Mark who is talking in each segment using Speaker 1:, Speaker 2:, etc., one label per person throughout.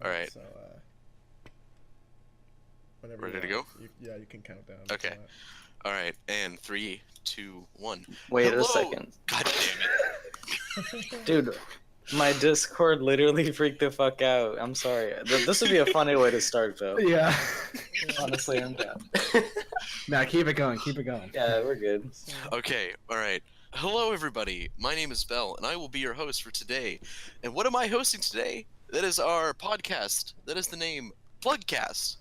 Speaker 1: All right.
Speaker 2: So, whenever
Speaker 1: Ready
Speaker 2: you're
Speaker 1: to
Speaker 2: ready,
Speaker 1: go?
Speaker 2: you can count down.
Speaker 1: Okay. All right. And 3, 2, 1.
Speaker 3: Wait a
Speaker 1: Hello.
Speaker 3: second.
Speaker 1: God damn it.
Speaker 3: Dude, my Discord literally freaked the fuck out. I'm sorry. This would be a funny way to start, though.
Speaker 4: Yeah.
Speaker 3: Honestly, I'm down.
Speaker 4: Nah, keep it going. Keep it going.
Speaker 3: Yeah, we're good.
Speaker 1: Okay. All right. Hello, everybody. My name is Bell, and I will be your host for today. And what am I hosting today? That is our podcast. That is the name Plugcast.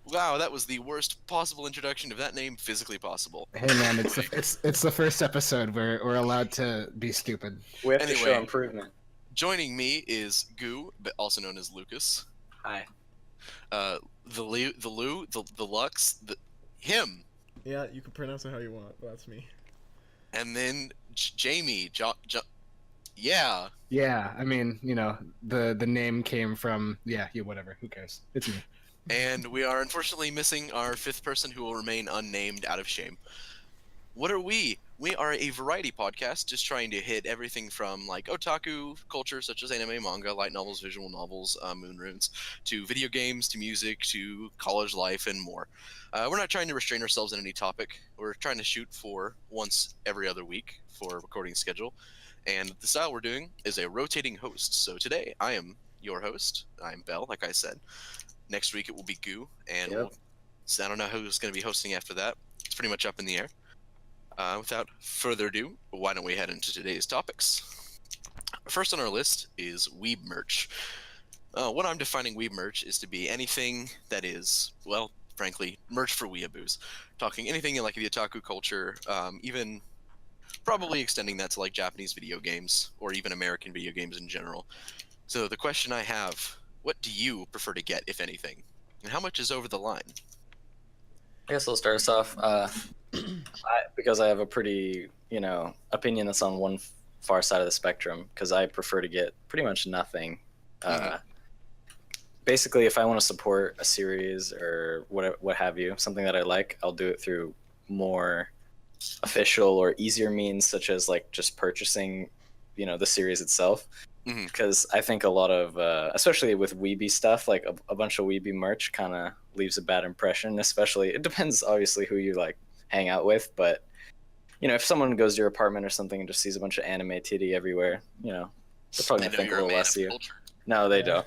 Speaker 1: Wow, that was the worst possible introduction of that name physically possible.
Speaker 4: Hey man, it's the first episode. We're allowed to be stupid.
Speaker 3: We have to show
Speaker 1: Anyway.
Speaker 3: improvement.
Speaker 1: Joining me is Goo, but also known as Lucas.
Speaker 3: Hi.
Speaker 1: The Lux, him,
Speaker 2: Yeah, you can pronounce it how you want, but that's me.
Speaker 1: and then Jamie. Yeah.
Speaker 4: Yeah, I mean, you know, the name came from whatever. Who cares? It's me.
Speaker 1: And we are unfortunately missing our fifth person who will remain unnamed out of shame. What are we? We are a variety podcast just trying to hit everything from like otaku culture such as anime, manga, light novels, visual novels, moon runes, to video games, to music, to college life, and more. We're not trying to restrain ourselves in any topic. We're trying to shoot for once every other week for recording schedule. And the style we're doing is a rotating host. So today I am your host. I'm Bell, like I said. Next week it will be Goo, and
Speaker 3: Yep.
Speaker 1: I don't know who's going to be hosting after that. It's pretty much up in the air. Without further ado, why don't we head into today's topics? First on our list is weeb merch. What I'm defining weeb merch is to be anything that is, well, frankly, merch for weeaboos. Talking anything in like the otaku culture, even probably extending that to like Japanese video games or even American video games in general. So the question I have, what do you prefer to get, if anything? And how much is over the line?
Speaker 3: I guess I'll start us off. Because I have a pretty, opinion that's on one far side of the spectrum, because I prefer to get pretty much nothing. Basically, if I want to support a series or what have you, something that I like, I'll do it through more official or easier means, such as like just purchasing, the series itself. Because I think a lot of, especially with weeby stuff, like a bunch of weeby merch kind of leaves a bad impression. Especially, it depends obviously who you like hang out with, but if someone goes to your apartment or something and just sees a bunch of anime titty everywhere, they're probably gonna think a little less of you. No, they don't.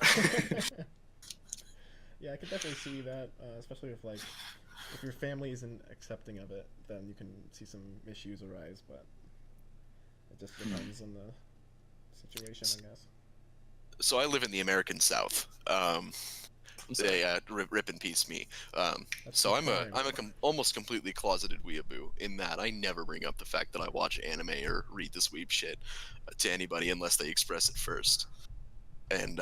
Speaker 2: Yeah, I could definitely see that, especially if your family isn't accepting of it, then you can see some issues arise. But it just depends on the situation, I guess.
Speaker 1: So I live in the American South. Rip in peace me. So I'm almost completely closeted weeaboo in that I never bring up the fact that I watch anime or read this weeb shit to anybody unless they express it first. And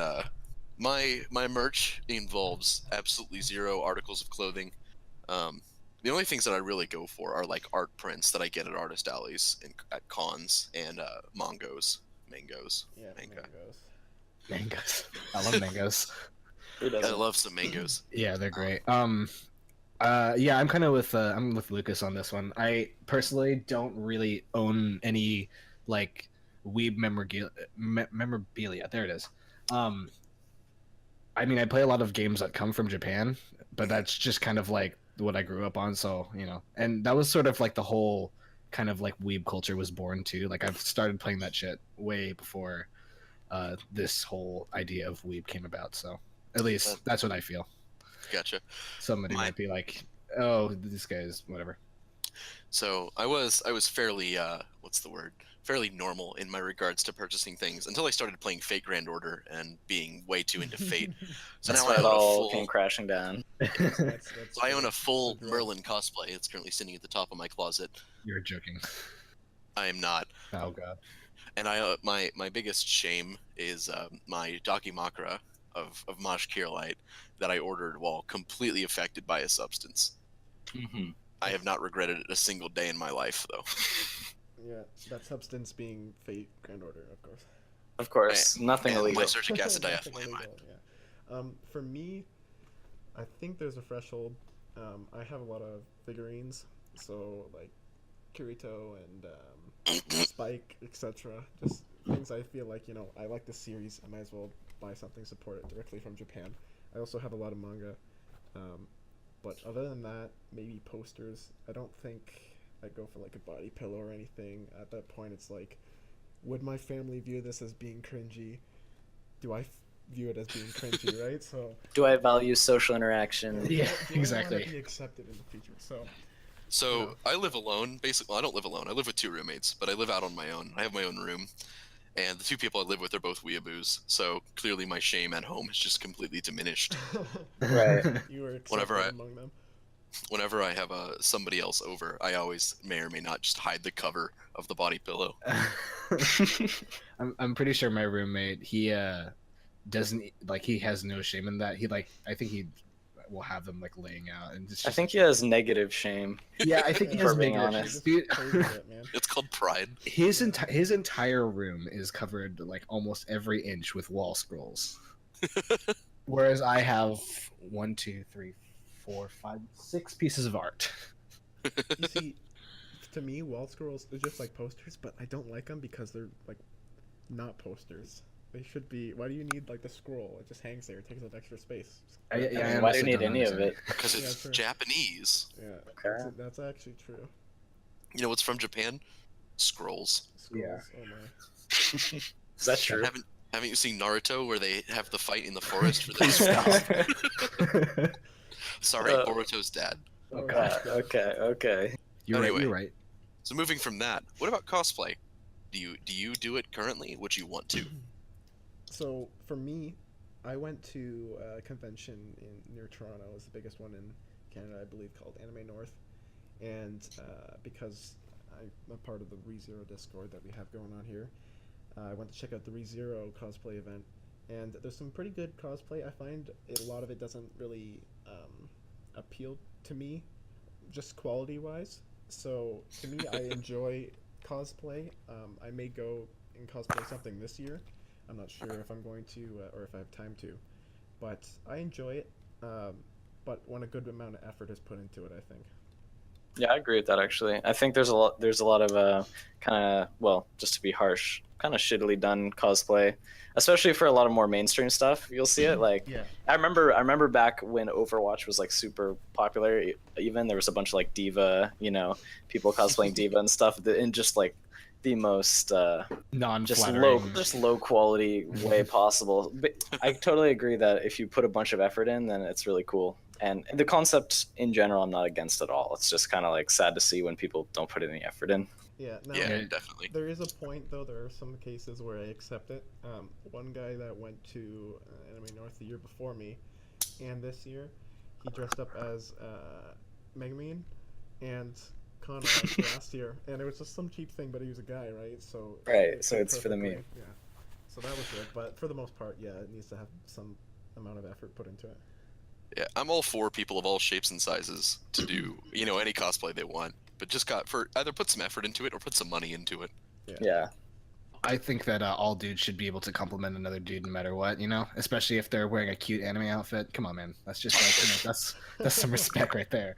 Speaker 1: my merch involves absolutely zero articles of clothing. The only things that I really go for are like art prints that I get at artist alleys and at cons and mangoes.
Speaker 2: Yeah,
Speaker 1: Manga.
Speaker 4: Mangoes. I love mangoes.
Speaker 1: I love some mangoes.
Speaker 4: Yeah, they're great. Yeah, I'm kind of with Lucas on this one. I personally don't really own any like weeb memorabilia. There it is. I mean, I play a lot of games that come from Japan, but that's just kind of like what I grew up on. So and that was sort of like the whole kind of like weeb culture was born too. Like I've started playing that shit way before this whole idea of weeb came about. So at least that's what I feel.
Speaker 1: Gotcha.
Speaker 4: Somebody might be like, "Oh, this guy's whatever."
Speaker 1: So I was fairly what's the word? Fairly normal in my regards to purchasing things until I started playing Fate Grand Order and being way too into Fate. So
Speaker 3: That's
Speaker 1: now
Speaker 3: why
Speaker 1: I
Speaker 3: it
Speaker 1: own a
Speaker 3: all
Speaker 1: full.
Speaker 3: came crashing down.
Speaker 1: So I own a full Merlin cosplay. It's currently sitting at the top of my closet.
Speaker 4: You're joking.
Speaker 1: I am not.
Speaker 4: Oh god.
Speaker 1: And my biggest shame is my Dakimakura of Mosh Kirlight that I ordered while completely affected by a substance. I have not regretted it a single day in my life, though.
Speaker 2: Yeah, that substance being Fate Grand Order, of course.
Speaker 3: Of course, nothing illegal.
Speaker 1: Lysergic acid diethylene.
Speaker 2: Yeah. For me, I think there's a threshold. I have a lot of figurines, so like Kirito and Spike, etc. Just things I feel like I like the series. I might as well buy something, support it directly from Japan. I also have a lot of manga, but other than that, maybe posters. I don't think I'd go for like a body pillow or anything. At that point, it's like, would my family view this as being cringy? Do I view it as being cringy, right? So
Speaker 3: Do I value social interaction?
Speaker 4: Yeah,
Speaker 2: do I
Speaker 4: exactly.
Speaker 2: want to be accepted in the future? So
Speaker 1: So
Speaker 2: No.
Speaker 1: I live alone. Basically, well, I don't live alone. I live with two roommates, but I live out on my own. I have my own room, and the two people I live with are both weeaboos. So clearly, my shame at home is just completely diminished.
Speaker 3: Right.
Speaker 2: you were
Speaker 1: Whenever
Speaker 2: accepted among them.
Speaker 1: Whenever I have somebody else over, I always may or may not just hide the cover of the body pillow.
Speaker 4: I'm pretty sure my roommate, he doesn't like, he has no shame in that. He like, I think he will have them like laying out, and it's
Speaker 3: I
Speaker 4: just,
Speaker 3: think he has negative shame.
Speaker 4: yeah, I think he
Speaker 2: Yeah,
Speaker 4: has
Speaker 3: for being
Speaker 4: negative
Speaker 3: honest.
Speaker 4: shame.
Speaker 2: Just
Speaker 4: Dude,
Speaker 2: crazy it, man.
Speaker 1: It's called pride.
Speaker 4: his entire room is covered like almost every inch with wall scrolls, whereas I have 1, 2, 3, 4, 5, 6 pieces of art.
Speaker 2: You see, to me, wall scrolls are just like posters, but I don't like them because they're like not posters. They should be. Why do you need like the scroll? It just hangs there. It takes up extra space.
Speaker 4: I
Speaker 3: mean,
Speaker 4: honestly
Speaker 3: why do you need
Speaker 4: don't
Speaker 3: any of
Speaker 4: understand
Speaker 3: it?
Speaker 1: Because
Speaker 2: Yeah,
Speaker 1: it's
Speaker 2: true.
Speaker 1: Japanese.
Speaker 2: Yeah,
Speaker 3: Okay.
Speaker 2: that's actually true.
Speaker 1: You know what's from Japan? Scrolls.
Speaker 2: Scrolls.
Speaker 4: Yeah.
Speaker 2: Oh my.
Speaker 3: Is that true?
Speaker 1: Haven't you seen Naruto where they have the fight in the forest for
Speaker 4: Please
Speaker 1: the
Speaker 4: stop.
Speaker 1: Sorry,
Speaker 3: Uh,
Speaker 1: Boruto's dad.
Speaker 4: Okay.
Speaker 3: Okay.
Speaker 4: You're right.
Speaker 1: Anyway.
Speaker 4: You're right.
Speaker 1: So moving from that, what about cosplay? Do you do it currently? Would you want to?
Speaker 2: So for me, I went to a convention near Toronto. It was the biggest one in Canada, I believe, called Anime North. And because I'm a part of the ReZero Discord that we have going on here, I went to check out the ReZero cosplay event. And there's some pretty good cosplay. I find a lot of it doesn't really appeal to me, just quality-wise. So to me, I enjoy cosplay. I may go and cosplay something this year. I'm not sure if I'm going to or if I have time to, but I enjoy it. But when a good amount of effort is put into it, I think.
Speaker 3: Yeah, I agree with that actually. I think there's a lot of kind of, well, just to be harsh, kind of shittily done cosplay, especially for a lot of more mainstream stuff. You'll see it like
Speaker 2: Yeah.
Speaker 3: I remember back when Overwatch was like super popular. Even there was a bunch of like diva, people cosplaying diva and stuff, in just like the most
Speaker 4: Non-flattering.
Speaker 3: just low quality way possible. But I totally agree that if you put a bunch of effort in, then it's really cool. And the concept in general, I'm not against at all. It's just kind of like sad to see when people don't put any effort in.
Speaker 2: Yeah. Now,
Speaker 1: Yeah,
Speaker 4: Okay.
Speaker 1: definitely.
Speaker 2: there is a point though. There are some cases where I accept it. One guy that went to Anime North the year before me, and this year, he dressed up as Megumin and Kana last year, and it was just some cheap thing, but he was a guy, right? So
Speaker 3: Right,
Speaker 2: it
Speaker 3: so
Speaker 2: fit
Speaker 3: it's for the
Speaker 2: perfectly.
Speaker 3: meme.
Speaker 2: Yeah. So that was good, but for the most part, yeah, it needs to have some amount of effort put into it.
Speaker 1: Yeah, I'm all for people of all shapes and sizes to do, any cosplay they want, but just for either put some effort into it or put some money into it.
Speaker 3: Yeah.
Speaker 4: I think that all dudes should be able to compliment another dude no matter what, especially if they're wearing a cute anime outfit. Come on, man. That's just like, that's some respect right there.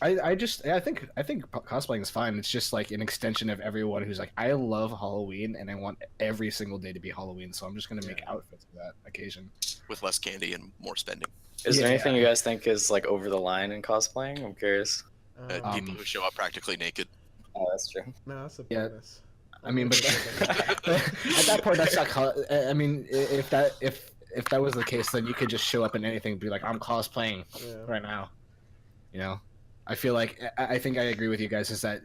Speaker 4: I think cosplaying is fine. It's just like an extension of everyone who's like, I love Halloween and I want every single day to be Halloween, so I'm just gonna make outfits for that occasion.
Speaker 1: With less candy and more spending.
Speaker 3: Is there
Speaker 4: Yeah.
Speaker 3: anything you guys think is like over the line in cosplaying? I'm curious.
Speaker 1: People who show up practically naked.
Speaker 3: Oh, that's true.
Speaker 2: No, that's a
Speaker 4: Yeah.
Speaker 2: bonus.
Speaker 4: I mean, but at that point, that's not. I mean, if that was the case, then you could just show up in anything, and be like, I'm cosplaying right now. I feel like I think I agree with you guys. Is that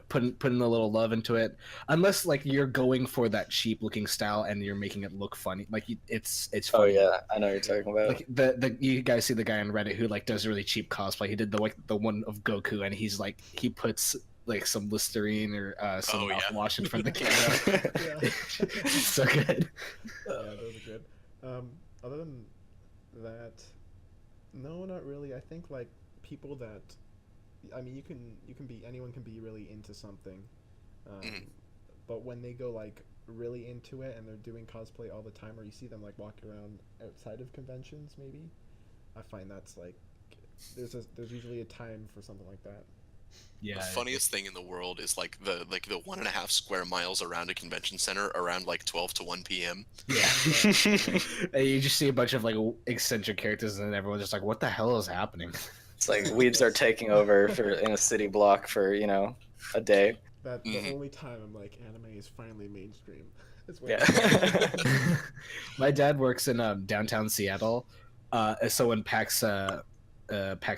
Speaker 4: putting a little love into it, unless like you're going for that cheap looking style and you're making it look funny, like it's
Speaker 3: Oh
Speaker 4: funny.
Speaker 3: yeah, I know what you're talking about.
Speaker 4: Like the you guys see the guy on Reddit who like does really cheap cosplay. He did the one of Goku, and he's like he puts like some Listerine or some mouthwash in front of the camera.
Speaker 2: Yeah.
Speaker 4: It's so good.
Speaker 2: Yeah, those are good. Other than that, no, not really. I think like people that, I mean, anyone can be really into something, but when they go like really into it and they're doing cosplay all the time, or you see them like walking around outside of conventions, maybe, I find that's like there's usually a time for something like that.
Speaker 4: Yeah.
Speaker 1: The funniest thing in the world is like the 1.5 square miles around a convention center around like 12 to 1 p.m.
Speaker 4: Yeah. And you just see a bunch of like eccentric characters, and everyone's just like, "What the hell is happening?"
Speaker 3: It's like weebs are taking over for in a city block for a day.
Speaker 2: That the
Speaker 1: Mhm.
Speaker 2: only time I'm like, anime is finally mainstream. It's when
Speaker 3: Yeah.
Speaker 4: My dad works in downtown Seattle, so when PAX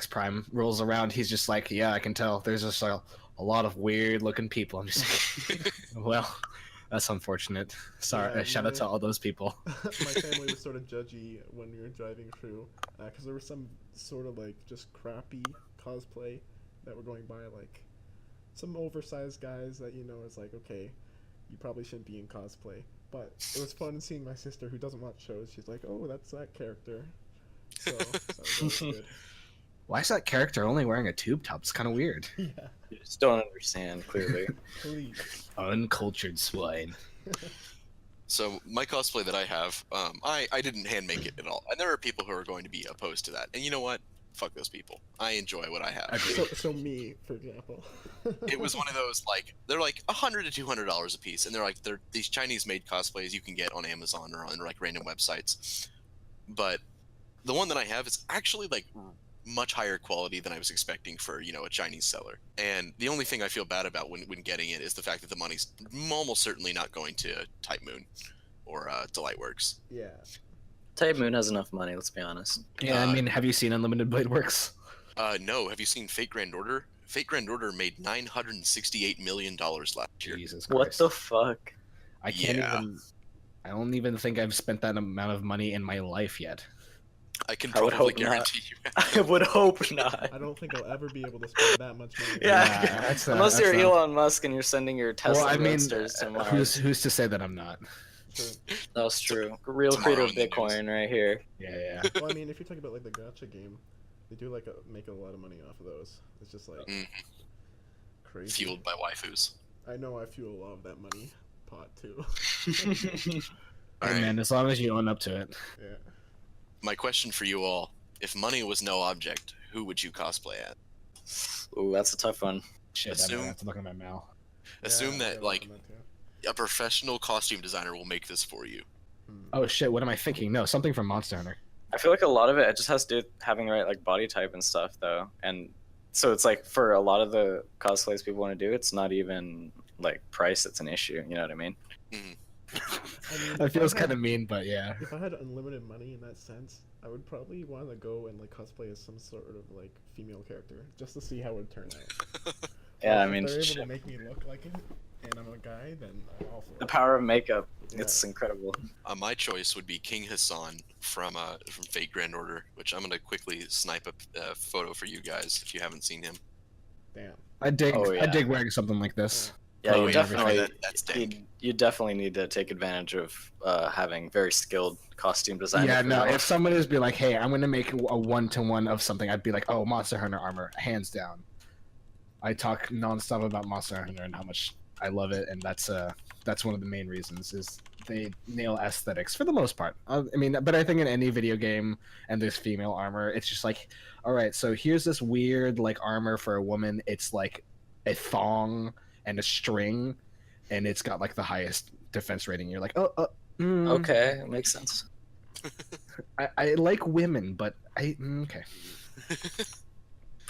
Speaker 4: Prime rolls around, he's just like, "Yeah, I can tell. There's just a lot of weird looking people." I'm just like, "Well, that's unfortunate. Sorry."
Speaker 2: Yeah,
Speaker 4: Shout out to all those people.
Speaker 2: my family was sort of judgy when we were driving through, because there was some sort of like just crappy cosplay that were going by, like some oversized guys that is like, okay, you probably shouldn't be in cosplay. But it was fun seeing my sister, who doesn't watch shows. She's like, oh, that's that character. So that was good.
Speaker 4: Why is that character only wearing a tube top? It's kind of weird.
Speaker 2: Yeah,
Speaker 3: You just don't understand clearly.
Speaker 2: please.
Speaker 4: Uncultured swine.
Speaker 1: So my cosplay that I have, I didn't hand make it at all, and there are people who are going to be opposed to that. And you know what? Fuck those people. I enjoy what I have.
Speaker 4: Agreed.
Speaker 2: So me, for example.
Speaker 1: It was one of those like they're like $100 to $200 a piece, and they're these Chinese-made cosplays you can get on Amazon or on like random websites. But the one that I have is actually like much higher quality than I was expecting for a Chinese seller. And the only thing I feel bad about when getting it is the fact that the money's almost certainly not going to Type Moon or Delightworks.
Speaker 2: Yeah.
Speaker 3: Type Moon has enough money, let's be honest.
Speaker 4: Yeah, I mean, have you seen Unlimited Blade Works?
Speaker 1: No, have you seen Fate Grand Order? Fate Grand Order made $968 million last year.
Speaker 4: Jesus Christ.
Speaker 3: What the fuck?
Speaker 4: I can't
Speaker 1: Yeah.
Speaker 4: even. I don't even think I've spent that amount of money in my life yet.
Speaker 1: I can
Speaker 3: I would
Speaker 1: probably
Speaker 3: hope not.
Speaker 1: guarantee you.
Speaker 3: I would hope not.
Speaker 2: I don't think I'll ever be able to spend that much money.
Speaker 3: Yeah,
Speaker 4: that's
Speaker 3: unless
Speaker 4: that's
Speaker 3: you're
Speaker 4: not-
Speaker 3: Elon Musk and you're sending your Tesla
Speaker 4: Well, I mean,
Speaker 3: Roadsters to Mars.
Speaker 4: who's to say that I'm not?
Speaker 2: True.
Speaker 3: That's true. Real
Speaker 1: Tomorrow
Speaker 3: creative
Speaker 1: in the news.
Speaker 3: Bitcoin right here.
Speaker 4: Yeah.
Speaker 2: Well, I mean, if you're talking about like the gacha game, they do like make a lot of money off of those. It's just like
Speaker 1: Mhm.
Speaker 2: crazy.
Speaker 1: Fueled by waifus.
Speaker 2: I know I fuel a lot of that money pot too.
Speaker 4: Hey,
Speaker 1: Alright,
Speaker 4: man, as long as you own up to it.
Speaker 2: Yeah.
Speaker 1: my question for you all: if money was no object, who would you cosplay as?
Speaker 3: Ooh, that's a tough one.
Speaker 4: Shit, I
Speaker 1: Assume-
Speaker 4: don't have to look at my mail.
Speaker 1: Assume
Speaker 2: Yeah,
Speaker 1: that
Speaker 2: yeah,
Speaker 1: like
Speaker 2: I'm not too.
Speaker 1: a professional costume designer will make this for you.
Speaker 4: Oh shit, what am I thinking? No, something from Monster Hunter.
Speaker 3: I feel like a lot of it just has to do with having the right like body type and stuff though. And so it's like for a lot of the cosplays people want to do, it's not even like price that's an issue. You know what I mean?
Speaker 2: I mean,
Speaker 4: It
Speaker 2: if
Speaker 4: feels
Speaker 2: I
Speaker 4: kind
Speaker 2: had-
Speaker 4: of mean, but yeah.
Speaker 2: If I had unlimited money in that sense, I would probably want to go and like cosplay as some sort of like female character just to see how it would turn out.
Speaker 3: Yeah, I
Speaker 2: If
Speaker 3: mean,
Speaker 2: they're able
Speaker 3: shit.
Speaker 2: to make me look like it, and I'm a guy, then I'm all for
Speaker 3: The
Speaker 2: it.
Speaker 3: power of makeup,
Speaker 2: Yeah.
Speaker 3: it's incredible.
Speaker 1: My choice would be King Hassan from Fate Grand Order, which I'm gonna quickly snipe a photo for you guys if you haven't seen him.
Speaker 2: Damn.
Speaker 4: I dig.
Speaker 3: Oh, yeah.
Speaker 4: I dig wearing something like this.
Speaker 3: Yeah,
Speaker 1: Oh,
Speaker 3: you
Speaker 1: yeah,
Speaker 3: definitely
Speaker 1: that's dank.
Speaker 3: you definitely need to take advantage of having very skilled costume design.
Speaker 4: Yeah, no. If someone is be like, "Hey, I'm gonna make a 1-to-1 of something," I'd be like, "Oh, Monster Hunter armor, hands down." I talk nonstop about Monster Hunter and how much I love it, and that's one of the main reasons is they nail aesthetics for the most part. I mean, but I think in any video game and there's female armor, it's just like, all right, so here's this weird like armor for a woman. It's like a thong and a string, and it's got like the highest defense rating. You're like,
Speaker 3: Okay, it makes sense.
Speaker 4: I like women, but okay.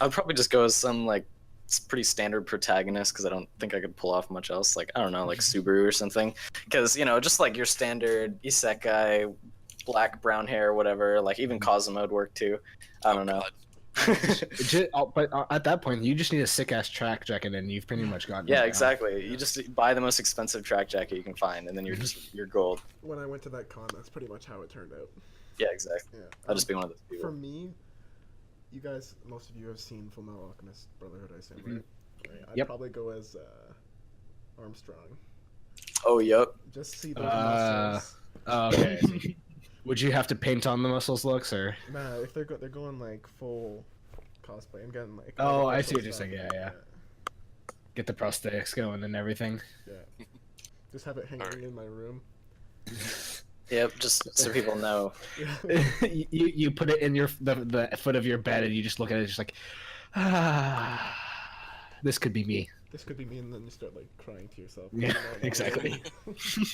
Speaker 3: I'd probably just go as some like pretty standard protagonist because I don't think I could pull off much else. Like I don't know, like Subaru or something. Because just like your standard isekai, black, brown hair, whatever. Like even Cosmo would work too. I don't know.
Speaker 1: God.
Speaker 4: But at that point, you just need a sick ass track jacket, and you've pretty much gotten.
Speaker 3: Yeah,
Speaker 4: it down.
Speaker 3: exactly. You just buy the most expensive track jacket you can find, and then you're gold.
Speaker 2: When I went to that con, that's pretty much how it turned out.
Speaker 3: Yeah, exactly.
Speaker 2: Yeah.
Speaker 3: I'll just be one of those
Speaker 2: For
Speaker 3: people.
Speaker 2: me, you guys, most of you have seen Fullmetal Alchemist Brotherhood, I assume,
Speaker 4: Mhm.
Speaker 2: right? Right. I'd
Speaker 4: Yep.
Speaker 2: probably go as Armstrong.
Speaker 3: Oh, yep.
Speaker 2: Just see those
Speaker 4: Uh,
Speaker 2: muscles.
Speaker 4: Okay. Would you have to paint on the muscles looks, or?
Speaker 2: Nah, if they're going like full cosplay, I'm getting like.
Speaker 4: Oh, I
Speaker 2: artificial
Speaker 4: see what you're
Speaker 2: stuff.
Speaker 4: saying, yeah. Get the prosthetics going and everything.
Speaker 2: Yeah. Just have it hanging
Speaker 1: Alright.
Speaker 2: in my room.
Speaker 3: Yep, just so people know.
Speaker 2: Yeah.
Speaker 4: you put it in the foot of your bed, and you just look at it, just like, ah. this could be me.
Speaker 2: This could be me, and then you start like crying to yourself.
Speaker 4: Yeah,
Speaker 2: You know, that
Speaker 4: exactly.
Speaker 2: already.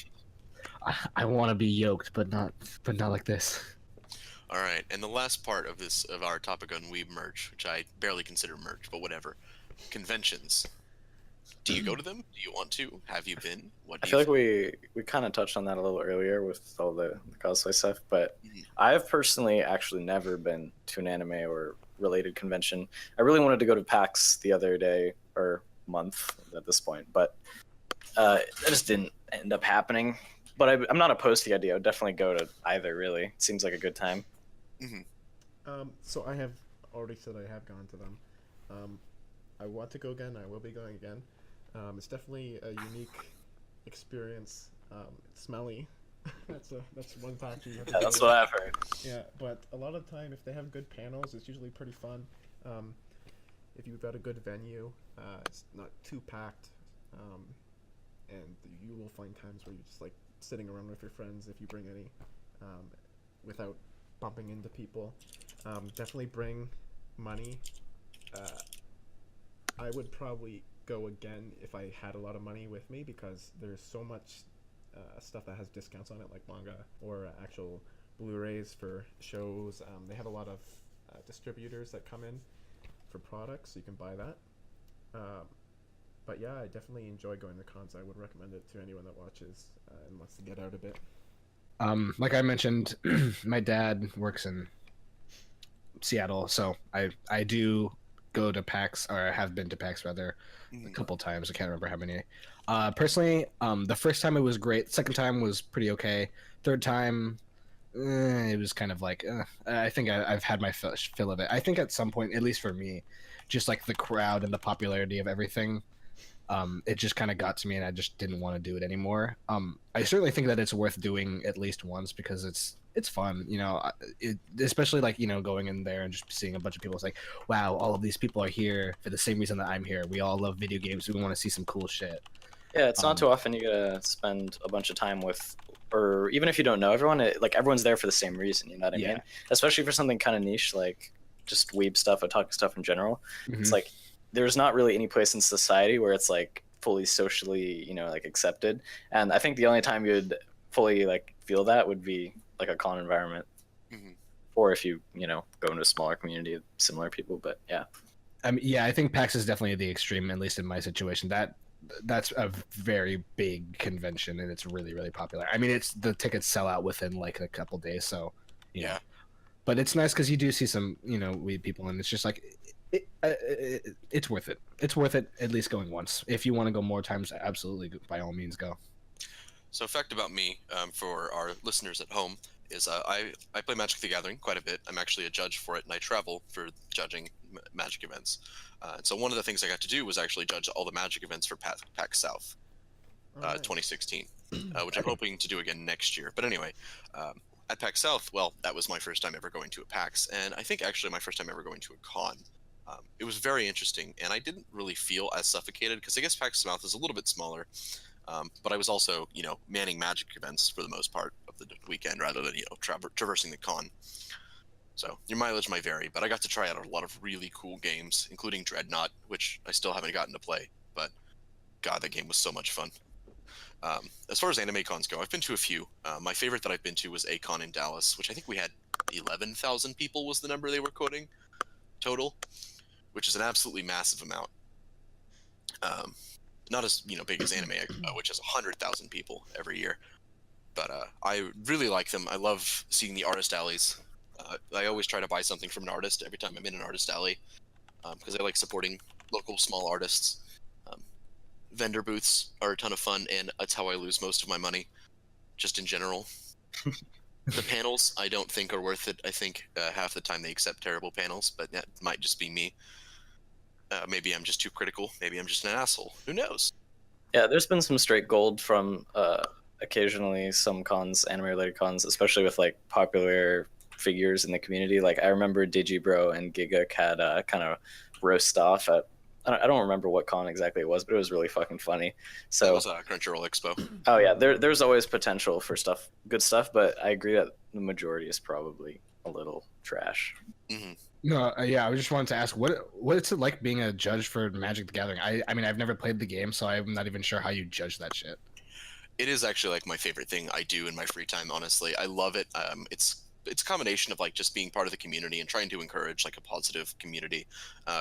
Speaker 4: I want to be yoked, but not like this.
Speaker 1: All right, and the last part of our topic on weeb merch, which I barely consider merch, but whatever. Conventions. Do you go to them? Do you want to? Have you been? What
Speaker 3: I
Speaker 1: do
Speaker 3: feel
Speaker 1: you
Speaker 3: like we kind of touched on that a little earlier with all the cosplay stuff, but
Speaker 1: Mhm.
Speaker 3: I've personally actually never been to an anime or related convention. I really wanted to go to PAX the other day or month at this point, but that just didn't end up happening. But I'm not opposed to the idea. I would definitely go to either. Really, it seems like a good time.
Speaker 2: So I have already said I have gone to them. I want to go again. I will be going again. It's definitely a unique experience. It's smelly. that's one factor you have to
Speaker 3: Yeah,
Speaker 2: deal
Speaker 3: that's
Speaker 2: with.
Speaker 3: what I've heard.
Speaker 2: Yeah, but a lot of the time, if they have good panels, it's usually pretty fun. If you've got a good venue, it's not too packed, and you will find times where you're just like sitting around with your friends if you bring any, without bumping into people. Definitely bring money. I would probably go again if I had a lot of money with me because there's so much stuff that has discounts on it, like manga or actual Blu-rays for shows. They have a lot of distributors that come in for products, so you can buy that. But yeah, I definitely enjoy going to cons. I would recommend it to anyone that watches and wants to get out a bit.
Speaker 4: Like I mentioned, my dad works in Seattle, so I do go to PAX, or I have been to PAX rather, a couple times. I can't remember how many. Personally, the first time it was great. Second time was pretty okay. Third time, it was kind of like, I think I've had my fill of it. I think at some point, at least for me, just like the crowd and the popularity of everything, it just kind of got to me, and I just didn't want to do it anymore. I certainly think that it's worth doing at least once because it's fun, you know. Especially like, you know, going in there and just seeing a bunch of people. It's like, wow, all of these people are here for the same reason that I'm here. We all love video games. We want to see some cool shit.
Speaker 3: Yeah, it's not too often you gotta spend a bunch of time with, or even if you don't know everyone, like everyone's there for the same reason. You know what I mean? Especially for something kind of niche like just weeb stuff, otaku stuff in general. It's like there's not really any place in society where it's like fully socially, you know, like accepted. And I think the only time you'd fully like feel that would be like a con environment, or if you know, go into a smaller community of similar people. But yeah,
Speaker 4: I mean, yeah, I think PAX is definitely the extreme, at least in my situation. That's a very big convention, and it's really, really popular. I mean, it's the tickets sell out within like a couple days, so you know. But it's nice because you do see some, you know, weird people, and it's just like it's worth it. It's worth it at least going once. If you want to go more times, absolutely, by all means, go.
Speaker 1: So, a fact about me, for our listeners at home, is I play Magic the Gathering quite a bit. I'm actually a judge for it, and I travel for judging Magic events. And so one of the things I got to do was actually judge all the Magic events for PAX South, 2016, which I'm hoping to do again next year. But anyway, at PAX South, well, that was my first time ever going to a PAX, and I think actually my first time ever going to a con. It was very interesting, and I didn't really feel as suffocated, because I guess PAX South is a little bit smaller. But I was also, you know, manning Magic events for the most part of the weekend rather than, you know, traversing the con. So your mileage might vary, but I got to try out a lot of really cool games, including Dreadnought, which I still haven't gotten to play. But God, that game was so much fun. As far as anime cons go, I've been to a few. My favorite that I've been to was a con in Dallas, which I think we had 11,000 people was the number they were quoting total, which is an absolutely massive amount. Not as, you know, big as Anime, which is 100,000 people every year. But I really like them. I love seeing the artist alleys. I always try to buy something from an artist every time I'm in an artist alley, because I like supporting local small artists. Vendor booths are a ton of fun, and that's how I lose most of my money, just in general. The panels, I don't think are worth it. I think half the time they accept terrible panels, but that might just be me. Maybe I'm just too critical. Maybe I'm just an asshole. Who knows?
Speaker 3: Yeah, there's been some straight gold from occasionally some cons, anime-related cons, especially with like popular figures in the community. Like I remember Digibro and Giga had kind of roast off at, I don't remember what con exactly it was, but it was really fucking funny. So
Speaker 1: That was Crunchyroll Expo.
Speaker 3: oh yeah, there's always potential for good stuff, but I agree that the majority is probably a little trash.
Speaker 1: Hmm.
Speaker 4: No, yeah, I just wanted to ask what's it like being a judge for Magic the Gathering? I mean, I've never played the game, so I'm not even sure how you judge that shit.
Speaker 1: It is actually like my favorite thing I do in my free time. Honestly, I love it. It's a combination of like just being part of the community and trying to encourage like a positive community.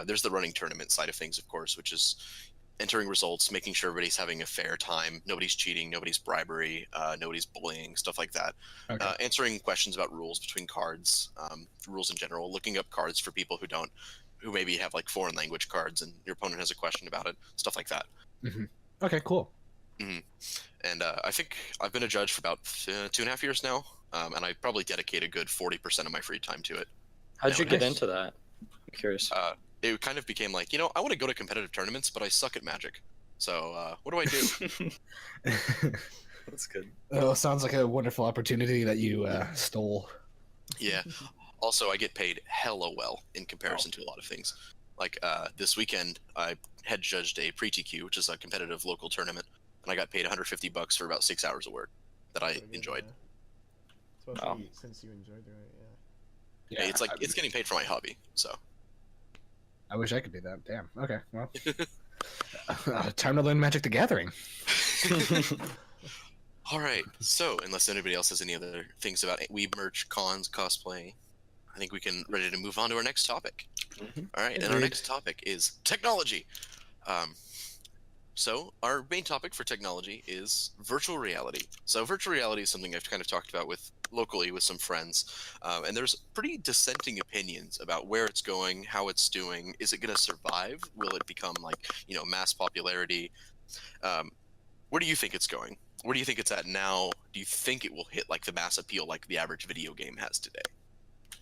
Speaker 1: There's the running tournament side of things, of course, which is entering results, making sure everybody's having a fair time, nobody's cheating, nobody's bribery, nobody's bullying, stuff like that.
Speaker 4: Okay.
Speaker 1: Answering questions about rules between cards, rules in general, looking up cards for people who maybe have like foreign language cards and your opponent has a question about it, stuff like that.
Speaker 4: Hmm. Okay, cool.
Speaker 1: Hmm. And I think I've been a judge for about 2.5 years now, and I probably dedicate a good 40% of my free time to it.
Speaker 3: How'd you get
Speaker 4: Nice.
Speaker 3: into that? I'm curious.
Speaker 1: It kind of became like, I want to go to competitive tournaments, but I suck at Magic. So what do I do?
Speaker 3: That's good.
Speaker 4: Oh, sounds like a wonderful opportunity that you stole.
Speaker 1: Yeah. Also, I get paid hella well in comparison to a lot of things. Like this weekend, I head judged a pre-TQ, which is a competitive local tournament, and I got paid $150 for about 6 hours of work that I
Speaker 2: Pretty good,
Speaker 1: enjoyed.
Speaker 2: yeah. Especially since you enjoyed it, yeah.
Speaker 1: Hey, it's like it's getting paid for my hobby. So
Speaker 4: I wish I could do that. Damn. Okay. Well, time to learn Magic the Gathering.
Speaker 1: all right. So unless anybody else has any other things about weeb merch, cons, cosplay, I think we can ready to move on to our next topic.
Speaker 3: Mhm.
Speaker 1: All right, and our
Speaker 4: Agreed.
Speaker 1: next topic is technology. Um, so our main topic for technology is virtual reality. So virtual reality is something I've kind of talked about with locally with some friends, and there's pretty dissenting opinions about where it's going, how it's doing. Is it going to survive? Will it become like mass popularity? Um, where do you think it's going? Where do you think it's at now? Do you think it will hit like the mass appeal like the average video game has today?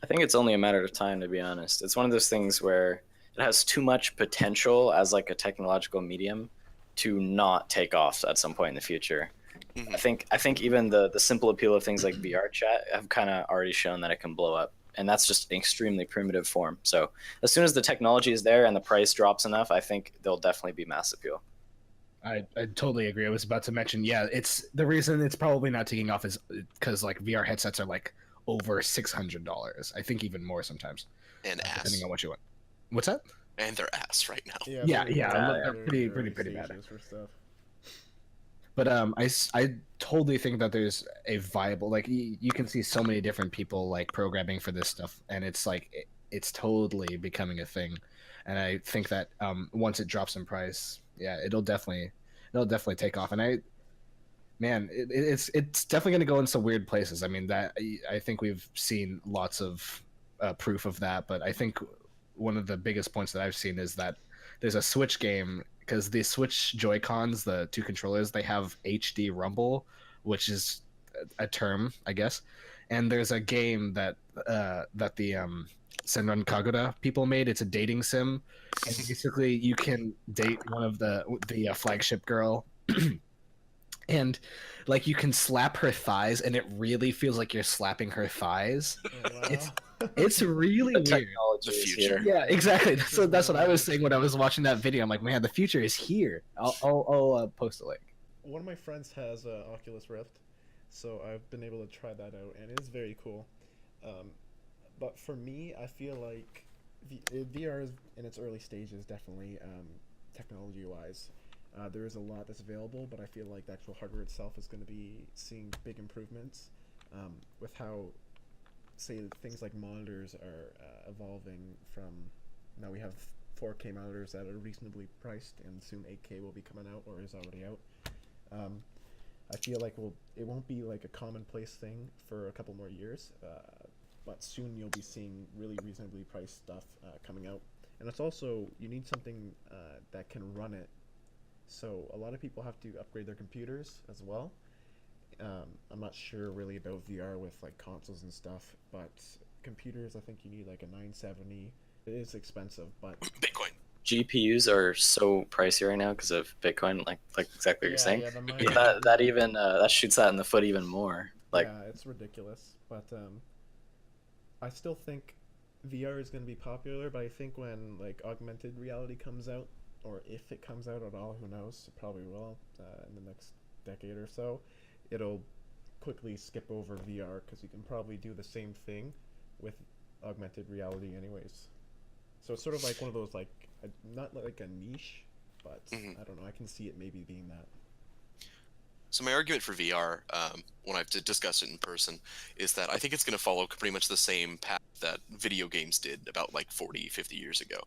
Speaker 3: I think it's only a matter of time, to be honest. It's one of those things where it has too much potential as like a technological medium to not take off at some point in the future.
Speaker 1: Mhm.
Speaker 3: I think even the simple appeal of things like VR chat have kind of already shown that it can blow up, and that's just an extremely primitive form. So as soon as the technology is there and the price drops enough, I think there'll definitely be mass appeal.
Speaker 4: I totally agree. I was about to mention, yeah, it's the reason it's probably not taking off is because like VR headsets are like over $600. I think even more sometimes,
Speaker 1: And
Speaker 4: depending
Speaker 1: ass.
Speaker 4: on what you want. What's that?
Speaker 1: And they're ass right now.
Speaker 4: Yeah,
Speaker 2: they're-
Speaker 4: yeah,
Speaker 2: they're-
Speaker 4: they're
Speaker 2: they're
Speaker 4: pretty
Speaker 2: early
Speaker 4: bad.
Speaker 2: stages for stuff.
Speaker 4: But I totally think that there's a viable like you can see so many different people like programming for this stuff, and it's like it's totally becoming a thing, and I think that once it drops in price, yeah, it'll definitely take off, and it's definitely going to go in some weird places. I mean that I think we've seen lots of proof of that, but I think one of the biggest points that I've seen is that there's a Switch game because the Switch Joy Cons, the two controllers, they have HD Rumble, which is a term, I guess. And there's a game that the Senran Kagura people made. It's a dating sim, and basically you can date one of the flagship girl. And like you can slap her thighs and it really feels like you're slapping her thighs.
Speaker 2: Oh, wow.
Speaker 4: It's really
Speaker 3: The
Speaker 4: weird.
Speaker 3: technology
Speaker 1: The
Speaker 3: is
Speaker 1: future.
Speaker 3: here.
Speaker 4: Yeah, exactly. So that's what I was saying when I was watching that video. I'm like, man, the future is here. I'll post a link.
Speaker 2: One of my friends has a Oculus Rift, so I've been able to try that out, and it is very cool. But for me, I feel like VR is in its early stages, definitely technology-wise. There is a lot that's available, but I feel like the actual hardware itself is going to be seeing big improvements with how, say, things like monitors are evolving from. Now we have 4K monitors that are reasonably priced, and soon 8K will be coming out or is already out. I feel like it won't be like a commonplace thing for a couple more years, but soon you'll be seeing really reasonably priced stuff coming out. And it's also, you need something that can run it. So a lot of people have to upgrade their computers as well. I'm not sure really about VR with like consoles and stuff, but computers, I think you need like a 970. It is expensive, but
Speaker 1: Bitcoin.
Speaker 3: GPUs are so pricey right now because of Bitcoin, like exactly what you're saying.
Speaker 2: the mining-
Speaker 3: That even that shoots that in the foot even more. Like
Speaker 2: yeah, it's ridiculous. But I still think VR is going to be popular. But I think when like augmented reality comes out, or if it comes out at all, who knows? It probably will in the next decade or so. It'll quickly skip over VR because you can probably do the same thing with augmented reality, anyways. So it's sort of like one of those like not like a niche, but I don't know. I can see it maybe being that.
Speaker 1: So my argument for VR, when I've discussed it in person, is that I think it's going to follow pretty much the same path that video games did about like 40, 50 years ago,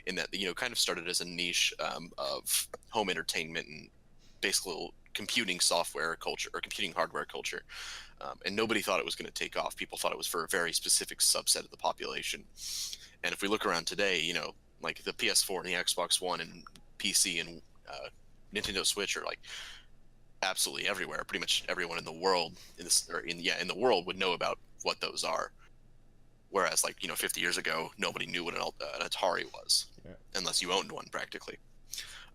Speaker 1: in that, kind of started as a niche of home entertainment and basically computing software culture or computing hardware culture. And nobody thought it was going to take off. People thought it was for a very specific subset of the population. And if we look around today, like the PS4 and the Xbox One and PC and Nintendo Switch are like absolutely everywhere. Pretty much everyone in the world in the world would know about what those are. Whereas 50 years ago, nobody knew what an Atari was, unless you owned one practically.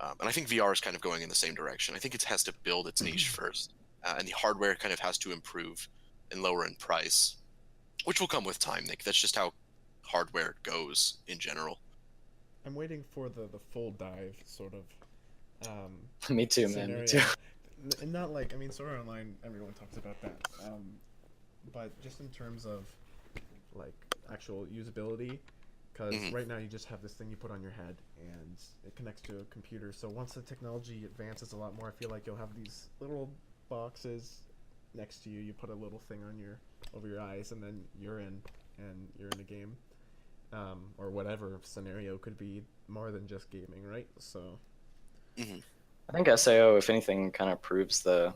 Speaker 1: And I think VR is kind of going in the same direction. I think it has to build its niche first, and the hardware kind of has to improve and lower in price, which will come with time, Nick. That's just how hardware goes in general.
Speaker 2: I'm waiting for the full dive sort of.
Speaker 3: Me too, man.
Speaker 2: Scenario.
Speaker 3: Me too.
Speaker 2: And not like, I mean, Sword Art Online, everyone talks about that. But just in terms of like actual usability, because right now you just have this thing you put on your head and it connects to a computer. So once the technology advances a lot more, I feel like you'll have these little boxes next to you. You put a little thing on over your eyes, and then you're in the game, or whatever scenario could be more than just gaming, right? So.
Speaker 3: I think SAO, if anything, kind of proves the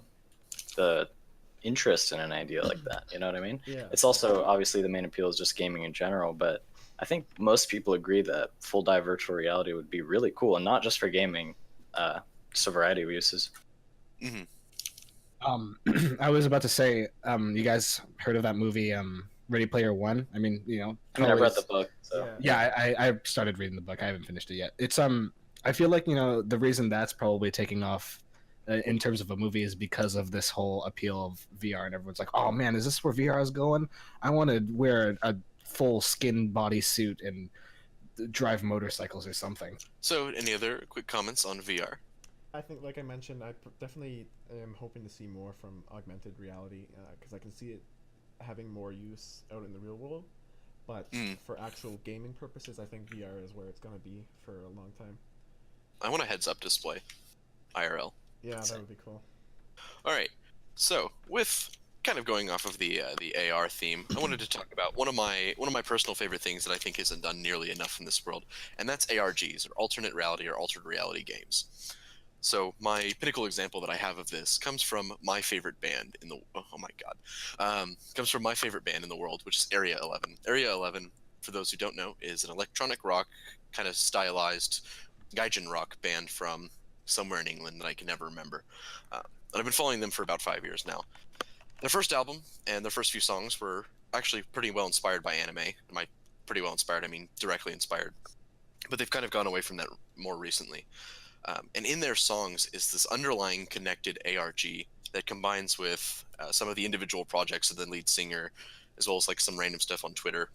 Speaker 3: interest in an idea like that. You know what I mean?
Speaker 2: Yeah.
Speaker 3: It's also obviously the main appeal is just gaming in general, but I think most people agree that full dive virtual reality would be really cool, and not just for gaming, just a variety of uses.
Speaker 4: I was about to say, you guys heard of that movie, Ready Player One? I mean,
Speaker 3: I've read the book, so
Speaker 4: yeah, I started reading the book. I haven't finished it yet. It's I feel like the reason that's probably taking off in terms of a movie is because of this whole appeal of VR, and everyone's like, "Oh man, is this where VR is going? I want to wear a full skin body suit and drive motorcycles or something."
Speaker 1: So, any other quick comments on VR?
Speaker 2: I think, like I mentioned, I definitely am hoping to see more from augmented reality, because I can see it having more use out in the real world. But for actual gaming purposes, I think VR is where it's going to be for a long time.
Speaker 1: I want a heads-up display, IRL.
Speaker 2: Yeah, that would be cool.
Speaker 1: All right, so with kind of going off of the AR theme, I wanted to talk about one of my personal favorite things that I think isn't done nearly enough in this world, and that's ARGs, or alternate reality or altered reality games. So my pinnacle example that I have of this comes from my favorite band in the comes from my favorite band in the world, which is Area 11. Area 11, for those who don't know, is an electronic rock kind of stylized gaijin rock band from somewhere in England that I can never remember. And I've been following them for about 5 years now. Their first album and their first few songs were actually pretty well inspired by anime. By pretty well inspired, I mean directly inspired. But they've kind of gone away from that more recently. And in their songs is this underlying connected ARG that combines with some of the individual projects of the lead singer, as well as like some random stuff on Twitter.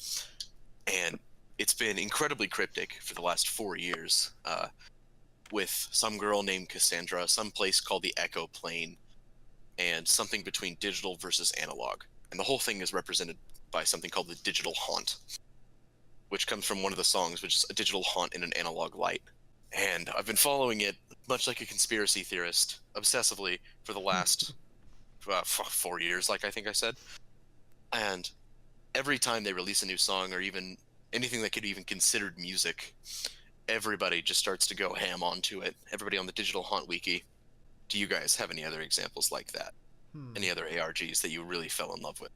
Speaker 1: And it's been incredibly cryptic for the last 4 years, with some girl named Cassandra, some place called the Echo Plane, and something between digital versus analog. And the whole thing is represented by something called the digital haunt, which comes from one of the songs, which is a digital haunt in an analog light. And I've been following it, much like a conspiracy theorist, obsessively for the last 4 years, like I think I said. And every time they release a new song, or even anything that could be even considered music, everybody just starts to go ham onto it. Everybody on the Digital Haunt Wiki. Do you guys have any other examples like that? Any other ARGs that you really fell in love with?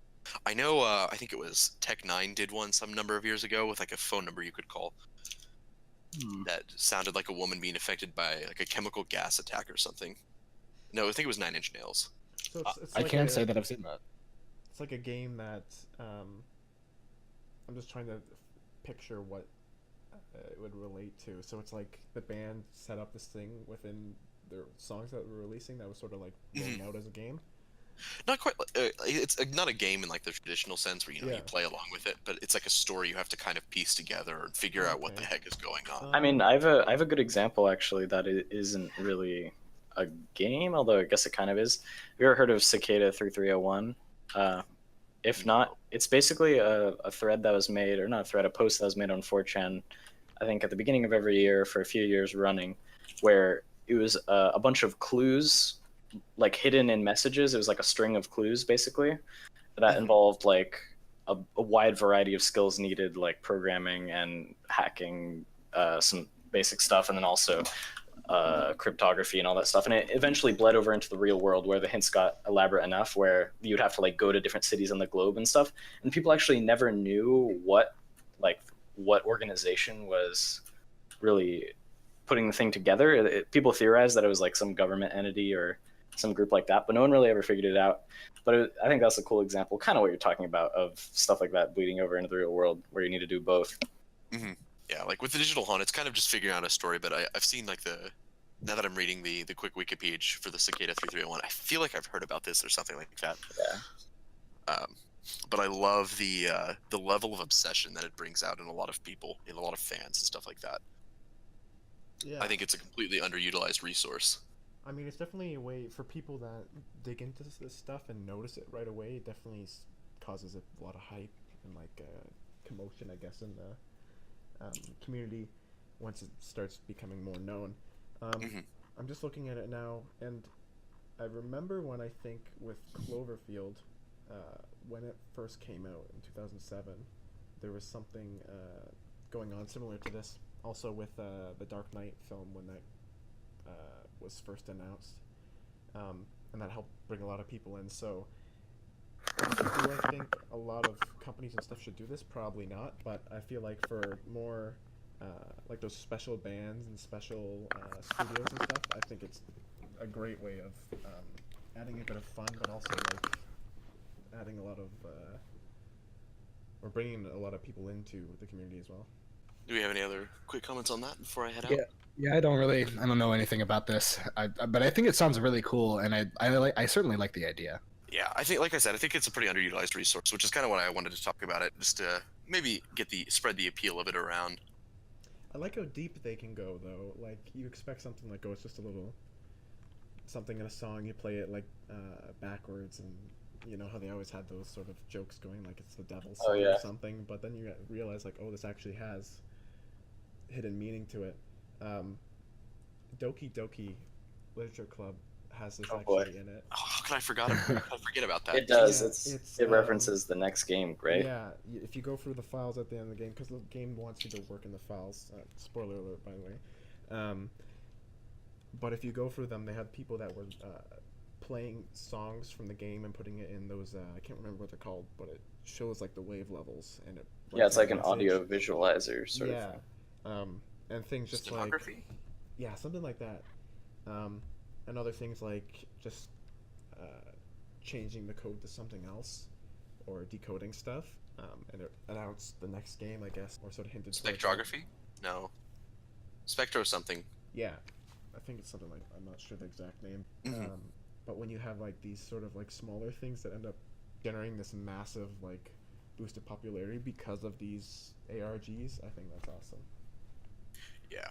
Speaker 1: I know, I think it was Tech9 did one some number of years ago with like a phone number you could call that sounded like a woman being affected by like a chemical gas attack or something. No, I think it was 9 Inch Nails.
Speaker 2: So it's
Speaker 4: I
Speaker 2: like
Speaker 4: can't say that I've seen that.
Speaker 2: It's like a game that I'm just trying to picture what it would relate to. So it's like the band set up this thing within their songs that were releasing that was sort of like rolling out as a game.
Speaker 1: Not quite. It's not a game in like the traditional sense where you play along with it, but it's like a story you have to kind of piece together and figure out what the heck is going on.
Speaker 3: I mean, I have a good example actually that it isn't really a game, although I guess it kind of is. Have you ever heard of Cicada 3301? If not, it's basically a thread that was made, or not a thread, a post that was made on 4chan, I think at the beginning of every year for a few years running, where it was a bunch of clues, like hidden in messages. It was like a string of clues, basically, that involved like a wide variety of skills needed, like programming and hacking, some basic stuff, and then also cryptography and all that stuff. And it eventually bled over into the real world, where the hints got elaborate enough where you'd have to like go to different cities on the globe and stuff. And people actually never knew what organization was really putting the thing together. People theorized that it was like some government entity or some group like that, but no one really ever figured it out. But I think that's a cool example, kind of what you're talking about, of stuff like that bleeding over into the real world, where you need to do both.
Speaker 1: Mm-hmm. Yeah, like with the digital hunt, it's kind of just figuring out a story. But I've seen like now that I'm reading the quick wiki page for the Cicada 3301, I feel like I've heard about this or something like that.
Speaker 3: Yeah.
Speaker 1: But I love the level of obsession that it brings out in a lot of people, in a lot of fans and stuff like that.
Speaker 2: Yeah.
Speaker 1: I think it's a completely underutilized resource.
Speaker 2: I mean, it's definitely a way for people that dig into this stuff and notice it right away. It definitely causes a lot of hype and like commotion, I guess, in the community once it starts becoming more known. I'm just looking at it now, and I remember when I think with Cloverfield, when it first came out in 2007, there was something going on similar to this. Also with the Dark Knight film, when that was first announced, and that helped bring a lot of people in. So do I think a lot of companies and stuff should do this? Probably not, but I feel like for more like those special bands and special studios and stuff, I think it's a great way of adding a bit of fun, but also like adding a lot of or bringing a lot of people into the community as well.
Speaker 1: Do we have any other quick comments on that before I head out?
Speaker 4: Yeah, I don't know anything about this, but I think it sounds really cool, and I certainly like the idea.
Speaker 1: Yeah, I think, like I said, I think it's a pretty underutilized resource, which is kind of what I wanted to talk about it, just to maybe spread the appeal of it around.
Speaker 2: I like how deep they can go, though. Like, you expect something like, oh, it's just a little something in a song, you play it like backwards, and you know how they always had those sort of jokes going, like it's the devil's song or something, but then you realize like, oh, this actually has hidden meaning to it. Doki Doki Literature Club has this actually in it.
Speaker 1: Oh, how could I forget about that?
Speaker 3: It does. It references the next game, right?
Speaker 2: Yeah, if you go through the files at the end of the game, because the game wants you to work in the files. Spoiler alert, by the way. But if you go through them, they had people that were playing songs from the game and putting it in those. I can't remember what they're called, but it shows like the wave levels and it.
Speaker 3: It's like an audio visualizer sort of.
Speaker 2: Yeah, and things just like. Yeah, something like that. And other things like just changing the code to something else or decoding stuff, and it announced the next game, I guess, or sort of hinted.
Speaker 1: Spectrography? No. Spectro something.
Speaker 2: Yeah, I think it's something like, I'm not sure the exact name. But when you have like these sort of like smaller things that end up generating this massive like boost of popularity because of these ARGs, I think that's awesome.
Speaker 1: Yeah.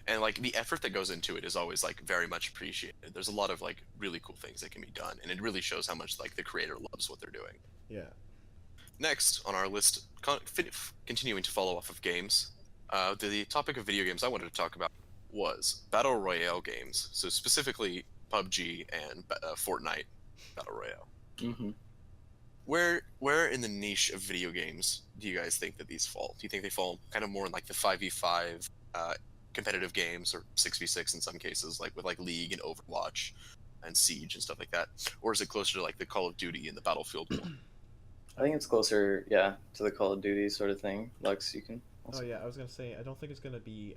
Speaker 1: And like the effort that goes into it is always like very much appreciated. There's a lot of like really cool things that can be done, and it really shows how much like the creator loves what they're doing.
Speaker 2: Yeah.
Speaker 1: Next on our list, continuing to follow off of games, the topic of video games I wanted to talk about was battle royale games. So specifically PUBG and Fortnite battle royale. Where in the niche of video games do you guys think that these fall? Do you think they fall kind of more in like the 5v5 competitive games, or 6v6 in some cases, like with like League and Overwatch and Siege and stuff like that? Or is it closer to like the Call of Duty and the Battlefield one?
Speaker 3: I think it's closer, to the Call of Duty sort of thing. Lux, you can also...
Speaker 2: Oh yeah, I was gonna say, I don't think it's gonna be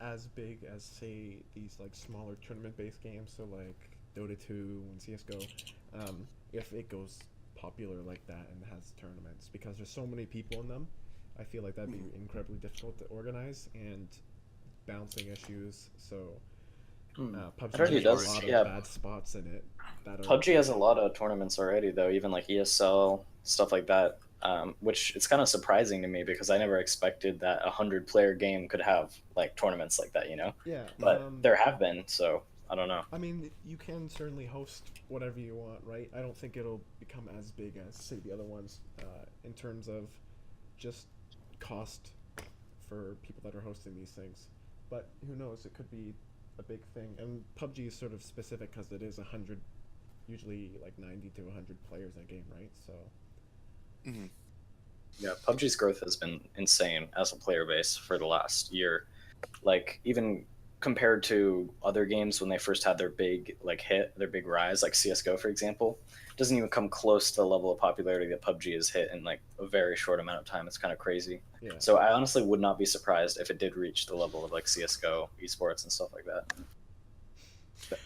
Speaker 2: as big as, say, these like smaller tournament-based games, so like Dota 2 and CS:GO, if it goes popular like that and has tournaments, because there's so many people in them. I feel like that'd be incredibly difficult to organize and balancing issues. So PUBG has a lot of bad spots in it.
Speaker 3: PUBG has a lot of tournaments already, though, even like ESL, stuff like that, which it's kind of surprising to me because I never expected that a 100-player game could have like tournaments like that, you know?
Speaker 2: Yeah.
Speaker 3: But there have been, so I don't know.
Speaker 2: I mean, you can certainly host whatever you want, right? I don't think it'll become as big as, say, the other ones in terms of just cost for people that are hosting these things. But who knows? It could be a big thing. And PUBG is sort of specific because it is 100, usually like 90 to 100 players in a game, right? So.
Speaker 1: Mhm.
Speaker 3: Yeah, PUBG's growth has been insane as a player base for the last year. Like, even compared to other games when they first had their big their big rise, like CS:GO, for example, doesn't even come close to the level of popularity that PUBG has hit in like a very short amount of time. It's kind of crazy.
Speaker 2: Yeah.
Speaker 3: So I honestly would not be surprised if it did reach the level of like CS:GO esports and stuff like that.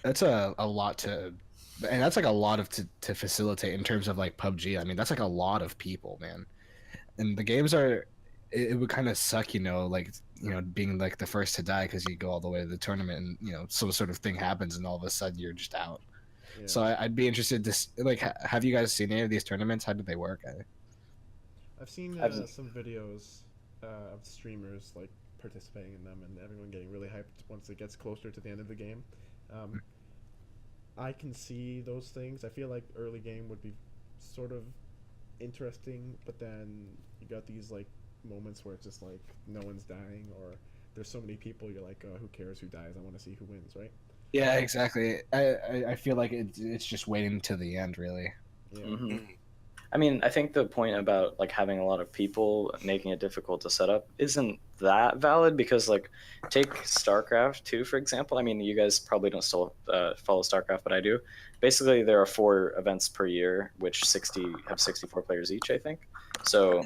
Speaker 4: That's a lot to, and that's like a lot of to facilitate in terms of like PUBG. I mean, that's like a lot of people, man. And the games are, it would kind of suck, like, being like the first to die because you go all the way to the tournament and, some sort of thing happens and all of a sudden you're just out.
Speaker 2: Yeah.
Speaker 4: So I'd be interested to, like, have you guys seen any of these tournaments? How did they work?
Speaker 2: I've seen some videos of streamers like participating in them and everyone getting really hyped once it gets closer to the end of the game. I can see those things. I feel like early game would be sort of interesting, but then you got these like moments where it's just like no one's dying or there's so many people, you're like, oh, who cares who dies? I want to see who wins, right?
Speaker 4: Yeah, exactly. I feel like it's just waiting to the end, really.
Speaker 2: Yeah.
Speaker 3: Mm-hmm. I mean, I think the point about like having a lot of people making it difficult to set up isn't that valid because like take StarCraft 2 for example. I mean, you guys probably don't still follow StarCraft, but I do. Basically, there are 4 events per year, which have 64 players each, I think. So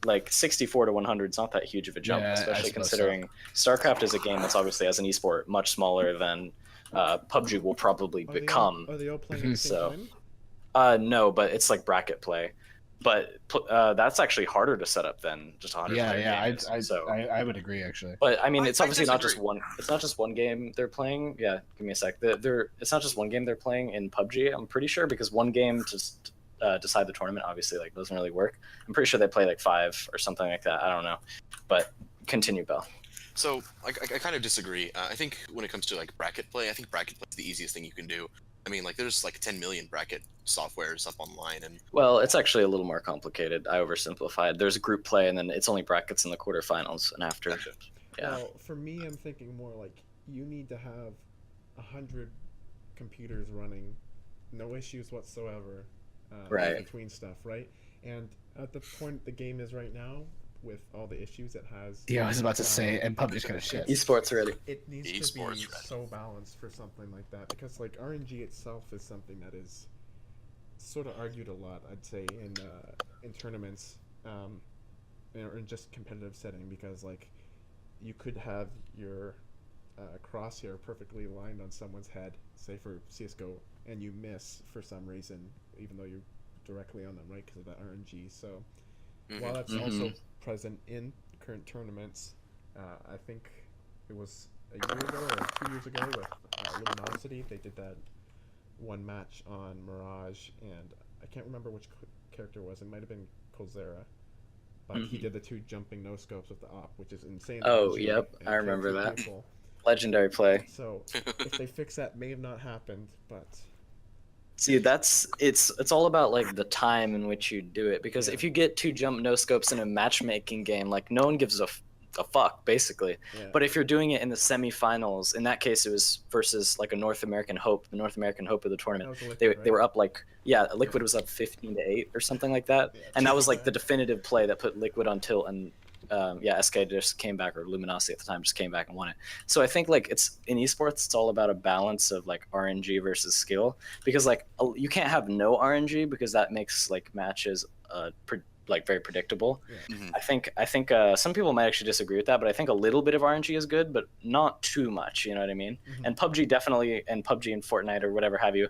Speaker 3: like 64 to 100 is not that huge of a jump,
Speaker 4: Yeah,
Speaker 3: especially considering StarCraft is a game that's obviously as an esport much smaller than PUBG will probably become.
Speaker 2: Are they all playing at the same
Speaker 3: So-
Speaker 2: time?
Speaker 3: No, but it's like bracket play. But that's actually harder to set up than just 100
Speaker 4: Yeah,
Speaker 3: player
Speaker 4: yeah,
Speaker 3: game.
Speaker 4: I would agree actually.
Speaker 3: But I mean, it's
Speaker 1: I
Speaker 3: obviously not just
Speaker 1: disagree.
Speaker 3: one. It's not just one game they're playing. Yeah, give me a sec. It's not just one game they're playing in PUBG. I'm pretty sure because one game just decide the tournament obviously like doesn't really work. I'm pretty sure they play like 5 or something like that. I don't know. But continue, Bell.
Speaker 1: So I kind of disagree. I think when it comes to like bracket play, I think bracket play is the easiest thing you can do. I mean, like there's like 10 million bracket softwares up online, and
Speaker 3: Well, it's actually a little more complicated. I oversimplified. There's group play, and then it's only brackets in the quarterfinals and after.
Speaker 1: Gotcha.
Speaker 3: Yeah.
Speaker 2: Well, for me, I'm thinking more like you need to have 100 computers running, no issues whatsoever,
Speaker 3: Right.
Speaker 2: between stuff, right? And at the point the game is right now, with all the issues it has,
Speaker 4: Yeah, I was about to say, and PUBG's kind of shit.
Speaker 3: Esports ready.
Speaker 2: it needs to be
Speaker 1: Esports, right.
Speaker 2: so balanced for something like that because like RNG itself is something that is sort of argued a lot, I'd say, in tournaments, or in just competitive setting because like you could have your crosshair perfectly aligned on someone's head, say for CS:GO, and you miss for some reason, even though you're directly on them, right? Because of that RNG. So while that's also present in current tournaments, I think it was a year ago or 2 years ago with Luminosity. They did that one match on Mirage, and I can't remember which character it was. It might have been Colzera, but he did the 2 jumping no scopes with the op, which is insane.
Speaker 3: Oh,
Speaker 2: RNG,
Speaker 3: yep,
Speaker 2: and
Speaker 3: I
Speaker 2: killed
Speaker 3: remember
Speaker 2: 2
Speaker 3: that.
Speaker 2: people.
Speaker 3: Legendary play.
Speaker 2: So if they fix that, may have not happened, but
Speaker 3: See, it's all about like the time in which you do it because if you get 2 jump no scopes in a matchmaking game, like no one gives a fuck basically.
Speaker 2: yeah.
Speaker 3: But if you're doing it in the semifinals, in that case it was versus like a North American Hope, the North American Hope of the
Speaker 2: That
Speaker 3: tournament.
Speaker 2: was a Liquid,
Speaker 3: They
Speaker 2: right?
Speaker 3: were up like Liquid was up 15-8 or something like that,
Speaker 2: Yeah,
Speaker 3: and that was like
Speaker 2: yeah.
Speaker 3: the definitive play that put Liquid on tilt, and SK just came back, or Luminosity at the time just came back and won it. So I think like it's in esports, it's all about a balance of like RNG versus skill, because like you can't have no RNG because that makes like matches like very predictable.
Speaker 2: Yeah.
Speaker 1: Mhm.
Speaker 3: I think some people might actually disagree with that, but I think a little bit of RNG is good, but not too much. You know what I mean?
Speaker 2: Mhm.
Speaker 3: And PUBG and Fortnite or whatever have you,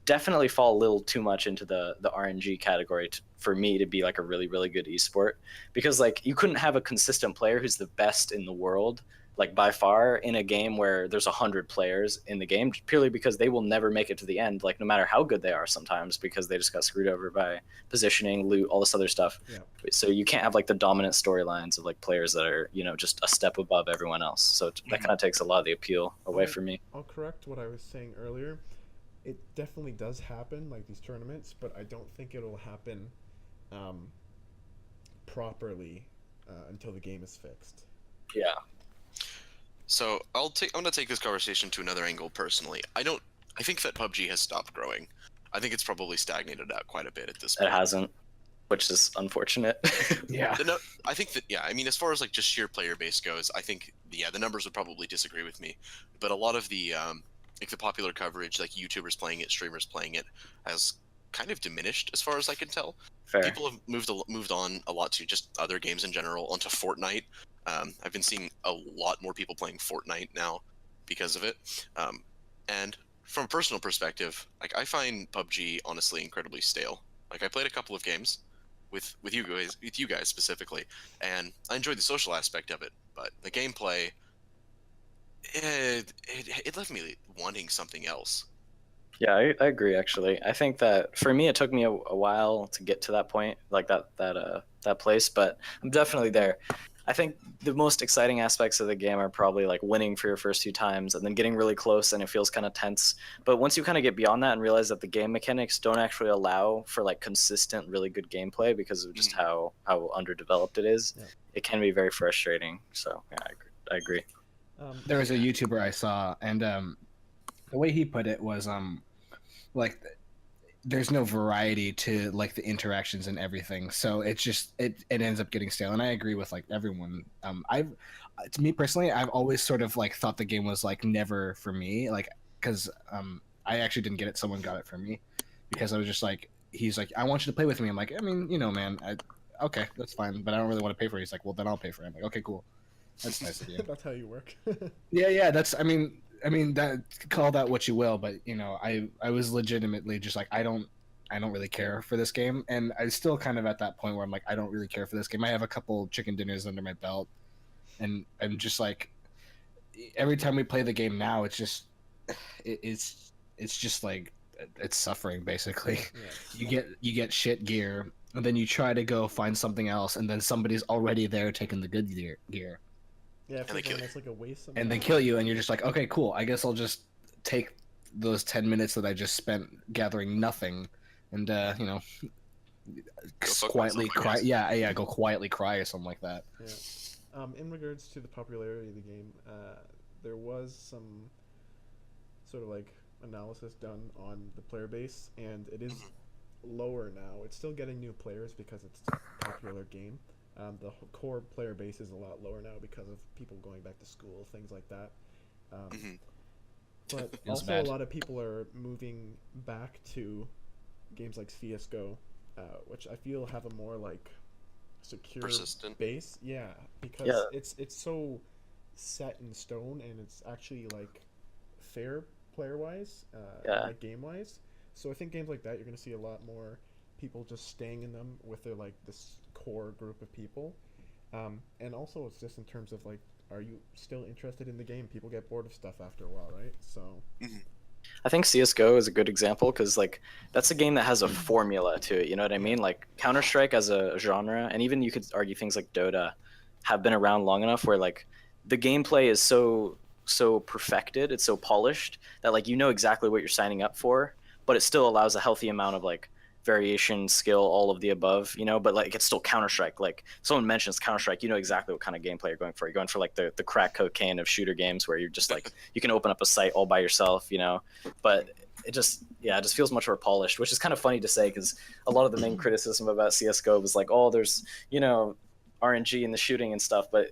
Speaker 3: definitely fall a little too much into the RNG category for me to be like a really really good esport, because like you couldn't have a consistent player who's the best in the world like by far, in a game where there's 100 players in the game, purely because they will never make it to the end, like no matter how good they are sometimes, because they just got screwed over by positioning, loot, all this other stuff.
Speaker 2: Yeah.
Speaker 3: So you can't have like the dominant storylines of like players that are, you know, just a step above everyone else. So that kind of takes a lot of the appeal away from me.
Speaker 2: I'll correct what I was saying earlier. It definitely does happen, like these tournaments, but I don't think it'll happen properly until the game is fixed.
Speaker 3: Yeah.
Speaker 1: So I'm gonna take this conversation to another angle personally. I think that PUBG has stopped growing. I think it's probably stagnated out quite a bit at this point.
Speaker 3: It hasn't, which is unfortunate.
Speaker 4: Yeah.
Speaker 1: I think that, yeah, I mean, as far as like just sheer player base goes, I think, yeah, the numbers would probably disagree with me, but a lot of the like the popular coverage, like YouTubers playing it, streamers playing it, has kind of diminished as far as I can tell.
Speaker 3: Fair.
Speaker 1: People have moved on a lot to just other games in general, onto Fortnite. I've been seeing a lot more people playing Fortnite now because of it. And from a personal perspective, like I find PUBG honestly incredibly stale. Like I played a couple of games with you guys specifically, and I enjoyed the social aspect of it, but the gameplay, it left me wanting something else.
Speaker 3: Yeah, I agree. Actually, I think that for me, it took me a while to get to that point, like that place. But I'm definitely there. I think the most exciting aspects of the game are probably like winning for your first few times and then getting really close and it feels kind of tense. But once you kind of get beyond that and realize that the game mechanics don't actually allow for like consistent, really good gameplay because of just how underdeveloped it is,
Speaker 2: Yeah.
Speaker 3: it can be very frustrating. So yeah, I agree.
Speaker 4: There was a YouTuber I saw, and the way he put it was like there's no variety to like the interactions and everything, so it's just it ends up getting stale. And I agree with like everyone. I've to me personally, I've always sort of like thought the game was like never for me, like because I actually didn't get it. Someone got it for me because I was just like, he's like, I want you to play with me. I'm like, I mean, you know, man, okay, that's fine, but I don't really want to pay for it. He's like, well, then I'll pay for it. I'm like, okay, cool. That's nice of you.
Speaker 2: That's how you work.
Speaker 4: Yeah, that's. I mean that, call that what you will, but you know, I was legitimately just like, I don't really care for this game, and I'm still kind of at that point where I'm like, I don't really care for this game. I have a couple chicken dinners under my belt, and I'm just like, every time we play the game now, it's just, it's just like it's suffering basically.
Speaker 2: Yeah.
Speaker 4: You get shit gear, and then you try to go find something else, and then somebody's already there taking the good gear.
Speaker 2: Yeah, it
Speaker 1: And they
Speaker 2: feels
Speaker 1: kill
Speaker 2: almost like a waste.
Speaker 4: And they kill you, and you're just like, okay, cool. I guess I'll just take those 10 minutes that I just spent gathering nothing, and you know,
Speaker 1: fuck
Speaker 4: quietly
Speaker 1: myself, I
Speaker 4: cry.
Speaker 1: guess.
Speaker 4: Yeah, go quietly cry or something like that.
Speaker 2: Yeah. In regards to the popularity of the game, there was some sort of like analysis done on the player base, and it is lower now. It's still getting new players because it's a popular game. The core player base is a lot lower now because of people going back to school, things like that. But
Speaker 4: Feels
Speaker 2: also
Speaker 4: bad.
Speaker 2: a lot of people are moving back to games like CS:GO, which I feel have a more like secure
Speaker 1: Persistent.
Speaker 2: base. Yeah, because
Speaker 3: Yeah.
Speaker 2: it's so set in stone, and it's actually like fair player wise,
Speaker 3: Yeah.
Speaker 2: like game wise. So I think games like that, you're gonna see a lot more people just staying in them with their like this core group of people. And also it's just in terms of like, are you still interested in the game? People get bored of stuff after a while, right? So
Speaker 3: I think CS:GO is a good example because like that's a game that has a formula to it. You know what I mean? Like Counter Strike as a genre, and even you could argue things like Dota, have been around long enough where like the gameplay is so perfected, it's so polished that like you know exactly what you're signing up for, but it still allows a healthy amount of like variation, skill, all of the above, you know, but like it's still Counter Strike. Like someone mentions Counter Strike, you know exactly what kind of gameplay you're going for. You're going for like the crack cocaine of shooter games where you're just like you can open up a site all by yourself, you know. But it just feels much more polished, which is kind of funny to say because a lot of the main criticism about CS:GO was like, oh, there's, you know, RNG in the shooting and stuff, but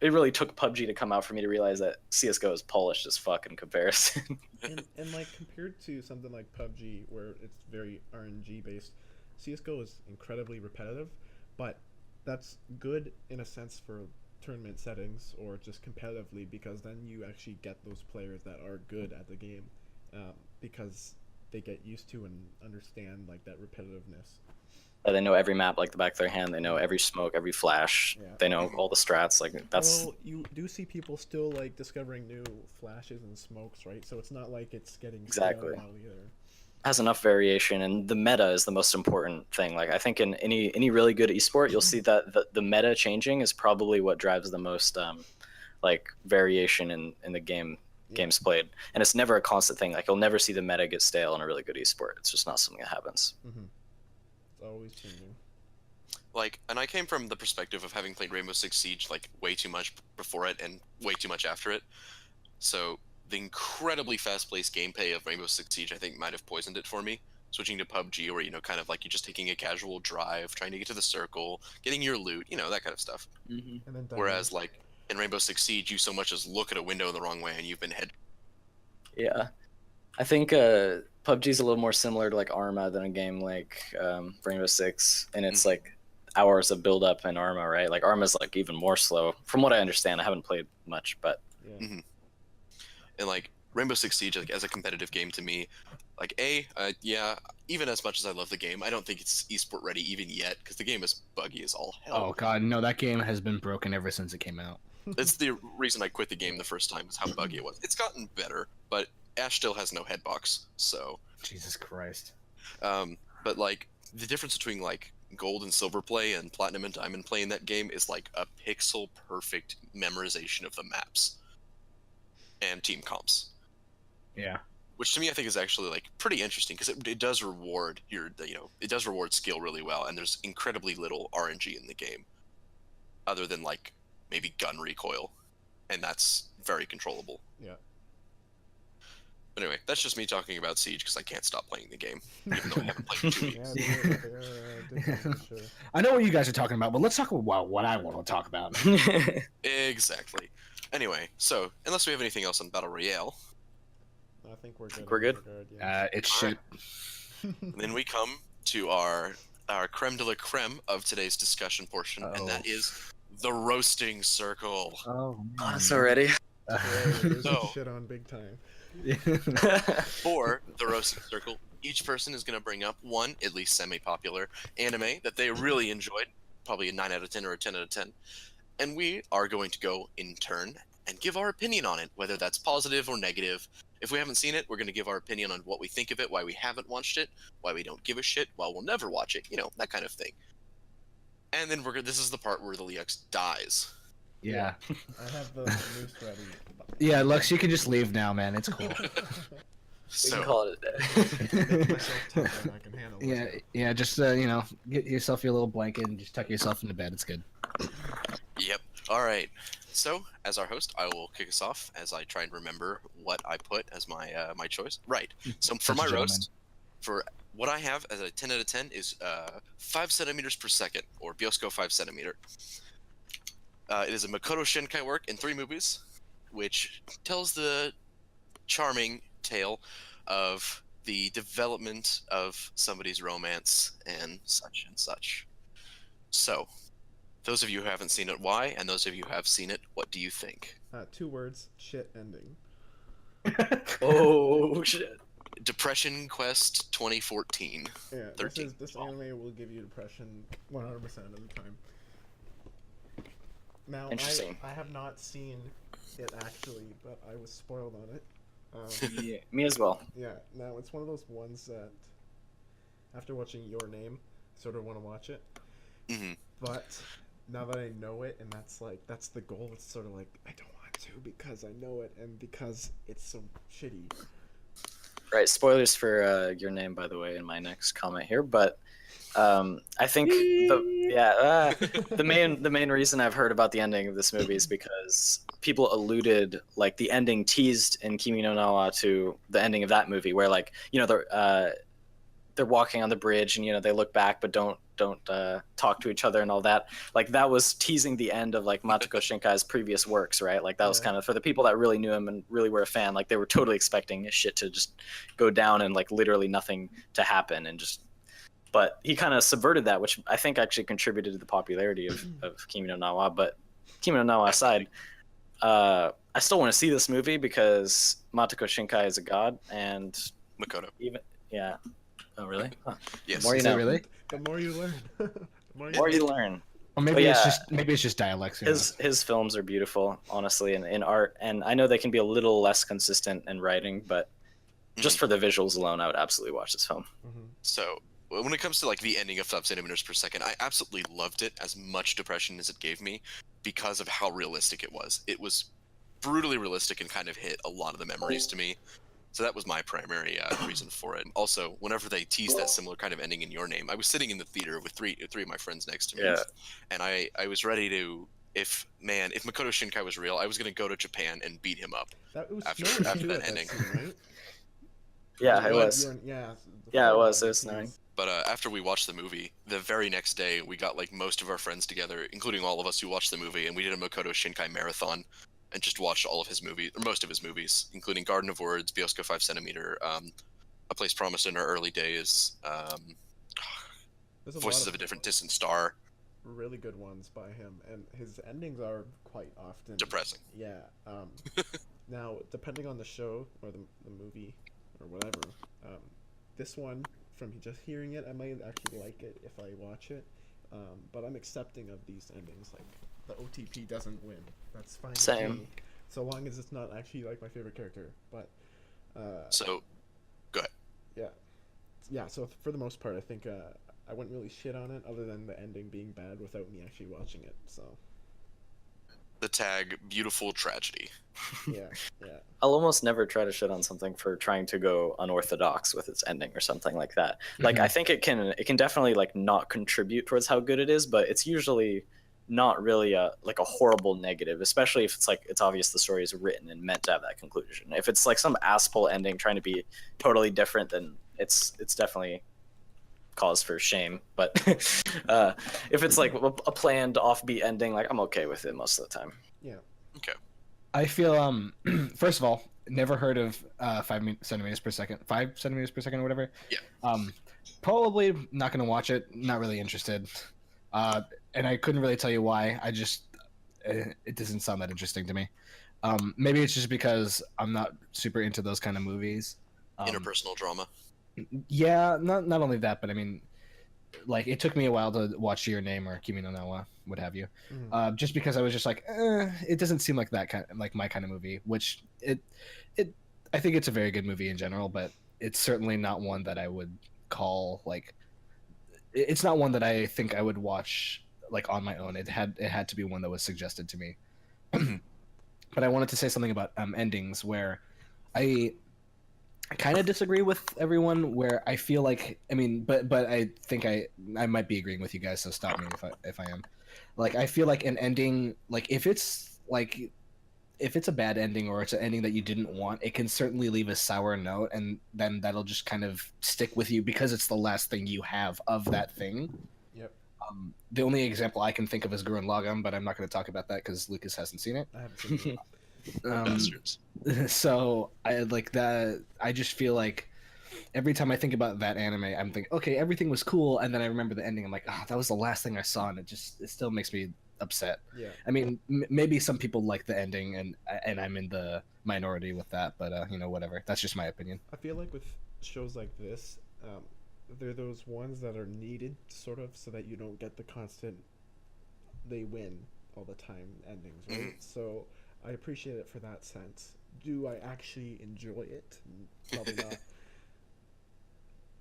Speaker 3: it really took PUBG to come out for me to realize that CS:GO is polished as fuck in comparison.
Speaker 2: and like compared to something like PUBG where it's very RNG based, CS:GO is incredibly repetitive, but that's good in a sense for tournament settings or just competitively because then you actually get those players that are good at the game, because they get used to and understand like that repetitiveness.
Speaker 3: They know every map like the back of their hand. They know every smoke, every flash.
Speaker 2: Yeah.
Speaker 3: They know all the strats. Like that's
Speaker 2: Well, you do see people still like discovering new flashes and smokes, right? So it's not like it's getting
Speaker 3: Exactly.
Speaker 2: stale now either.
Speaker 3: has enough variation, and the meta is the most important thing. Like I think in any really good esport, you'll see that the meta changing is probably what drives the most like variation in the games played, and it's never a constant thing. Like you'll never see the meta get stale in a really good esport. It's just not something that happens.
Speaker 2: Mm-hmm. It's always changing.
Speaker 1: Like, and I came from the perspective of having played Rainbow Six Siege like way too much before it and way too much after it. So the incredibly fast-paced gameplay of Rainbow Six Siege, I think, might have poisoned it for me. Switching to PUBG, where kind of like you're just taking a casual drive, trying to get to the circle, getting your loot, that kind of stuff.
Speaker 3: Mm-hmm.
Speaker 2: And then
Speaker 1: Whereas like in Rainbow Six Siege, you so much as look at a window the wrong way and you've been head.
Speaker 3: Yeah, I think PUBG is a little more similar to like Arma than a game like Rainbow Six, and it's like hours of build up in Arma, right? Like Arma's like even more slow, from what I understand. I haven't played much, but
Speaker 2: yeah.
Speaker 1: And like Rainbow Six Siege, like as a competitive game to me, like yeah, even as much as I love the game, I don't think it's esport ready even yet because the game is buggy as all hell.
Speaker 4: Oh god, no, that game has been broken ever since it came out.
Speaker 1: That's the reason I quit the game the first time, is how buggy it was. It's gotten better, but Ash still has no headbox, so.
Speaker 4: Jesus Christ.
Speaker 1: But like the difference between like gold and silver play and platinum and diamond play in that game is like a pixel perfect memorization of the maps and team comps.
Speaker 4: Yeah.
Speaker 1: Which to me I think is actually like pretty interesting because it does reward it does reward skill really well, and there's incredibly little RNG in the game, other than like maybe gun recoil, and that's very controllable.
Speaker 2: Yeah.
Speaker 1: But anyway, that's just me talking about Siege because I can't stop playing the game, even though I haven't played it in 2 weeks.
Speaker 2: Yeah, they're different, for sure.
Speaker 4: I know what you guys are talking about, but let's talk about what I want to talk about.
Speaker 1: Exactly. Anyway, so unless we have anything else on Battle Royale,
Speaker 2: I think we're good.
Speaker 3: We're good?
Speaker 2: Yeah.
Speaker 4: It's shit.
Speaker 1: then we come to our creme de la creme of today's discussion portion, and that is the roasting circle.
Speaker 4: Oh,
Speaker 3: Us already.
Speaker 2: Yeah, there's
Speaker 1: So-
Speaker 2: shit on big time.
Speaker 1: For the roasting circle, each person is going to bring up one, at least semi-popular, anime that they really enjoyed, probably a 9 out of 10 or a 10 out of 10, and we are going to go in turn and give our opinion on it, whether that's positive or negative. If we haven't seen it, we're going to give our opinion on what we think of it, why we haven't watched it, why we don't give a shit, why we'll never watch it, that kind of thing. And then this is the part where the Leux dies.
Speaker 4: Yeah.
Speaker 2: I have the noose ready.
Speaker 4: Yeah, Lux, you can just leave now, man. It's cool.
Speaker 3: We can
Speaker 1: So,
Speaker 3: call it a day.
Speaker 2: Make myself tough and I can handle it.
Speaker 4: Yeah, just get yourself your little blanket and just tuck yourself into bed. It's good.
Speaker 1: yep. All right. So, as our host, I will kick us off as I try and remember what I put as my my choice. Right. So, for
Speaker 4: Such a
Speaker 1: my
Speaker 4: gentleman.
Speaker 1: roast, for what I have as a 10 out of 10 is 5 centimeters per second, or Biosco 5 centimeter. It is a Makoto Shinkai work in 3 movies, which tells the charming tale of the development of somebody's romance and such and such. So, those of you who haven't seen it, why? And those of you who have seen it, what do you think?
Speaker 2: 2 words, shit ending.
Speaker 3: Oh shit.
Speaker 1: Depression Quest 2014.
Speaker 2: Yeah,
Speaker 1: 13.
Speaker 2: this anime will give you depression 100% of the time. Now,
Speaker 3: Interesting.
Speaker 2: I have not seen it actually, but I was spoiled on it.
Speaker 3: Yeah, me as well.
Speaker 2: Yeah, now it's one of those ones that, after watching Your Name, sort of want to watch it.
Speaker 1: hmm
Speaker 2: But now that I know it, and that's the goal, it's sort of like, I don't want to because I know it, and because it's so shitty.
Speaker 3: Right, spoilers for Your Name, by the way, in my next comment here. But I think the main reason I've heard about the ending of this movie is because people alluded, like the ending teased in Kimi no Na wa to the ending of that movie, where they're walking on the bridge and they look back but don't talk to each other and all that. Like that was teasing the end of like Matoko Shinkai's previous works, right? Like that was kind of for the people that really knew him and really were a fan. Like they were totally expecting shit to just go down and like literally nothing to happen and just. But he kind of subverted that, which I think actually contributed to the popularity of Kimi no Na wa. But Kimi no Na wa aside, I still want to see this movie because Matoko Shinkai is a god, and
Speaker 1: Makoto.
Speaker 3: Oh, really? Huh.
Speaker 1: Yes.
Speaker 3: More you
Speaker 4: Is it
Speaker 3: know.
Speaker 4: really?
Speaker 2: The more you learn. The more
Speaker 3: More you learn.
Speaker 4: Or maybe
Speaker 3: But
Speaker 4: maybe it's just dialects. You know?
Speaker 3: His films are beautiful, honestly, in art, and I know they can be a little less consistent in writing, but just for the visuals alone, I would absolutely watch this film.
Speaker 2: Mhm.
Speaker 1: So when it comes to like the ending of 5 centimeters per second, I absolutely loved it. As much depression as it gave me, because of how realistic it was. It was brutally realistic and kind of hit a lot of the memories to me. So that was my primary reason for it. Also, whenever they teased that similar kind of ending in Your Name, I was sitting in the theater with three of my friends next to me,
Speaker 3: Yeah.
Speaker 1: and I was ready to. If Makoto Shinkai was real, I was gonna go to Japan and beat him up.
Speaker 2: It was
Speaker 1: After-
Speaker 2: snowing
Speaker 1: after
Speaker 2: too
Speaker 1: that
Speaker 2: at that
Speaker 1: ending.
Speaker 2: scene, right?
Speaker 3: Yeah, it
Speaker 1: What?
Speaker 3: was.
Speaker 2: Yeah.
Speaker 3: Yeah, it was.
Speaker 2: the
Speaker 3: It was snowing.
Speaker 2: tease.
Speaker 1: But after we watched the movie, the very next day, we got like most of our friends together, including all of us who watched the movie, and we did a Makoto Shinkai marathon, and just watched all of his movies, or most of his movies, including Garden of Words, Bioska 5 Centimeter, A Place Promised in Our Early Days,
Speaker 2: There's a
Speaker 1: Voices
Speaker 2: lot
Speaker 1: of a Different Distant Star.
Speaker 2: really good ones by him, and his endings are quite often
Speaker 1: Depressing.
Speaker 2: Yeah. Now, depending on the show or the movie or whatever, this one, from just hearing it, I might actually like it if I watch it. But I'm accepting of these endings. Like, the OTP doesn't win. That's fine. with
Speaker 3: Same.
Speaker 2: me, so long as it's not actually like my favorite character. But
Speaker 1: So, go ahead.
Speaker 2: yeah. So for the most part, I think I wouldn't really shit on it, other than the ending being bad without me actually watching it. So
Speaker 1: The tag, beautiful tragedy.
Speaker 2: yeah.
Speaker 3: I'll almost never try to shit on something for trying to go unorthodox with its ending or something like that. Like, I think it can definitely like not contribute towards how good it is, but it's usually not really a horrible negative, especially if it's like it's obvious the story is written and meant to have that conclusion. If it's like some asshole ending trying to be totally different, then it's definitely cause for shame. But if it's like a planned offbeat ending, like I'm okay with it most of the time.
Speaker 2: Yeah.
Speaker 1: Okay.
Speaker 4: I feel first of all, never heard of 5 centimeters per second, 5 centimeters per second or whatever.
Speaker 1: Yeah.
Speaker 4: Probably not gonna watch it. Not really interested. And I couldn't really tell you why. I just it doesn't sound that interesting to me. Maybe it's just because I'm not super into those kind of movies.
Speaker 1: Interpersonal drama.
Speaker 4: Yeah, not only that, but I mean, like it took me a while to watch Your Name or Kimi no Na wa, what have you, just because I was just like, it doesn't seem like that kind, like my kind of movie. Which I think it's a very good movie in general, but it's certainly not one that I would call like. It's not one that I think I would watch like on my own. It had to be one that was suggested to me. But I wanted to say something about endings where I kind of disagree with everyone. Where I feel like, I mean, but I think I might be agreeing with you guys. So stop me if I am. Like, I feel like an ending, like if it's a bad ending or it's an ending that you didn't want, it can certainly leave a sour note, and then that'll just kind of stick with you because it's the last thing you have of that thing.
Speaker 2: Yep.
Speaker 4: The only example I can think of is Gurren Lagann, but I'm not going to talk about that because Lucas hasn't seen it.
Speaker 2: I haven't seen it.
Speaker 1: Bastards.
Speaker 4: So I like that. I just feel like every time I think about that anime, I'm thinking, okay, everything was cool, and then I remember the ending. I'm like, that was the last thing I saw, and it still makes me upset.
Speaker 2: Yeah.
Speaker 4: I mean, maybe some people like the ending, and I'm in the minority with that, but whatever. That's just my opinion.
Speaker 2: I feel like with shows like this, they're those ones that are needed, sort of, so that you don't get the constant they win all the time endings, right? So I appreciate it for that sense. Do I actually enjoy it? Probably not.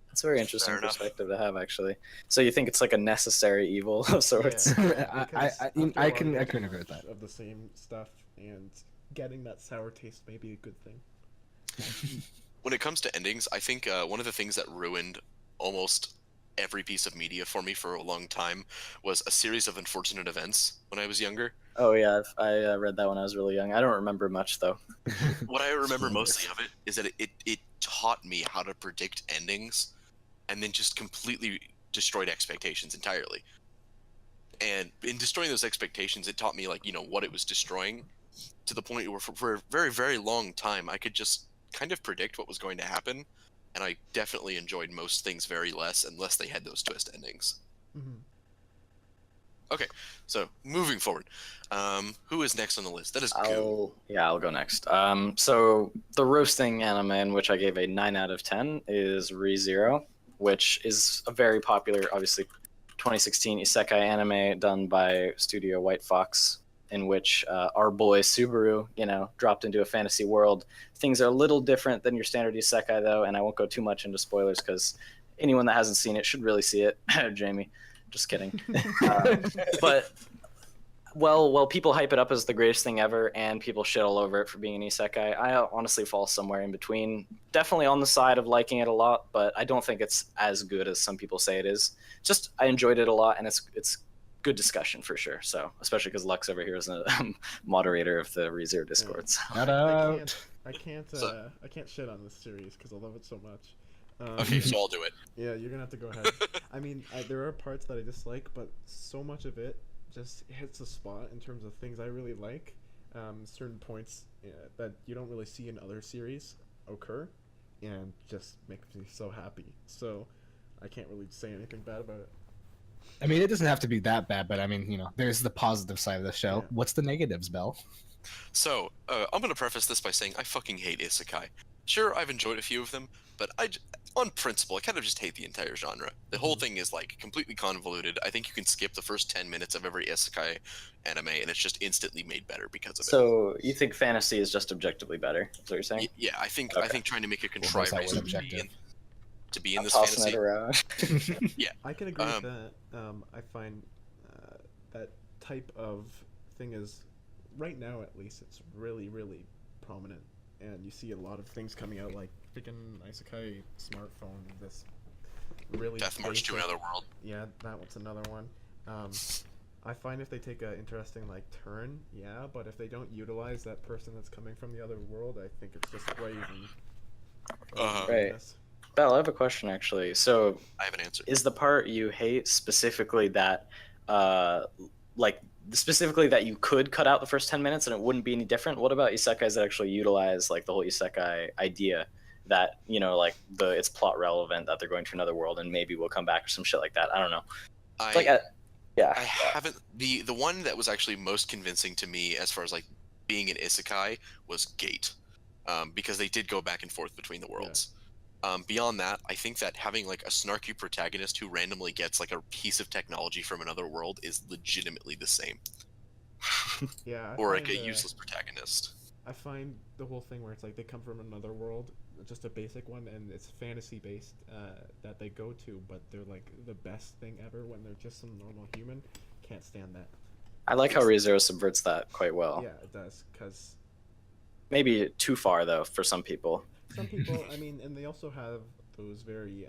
Speaker 3: That's a very interesting
Speaker 1: Fair enough.
Speaker 3: perspective to have, actually. So you think it's like a necessary evil of sorts?
Speaker 2: Yeah,
Speaker 4: I
Speaker 2: because
Speaker 4: I
Speaker 2: after a
Speaker 4: can
Speaker 2: while,
Speaker 4: I couldn't agree with that.
Speaker 2: of the same stuff, and getting that sour taste may be a good thing.
Speaker 1: When it comes to endings, I think one of the things that ruined almost every piece of media for me for a long time was a series of unfortunate events when I was younger.
Speaker 3: Oh yeah, I read that when I was really young. I don't remember much though.
Speaker 1: What I remember mostly of it is that it taught me how to predict endings, and then just completely destroyed expectations entirely. And in destroying those expectations, it taught me what it was destroying, to the point where for a very, very long time I could just kind of predict what was going to happen, and I definitely enjoyed most things very less unless they had those twist endings.
Speaker 2: Mm-hmm.
Speaker 1: Okay, so moving forward, who is next on the list? That is Goo.
Speaker 3: I'll go next. So the roasting anime in which I gave a 9 out of 10 is ReZero, which is a very popular, obviously, 2016 isekai anime done by Studio White Fox, in which our boy Subaru, dropped into a fantasy world. Things are a little different than your standard isekai, though, and I won't go too much into spoilers because anyone that hasn't seen it should really see it. Jamie, just kidding. But well, people hype it up as the greatest thing ever, and people shit all over it for being an isekai. I honestly fall somewhere in between. Definitely on the side of liking it a lot, but I don't think it's as good as some people say it is. Just I enjoyed it a lot, and it's good discussion for sure. So especially because Lux over here is a moderator of the ReZero Discord. So.
Speaker 4: Shout
Speaker 2: I
Speaker 4: out.
Speaker 2: can't shit on this series because I love it so much.
Speaker 1: Okay, so I'll do it.
Speaker 2: Yeah, you're gonna have to go ahead. I mean, there are parts that I dislike, but so much of it just hits a spot in terms of things I really like. Certain points that you don't really see in other series occur, and just makes me so happy. So I can't really say anything bad about it.
Speaker 4: I mean, it doesn't have to be that bad, but I mean, there's the positive side of the show.
Speaker 2: Yeah.
Speaker 4: What's the negatives, Bell?
Speaker 1: So, I'm gonna preface this by saying I fucking hate isekai. Sure, I've enjoyed a few of them, but on principle, I kind of just hate the entire genre. The whole thing is like completely convoluted. I think you can skip the first 10 minutes of every isekai anime, and it's just instantly made better because of it.
Speaker 3: So you think fantasy is just objectively better? Is what you're saying?
Speaker 1: Yeah, I think
Speaker 3: Okay.
Speaker 1: trying to make a
Speaker 4: Well,
Speaker 1: contrived
Speaker 4: that
Speaker 1: reason
Speaker 4: was objective.
Speaker 1: to be in
Speaker 3: I'm
Speaker 1: this
Speaker 3: tossing
Speaker 1: fantasy.
Speaker 3: it around.
Speaker 2: I can agree with that. I find that type of thing is, right now at least, it's really, really prominent. And you see a lot of things coming out, like freaking isekai smartphone, this really
Speaker 1: Death March to
Speaker 2: basic-
Speaker 1: Another World.
Speaker 2: Yeah, that one's another one. I find if they take an interesting turn, yeah, but if they don't utilize that person that's coming from the other world, I think it's just crazy.
Speaker 3: Right. Belle, I have a question actually. So
Speaker 1: I have an answer.
Speaker 3: is the part you hate specifically that specifically that you could cut out the first 10 minutes and it wouldn't be any different? What about isekais that actually utilize the whole isekai idea that it's plot relevant, that they're going to another world and maybe we'll come back or some shit like that? I don't know.
Speaker 1: I
Speaker 3: Yeah.
Speaker 1: haven't the one that was actually most convincing to me as far as being an isekai was Gate, because they did go back and forth between the worlds. Beyond that, I think that having a snarky protagonist who randomly gets a piece of technology from another world is legitimately the same.
Speaker 2: Yeah.
Speaker 1: Or a useless protagonist.
Speaker 2: I find the whole thing where it's they come from another world, just a basic one, and it's fantasy based that they go to, but they're the best thing ever when they're just some normal human. Can't stand that.
Speaker 3: I like how ReZero subverts that quite well.
Speaker 2: Yeah, it does, because
Speaker 3: Maybe too far though for some people.
Speaker 2: some people, I mean, and they also have those very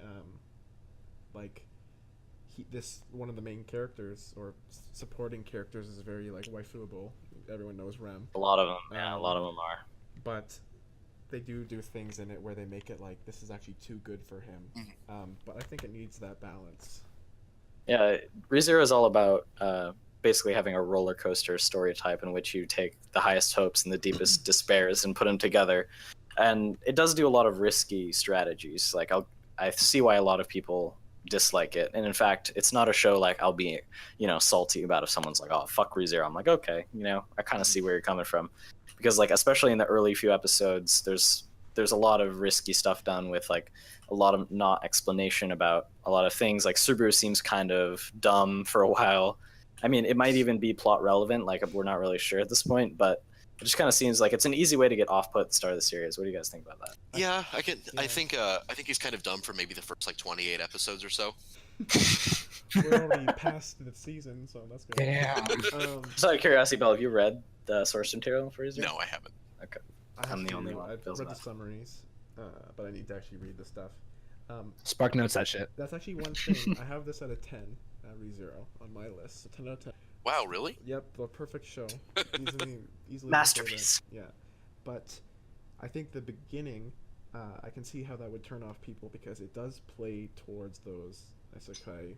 Speaker 2: this one of the main characters or supporting characters is very waifuable. Everyone knows Rem.
Speaker 3: A lot of them, yeah, a lot of them are.
Speaker 2: But they do things in it where they make it this is actually too good for him. But I think it needs that balance.
Speaker 3: Yeah, ReZero is all about basically having a roller coaster story type in which you take the highest hopes and the deepest despairs and put them together. And it does do a lot of risky strategies. I see why a lot of people dislike it. And in fact, it's not a show I'll be, salty about if someone's oh, fuck ReZero. I'm okay, I kind of see where you're coming from. Because especially in the early few episodes, there's a lot of risky stuff done with a lot of not explanation about a lot of things. Subaru seems kind of dumb for a while. I mean, it might even be plot relevant. We're not really sure at this point, but it just kind of seems like it's an easy way to get off put at the start of the series. What do you guys think about that?
Speaker 1: Yeah, I
Speaker 2: Yeah.
Speaker 1: think he's kind of dumb for maybe the first 28 episodes or so.
Speaker 2: We're already past the season, so that's good.
Speaker 4: Damn.
Speaker 3: Just out of curiosity, Belle, have you read the source material for ReZero?
Speaker 1: No, I haven't.
Speaker 2: I have
Speaker 3: I'm the
Speaker 2: to-
Speaker 3: only one
Speaker 2: I've
Speaker 3: who feels
Speaker 2: read the
Speaker 3: that.
Speaker 2: summaries, but I need to actually read the stuff.
Speaker 4: Spark notes that shit.
Speaker 2: That's actually one thing. I have this at a 10, ReZero, on my list. So 10 out of 10.
Speaker 1: Wow, really?
Speaker 2: Yep, the perfect show. Easily
Speaker 3: Masterpiece.
Speaker 2: before that. Yeah, but I think the beginning, I can see how that would turn off people because it does play towards those isekai,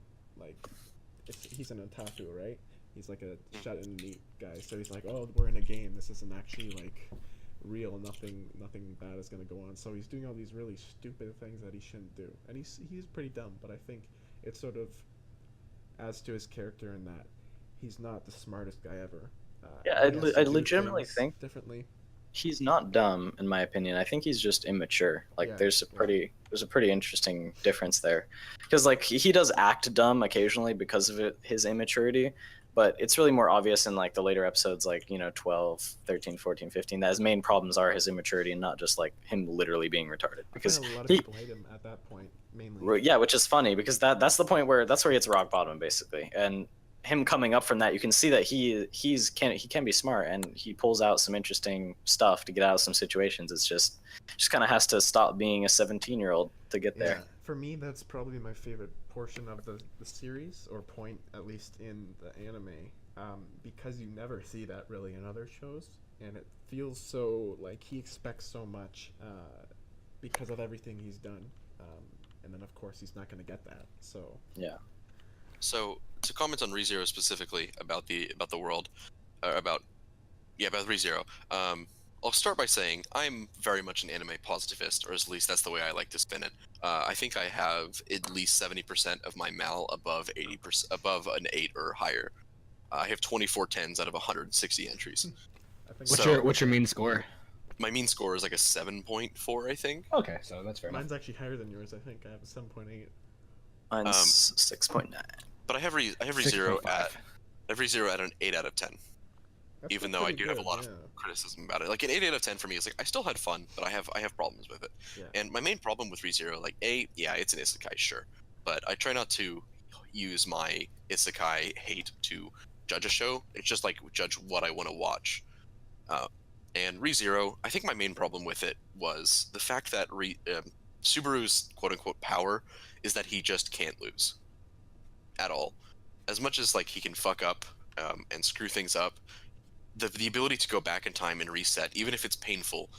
Speaker 2: he's an otaku, right? He's a shut and neat guy, so he's oh, we're in a game. This isn't actually real. Nothing bad is gonna go on. So he's doing all these really stupid things that he shouldn't do, and he's pretty dumb. But I think it sort of adds to his character in that he's not the smartest guy ever.
Speaker 3: Yeah,
Speaker 2: He has
Speaker 3: I
Speaker 2: to do
Speaker 3: legitimately
Speaker 2: things
Speaker 3: think
Speaker 2: differently.
Speaker 3: He's not dumb, in my opinion. I think he's just immature. Like,
Speaker 2: Yeah,
Speaker 3: there's a
Speaker 2: yeah.
Speaker 3: pretty interesting difference there, because like he does act dumb occasionally because of his immaturity, but it's really more obvious in like the later episodes, like 12, 13, 14, 15. That his main problems are his immaturity and not just like him literally being retarded.
Speaker 2: I
Speaker 3: Because
Speaker 2: find a lot of
Speaker 3: he,
Speaker 2: people hate him at that point, mainly.
Speaker 3: yeah, which is funny because that's the point where he hits rock bottom basically, and him coming up from that, you can see that he can be smart and he pulls out some interesting stuff to get out of some situations. It's just kind of has to stop being a 17-year-old to get there.
Speaker 2: Yeah, for me, that's probably my favorite portion of the series, or point, at least in the anime, because you never see that really in other shows, and it feels so like he expects so much because of everything he's done, and then of course he's not going to get that. So
Speaker 3: Yeah.
Speaker 1: So to comment on ReZero specifically about the world, about ReZero, I'll start by saying I'm very much an anime positivist, or at least that's the way I like to spin it. I think I have at least 70% of my mal above 80%, above an 8 or higher. I have 24 10s out of 160 entries.
Speaker 2: I think
Speaker 4: What's your mean score?
Speaker 1: My mean score is like a 7.4, I think.
Speaker 4: Okay, so that's fair enough.
Speaker 2: mine's actually higher than yours. I think I have a 7.8.
Speaker 3: Mine's 6.9.
Speaker 1: But I have ReZero at an 8 out of 10.
Speaker 2: That's
Speaker 1: Even
Speaker 2: still
Speaker 1: though I
Speaker 2: pretty
Speaker 1: do have a
Speaker 2: good,
Speaker 1: lot of
Speaker 2: yeah.
Speaker 1: criticism about it. Like an 8 out of 10 for me is like I still had fun, but I have problems with it.
Speaker 2: Yeah.
Speaker 1: And my main problem with ReZero, like it's an isekai, sure, but I try not to use my isekai hate to judge a show. It's just like judge what I want to watch. And ReZero, I think my main problem with it was the fact that Subaru's quote unquote power is that he just can't lose at all. As much as like he can fuck up and screw things up, the ability to go back in time and reset, even if it's painful,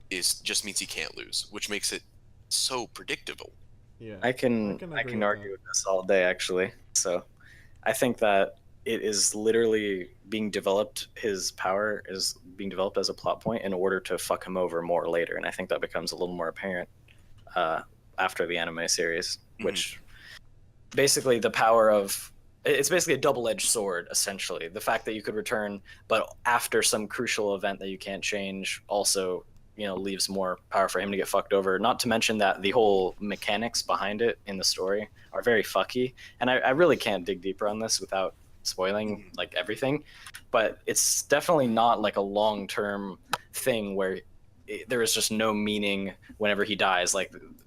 Speaker 1: just means he can't lose, which makes it so predictable.
Speaker 2: Yeah.
Speaker 3: I can
Speaker 2: agree with
Speaker 3: argue
Speaker 2: that.
Speaker 3: with this all day actually. So I think that it is literally being developed. His power is being developed as a plot point in order to fuck him over more later, and I think that becomes a little more apparent after the anime series, which basically the power of it's basically a double-edged sword, essentially. The fact that you could return, but after some crucial event that you can't change, also, leaves more power for him to get fucked over. Not to mention that the whole mechanics behind it in the story are very fucky. And I really can't dig deeper on this without spoiling like everything, but it's definitely not like a long-term thing where there is just no meaning whenever he dies.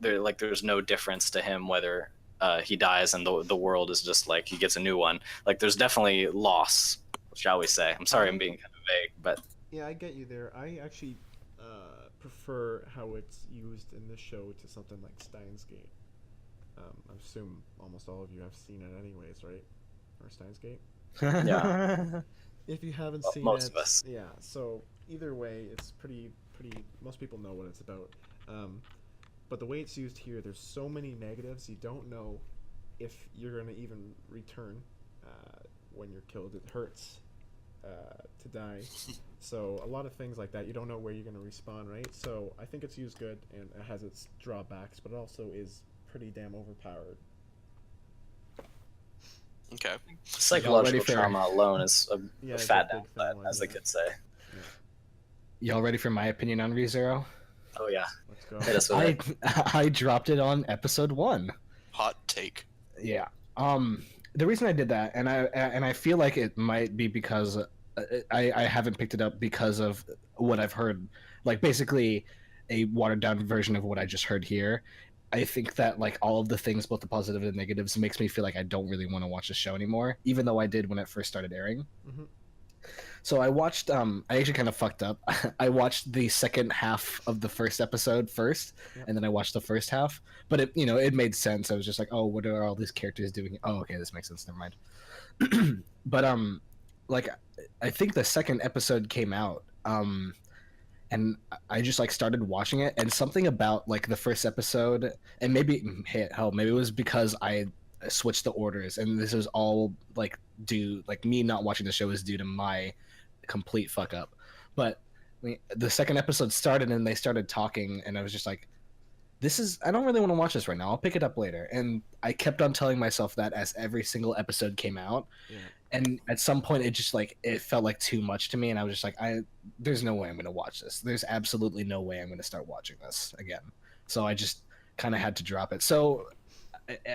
Speaker 3: There's no difference to him whether he dies and the world is just like he gets a new one. Like there's definitely loss, shall we say. I'm sorry I'm being kind of vague, but
Speaker 2: Yeah, I get you there. I actually prefer how it's used in this show to something like Steins Gate. I assume almost all of you have seen it anyways, right? Or Steins Gate?
Speaker 3: Yeah.
Speaker 2: If you haven't
Speaker 3: Well,
Speaker 2: seen
Speaker 3: most
Speaker 2: it,
Speaker 3: of us.
Speaker 2: yeah. So either way, it's pretty. Most people know what it's about. But the way it's used here, there's so many negatives. You don't know if you're gonna even return when you're killed. It hurts to die. So a lot of things like that, you don't know where you're gonna respawn, right? So I think it's used good, and it has its drawbacks, but it also is pretty damn overpowered.
Speaker 1: Okay.
Speaker 3: Psychological
Speaker 4: ready for-
Speaker 3: trauma alone is a
Speaker 2: it's
Speaker 3: fat
Speaker 2: a big
Speaker 3: downset,
Speaker 2: one,
Speaker 3: as the
Speaker 2: yeah.
Speaker 3: kids say.
Speaker 4: Y'all ready for my opinion on ReZero?
Speaker 3: Oh yeah,
Speaker 2: Let's go.
Speaker 3: hit us with it.
Speaker 4: I dropped it on episode 1.
Speaker 1: Hot take.
Speaker 4: Yeah. The reason I did that, and I feel like it might be because I haven't picked it up because of what I've heard, like basically a watered down version of what I just heard here. I think that like all of the things, both the positive and negatives, makes me feel like I don't really want to watch the show anymore, even though I did when it first started airing.
Speaker 2: Mm-hmm.
Speaker 4: So I watched. I actually kind of fucked up. I watched the second half of the first episode first,
Speaker 2: Yep.
Speaker 4: and then I watched the first half. But it made sense. I was just like, oh, what are all these characters doing? Oh, okay, this makes sense. Never mind. But like I think the second episode came out, and I just like started watching it, and something about like the first episode, and maybe maybe it was because I switched the orders, and this was all like me not watching the show is due to my complete fuck up. But the second episode started and they started talking, and I was just like, I don't really want to watch this right now. I'll pick it up later. And I kept on telling myself that as every single episode came out.
Speaker 2: Yeah.
Speaker 4: And at some point it just like it felt like too much to me, and I was just like, there's no way I'm gonna watch this. There's absolutely no way I'm gonna start watching this again. So I just kind of had to drop it. So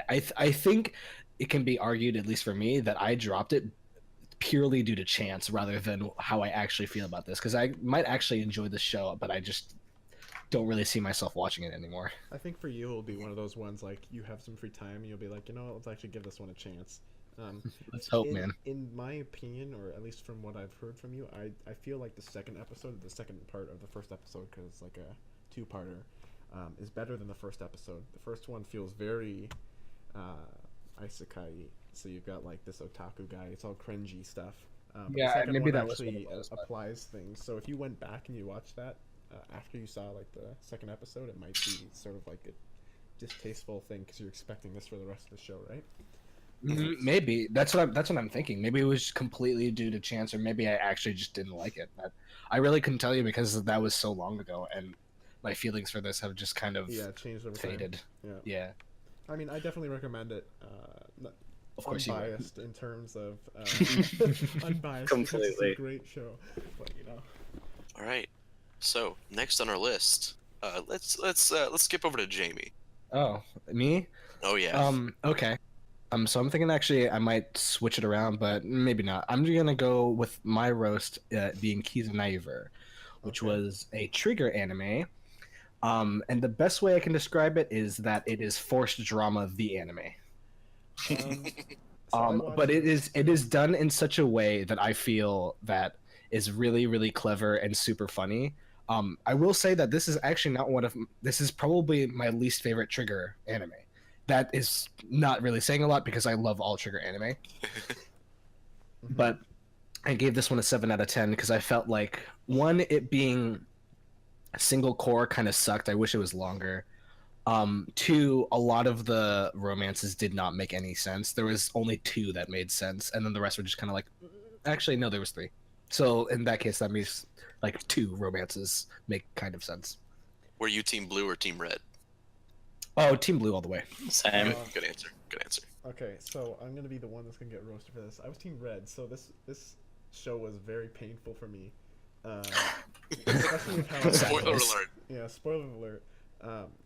Speaker 4: I think it can be argued, at least for me, that I dropped it purely due to chance rather than how I actually feel about this, because I might actually enjoy the show, but I just don't really see myself watching it anymore.
Speaker 2: I think for you, it'll be one of those ones like you have some free time and you'll be like, you know what, let's actually give this one a chance.
Speaker 4: Let's hope, man.
Speaker 2: In my opinion, or at least from what I've heard from you, I feel like the second part of the first episode, because it's like a two-parter, is better than the first episode. The first one feels very isekai, so you've got like this otaku guy. It's all cringy stuff. But
Speaker 4: Yeah,
Speaker 2: the second
Speaker 4: maybe
Speaker 2: one
Speaker 4: that was
Speaker 2: actually
Speaker 4: what it was, but-
Speaker 2: applies things. So if you went back and you watched that after you saw like the second episode, it might be sort of like a distasteful thing because you're expecting this for the rest of the show, right?
Speaker 4: Maybe that's what I'm thinking. Maybe it was completely due to chance, or maybe I actually just didn't like it. I really couldn't tell you because that was so long ago, and my feelings for this have just kind of
Speaker 2: Changed over time.
Speaker 4: faded.
Speaker 2: Yeah.
Speaker 4: Yeah,
Speaker 2: I mean, I definitely recommend it.
Speaker 4: of course you would.
Speaker 2: Unbiased in terms of unbiased.
Speaker 3: Completely.
Speaker 2: Because it's a great show, but you know.
Speaker 1: All right. So next on our list, let's skip over to Jamie.
Speaker 4: Oh, me?
Speaker 1: Oh yeah.
Speaker 4: Okay. So I'm thinking actually I might switch it around, but maybe not. I'm gonna go with my roast being Kizunaiver, which
Speaker 2: Okay.
Speaker 4: was a Trigger anime. And the best way I can describe it is that it is forced drama, the anime.
Speaker 2: So I watched
Speaker 4: But it is done in such a way that I feel that is really, really clever and super funny. I will say that this is actually not this is probably my least favorite Trigger anime. That is not really saying a lot because I love all Trigger anime.
Speaker 2: Mhm.
Speaker 4: But I gave this one a 7 out of 10 because I felt like, one, it being a single core kind of sucked. I wish it was longer. Two, a lot of the romances did not make any sense. There was only 2 that made sense, and then the rest were just kind of like, actually, no, there was 3. So in that case, that means like 2 romances make kind of sense.
Speaker 1: Were you Team Blue or Team Red?
Speaker 4: Oh, Team Blue all the way.
Speaker 3: Same.
Speaker 1: Good answer. Good answer.
Speaker 2: Okay, so I'm gonna be the one that's gonna get roasted for this. I was Team Red, so this show was very painful for me. Especially with how
Speaker 1: Spoiler alert.
Speaker 2: Yeah, spoiler alert.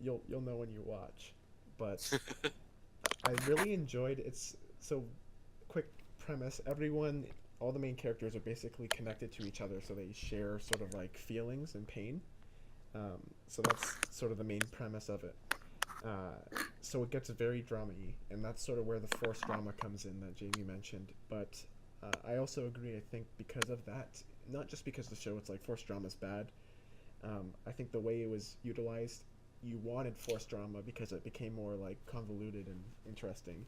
Speaker 2: You'll know when you watch, but I really enjoyed it's so quick premise. All the main characters are basically connected to each other, so they share sort of like feelings and pain. So that's sort of the main premise of it. So it gets very drama-y, and that's sort of where the forced drama comes in that Jamie mentioned. But I also agree. I think because of that, not just because the show, it's like forced drama is bad. I think the way it was utilized, you wanted forced drama because it became more like convoluted and interesting.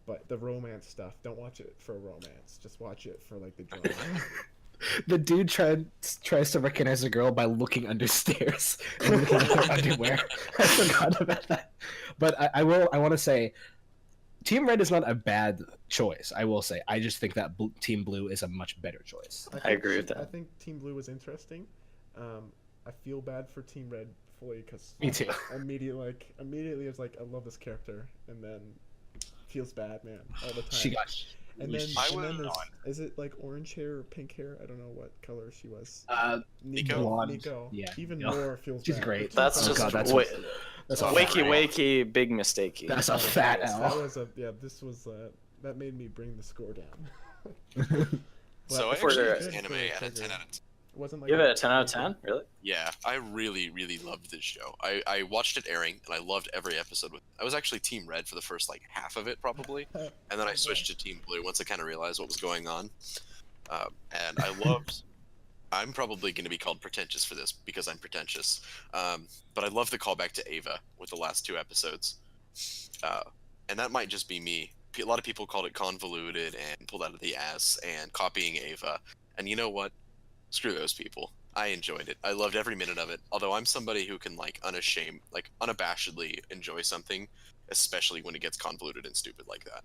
Speaker 2: But the romance stuff, don't watch it for romance. Just watch it for like the drama.
Speaker 4: The dude tries to recognize a girl by looking under stairs and looking at her underwear. I forgot about that. But I want to say, Team Red is not a bad choice. I will say. I just think that Team Blue is a much better choice.
Speaker 3: I agree with
Speaker 2: I
Speaker 3: that.
Speaker 2: think Team Blue was interesting. I feel bad for Team Red fully because
Speaker 4: Me too.
Speaker 2: immediately it's like I love this character, and then feels bad, man, all the time.
Speaker 4: She got.
Speaker 2: And then,
Speaker 1: I
Speaker 2: and
Speaker 1: would've
Speaker 2: then there's,
Speaker 1: known.
Speaker 2: is it like orange hair or pink hair? I don't know what color she was.
Speaker 1: Nico?
Speaker 4: Blonde.
Speaker 2: Nico.
Speaker 4: Yeah.
Speaker 2: Even
Speaker 4: Yeah.
Speaker 2: more feels
Speaker 4: She's
Speaker 2: bad.
Speaker 4: great.
Speaker 3: That's
Speaker 4: Oh,
Speaker 3: just
Speaker 4: God, that's
Speaker 3: wa-
Speaker 4: That's a
Speaker 1: Oh,
Speaker 3: wakey
Speaker 1: right.
Speaker 3: wakey, big mistakey.
Speaker 4: That's a fat
Speaker 2: That
Speaker 4: L.
Speaker 2: was this was that made me bring the score down.
Speaker 1: So I
Speaker 3: If we're
Speaker 1: actually
Speaker 3: there-
Speaker 1: give this
Speaker 2: Good
Speaker 1: anime
Speaker 2: for
Speaker 1: at a
Speaker 2: Trigger.
Speaker 1: 10 out of 10.
Speaker 2: Wasn't like
Speaker 3: Give it a 10 out of 10? Really?
Speaker 1: Yeah, I really, really loved this show. I watched it airing, and I loved every episode. I was actually Team Red for the first like half of it, probably, and then I switched to Team Blue once I kind of realized what was going on. And I loved. I'm probably going to be called pretentious for this because I'm pretentious. But I love the callback to Ava with the last 2 episodes, and that might just be me. A lot of people called it convoluted and pulled out of the ass and copying Ava. And you know what? Screw those people. I enjoyed it. I loved every minute of it. Although I'm somebody who can unabashedly enjoy something, especially when it gets convoluted and stupid like that.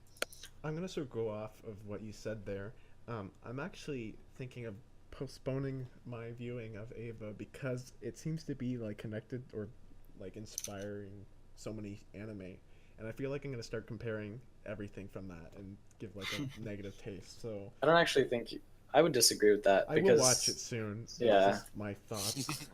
Speaker 2: I'm gonna sort of go off of what you said there. I'm actually thinking of postponing my viewing of Ava because it seems to be like connected or like inspiring so many anime, and I feel like I'm gonna start comparing everything from that and give like a negative taste. So
Speaker 3: I don't actually think I would disagree with that
Speaker 2: I
Speaker 3: because
Speaker 2: will watch it soon. It's
Speaker 3: Yeah.
Speaker 2: just my thoughts.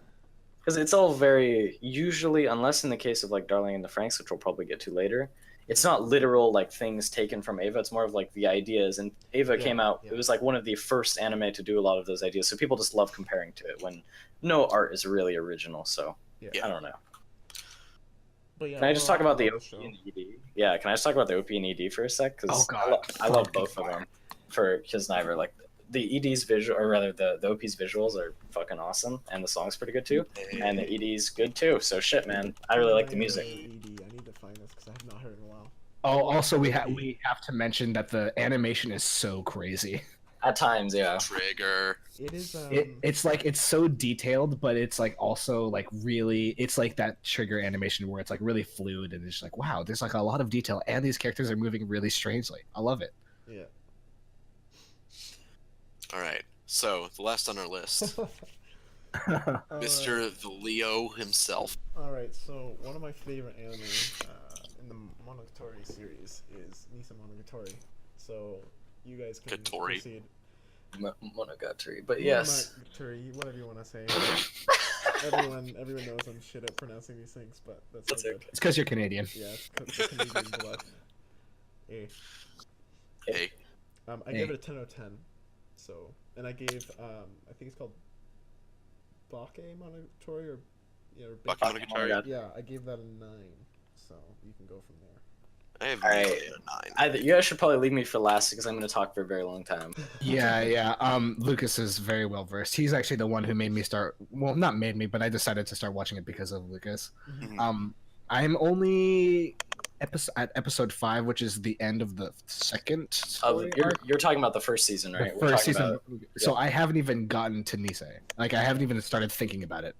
Speaker 3: because it's all very usually, unless in the case of like Darling in the Franxx, which we'll probably get to later, it's not literal like things taken from Ava. It's more of like the ideas. And Ava
Speaker 2: Yeah,
Speaker 3: came out.
Speaker 2: yeah.
Speaker 3: It was like one of the first anime to do a lot of those ideas. So people just love comparing to it when no art is really original. So
Speaker 2: Yeah.
Speaker 3: I don't know.
Speaker 2: But yeah,
Speaker 3: Can I just talk
Speaker 2: overall,
Speaker 3: about the
Speaker 2: I love
Speaker 3: OP
Speaker 2: show.
Speaker 3: and ED? Yeah, can I just talk about the OP and ED for a sec?
Speaker 4: Oh,
Speaker 3: Because
Speaker 4: God.
Speaker 3: I love both of them for Kiz Niver. Like the ED's visual, or rather the OP's visuals are fucking awesome, and the song's pretty good too, and the ED's good too. So shit, man, I really like the music.
Speaker 2: ED. I need to find this because I have not heard in a while.
Speaker 4: Oh, also we have to mention that the animation is so crazy.
Speaker 3: At times, yeah.
Speaker 1: Trigger.
Speaker 2: It is.
Speaker 4: It's like it's so detailed, but it's like also like really, it's like that trigger animation where it's like really fluid and it's just like wow, there's like a lot of detail and these characters are moving really strangely. I love it.
Speaker 2: Yeah.
Speaker 1: All right. So the last on our list, Mr. The Leo himself.
Speaker 2: All right. So one of my favorite anime in the Monogatari series is Nisa Monogatari. So you guys can
Speaker 1: Gatori.
Speaker 2: proceed.
Speaker 3: Monogatari, but yes.
Speaker 2: Monogatari, whatever you want to say. everyone knows I'm shit at pronouncing these things, but that's
Speaker 3: That's
Speaker 2: all good.
Speaker 4: It's because you're Canadian.
Speaker 2: Yeah, it's Canadian blood. Eh.
Speaker 1: Hey.
Speaker 2: I gave it a 10 out of 10. So, and I gave I think it's called Bake Monogatari or
Speaker 1: Bake
Speaker 2: Bake-
Speaker 1: Monogatari.
Speaker 2: Yeah, I gave that a 9. So you can go from there.
Speaker 1: I have
Speaker 3: All right.
Speaker 1: a 9.
Speaker 3: You guys should probably leave me for last because I'm going to talk for a very long time.
Speaker 4: Yeah. Lucas is very well versed. He's actually the one who made me start. Well, not made me, but I decided to start watching it because of Lucas.
Speaker 1: Mhm.
Speaker 4: I'm only at episode 5, which is the end of the second. story arc.
Speaker 3: You're talking about the first season, right?
Speaker 4: The
Speaker 3: We're
Speaker 4: first
Speaker 3: talking
Speaker 4: season.
Speaker 3: about-
Speaker 4: So I haven't even gotten to Nisei. Like I haven't even started thinking about it.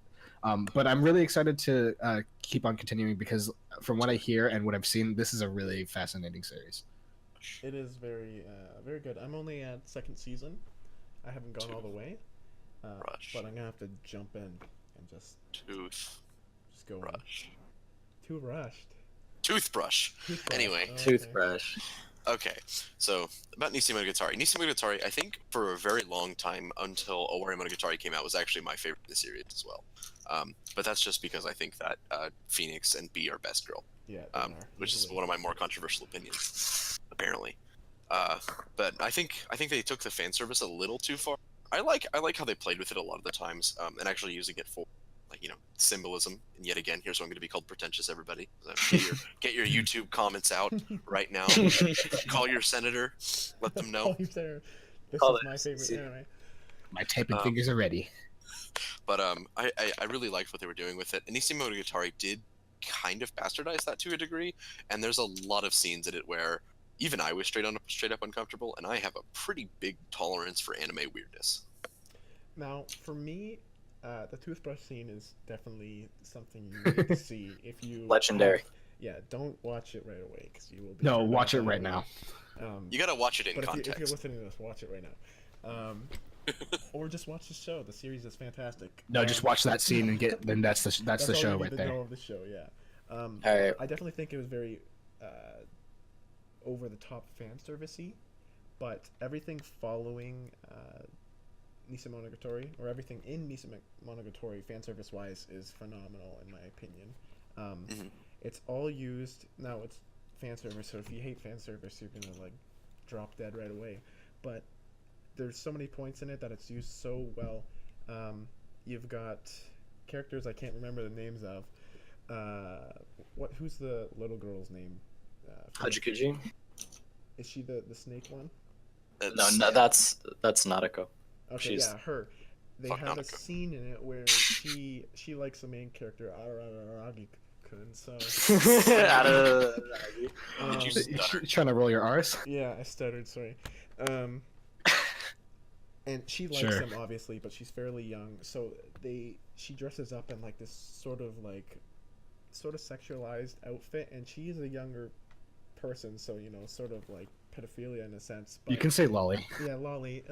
Speaker 4: But I'm really excited to keep on continuing because from what I hear and what I've seen, this is a really fascinating series.
Speaker 2: It is very very good. I'm only at second season. I haven't gone all the way.
Speaker 1: Rush.
Speaker 2: But I'm gonna have to jump in and just go in.
Speaker 1: Toothbrush.
Speaker 2: Too rushed.
Speaker 1: Toothbrush.
Speaker 2: Toothbrush.
Speaker 1: Anyway.
Speaker 2: Okay.
Speaker 3: Toothbrush.
Speaker 1: Okay, so about Nisi Monogatari. Nisi Monogatari, I think for a very long time until Owari Monogatari came out, was actually my favorite of the series as well. But that's just because I think that Phoenix and B are best girl,
Speaker 2: Yeah. they are,
Speaker 1: which is
Speaker 2: easily.
Speaker 1: one of my more controversial opinions, apparently. But I think they took the fan service a little too far. I like how they played with it a lot of the times, and actually using it for symbolism. And yet again, here's what I'm going to be called pretentious, everybody. Get your YouTube comments out right now. Call your senator. Let them know.
Speaker 2: Oh, you're there. This
Speaker 3: Call
Speaker 2: is
Speaker 3: it.
Speaker 2: my favorite anime.
Speaker 4: My typing fingers are ready.
Speaker 1: But I really liked what they were doing with it. And Nisi Monogatari did kind of bastardize that to a degree. And there's a lot of scenes in it where even I was straight up uncomfortable. And I have a pretty big tolerance for anime weirdness.
Speaker 2: Now, for me, the toothbrush scene is definitely something you need to see if you.
Speaker 3: Legendary.
Speaker 2: Yeah, don't watch it right away because you will be.
Speaker 4: No,
Speaker 2: turned
Speaker 4: watch
Speaker 2: off
Speaker 4: it right
Speaker 2: immediately.
Speaker 4: now.
Speaker 1: You gotta watch it in
Speaker 2: But if
Speaker 1: context.
Speaker 2: you're listening to this, watch it right now. Or just watch the show. The series is fantastic.
Speaker 4: No, just watch that scene and then that's the
Speaker 2: all
Speaker 4: show
Speaker 2: you need
Speaker 4: right
Speaker 2: to
Speaker 4: there.
Speaker 2: know of the show, yeah.
Speaker 3: All right.
Speaker 2: I definitely think it was very over the top fan servicey, but everything following Nisa Monogatari, or everything in Nisa Monogatari fan service wise, is phenomenal in my opinion.
Speaker 1: Mhm.
Speaker 2: It's all used now. It's fan service, so if you hate fan service, you're gonna like drop dead right away. But there's so many points in it that it's used so well. You've got characters I can't remember the names of. Who's the little girl's name?
Speaker 3: Hajikuji?
Speaker 2: Is she the snake one?
Speaker 3: No, that's Nadeko.
Speaker 2: Okay,
Speaker 3: She's-
Speaker 2: yeah, her. They
Speaker 1: Fuck
Speaker 2: have a
Speaker 1: Nanako.
Speaker 2: scene in it where she likes the main character Araragi-kun. So
Speaker 1: Did you
Speaker 2: um,
Speaker 1: stutter?
Speaker 4: Trying to roll your R's?
Speaker 2: yeah, I stuttered. Sorry. And she likes
Speaker 4: Sure.
Speaker 2: him obviously, but she's fairly young. So she dresses up in like this sort of sexualized outfit, and she's a younger person, so sort of like pedophilia in a sense. But,
Speaker 4: You can say lolly.
Speaker 2: yeah, lolly.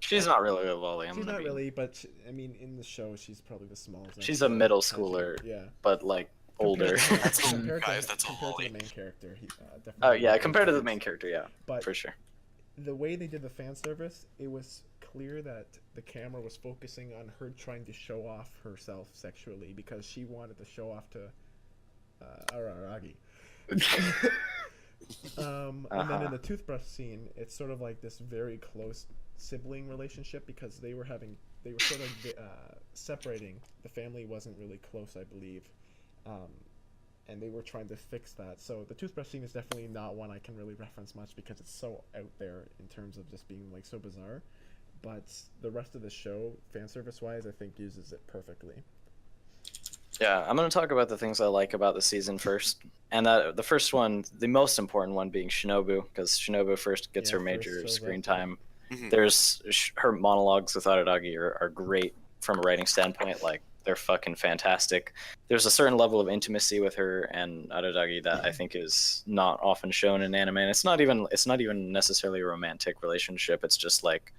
Speaker 3: She's not really a lolly.
Speaker 2: She's not really, but I mean, in the show, she's probably the smallest.
Speaker 3: She's a middle schooler.
Speaker 2: Yeah.
Speaker 3: But like older.
Speaker 1: Guys, that's a
Speaker 2: compared to
Speaker 1: Holly.
Speaker 2: the main character. He, definitely
Speaker 3: Oh yeah,
Speaker 2: made a
Speaker 3: compared to the
Speaker 2: difference.
Speaker 3: main character, yeah,
Speaker 2: But
Speaker 3: for sure.
Speaker 2: the way they did the fan service, it was clear that the camera was focusing on her trying to show off herself sexually because she wanted to show off to Araragi. And then in the toothbrush scene, it's sort of like this very close sibling relationship because they were sort of separating. The family wasn't really close, I believe, and they were trying to fix that. So the toothbrush scene is definitely not one I can really reference much because it's so out there in terms of just being like so bizarre. But the rest of the show, fan service wise, I think uses it perfectly.
Speaker 3: Yeah, I'm gonna talk about the things I like about the season first, and that the first one, the most important one, being Shinobu, because Shinobu first gets her
Speaker 2: First
Speaker 3: major
Speaker 2: shows
Speaker 3: screen
Speaker 2: up, yeah.
Speaker 3: time.
Speaker 1: Mhm.
Speaker 3: There's her monologues with Araragi are great from a writing standpoint. Like they're fucking fantastic. There's a certain level of intimacy with her and Araragi that I think is not often shown in anime. And it's not even necessarily a romantic relationship. It's just like,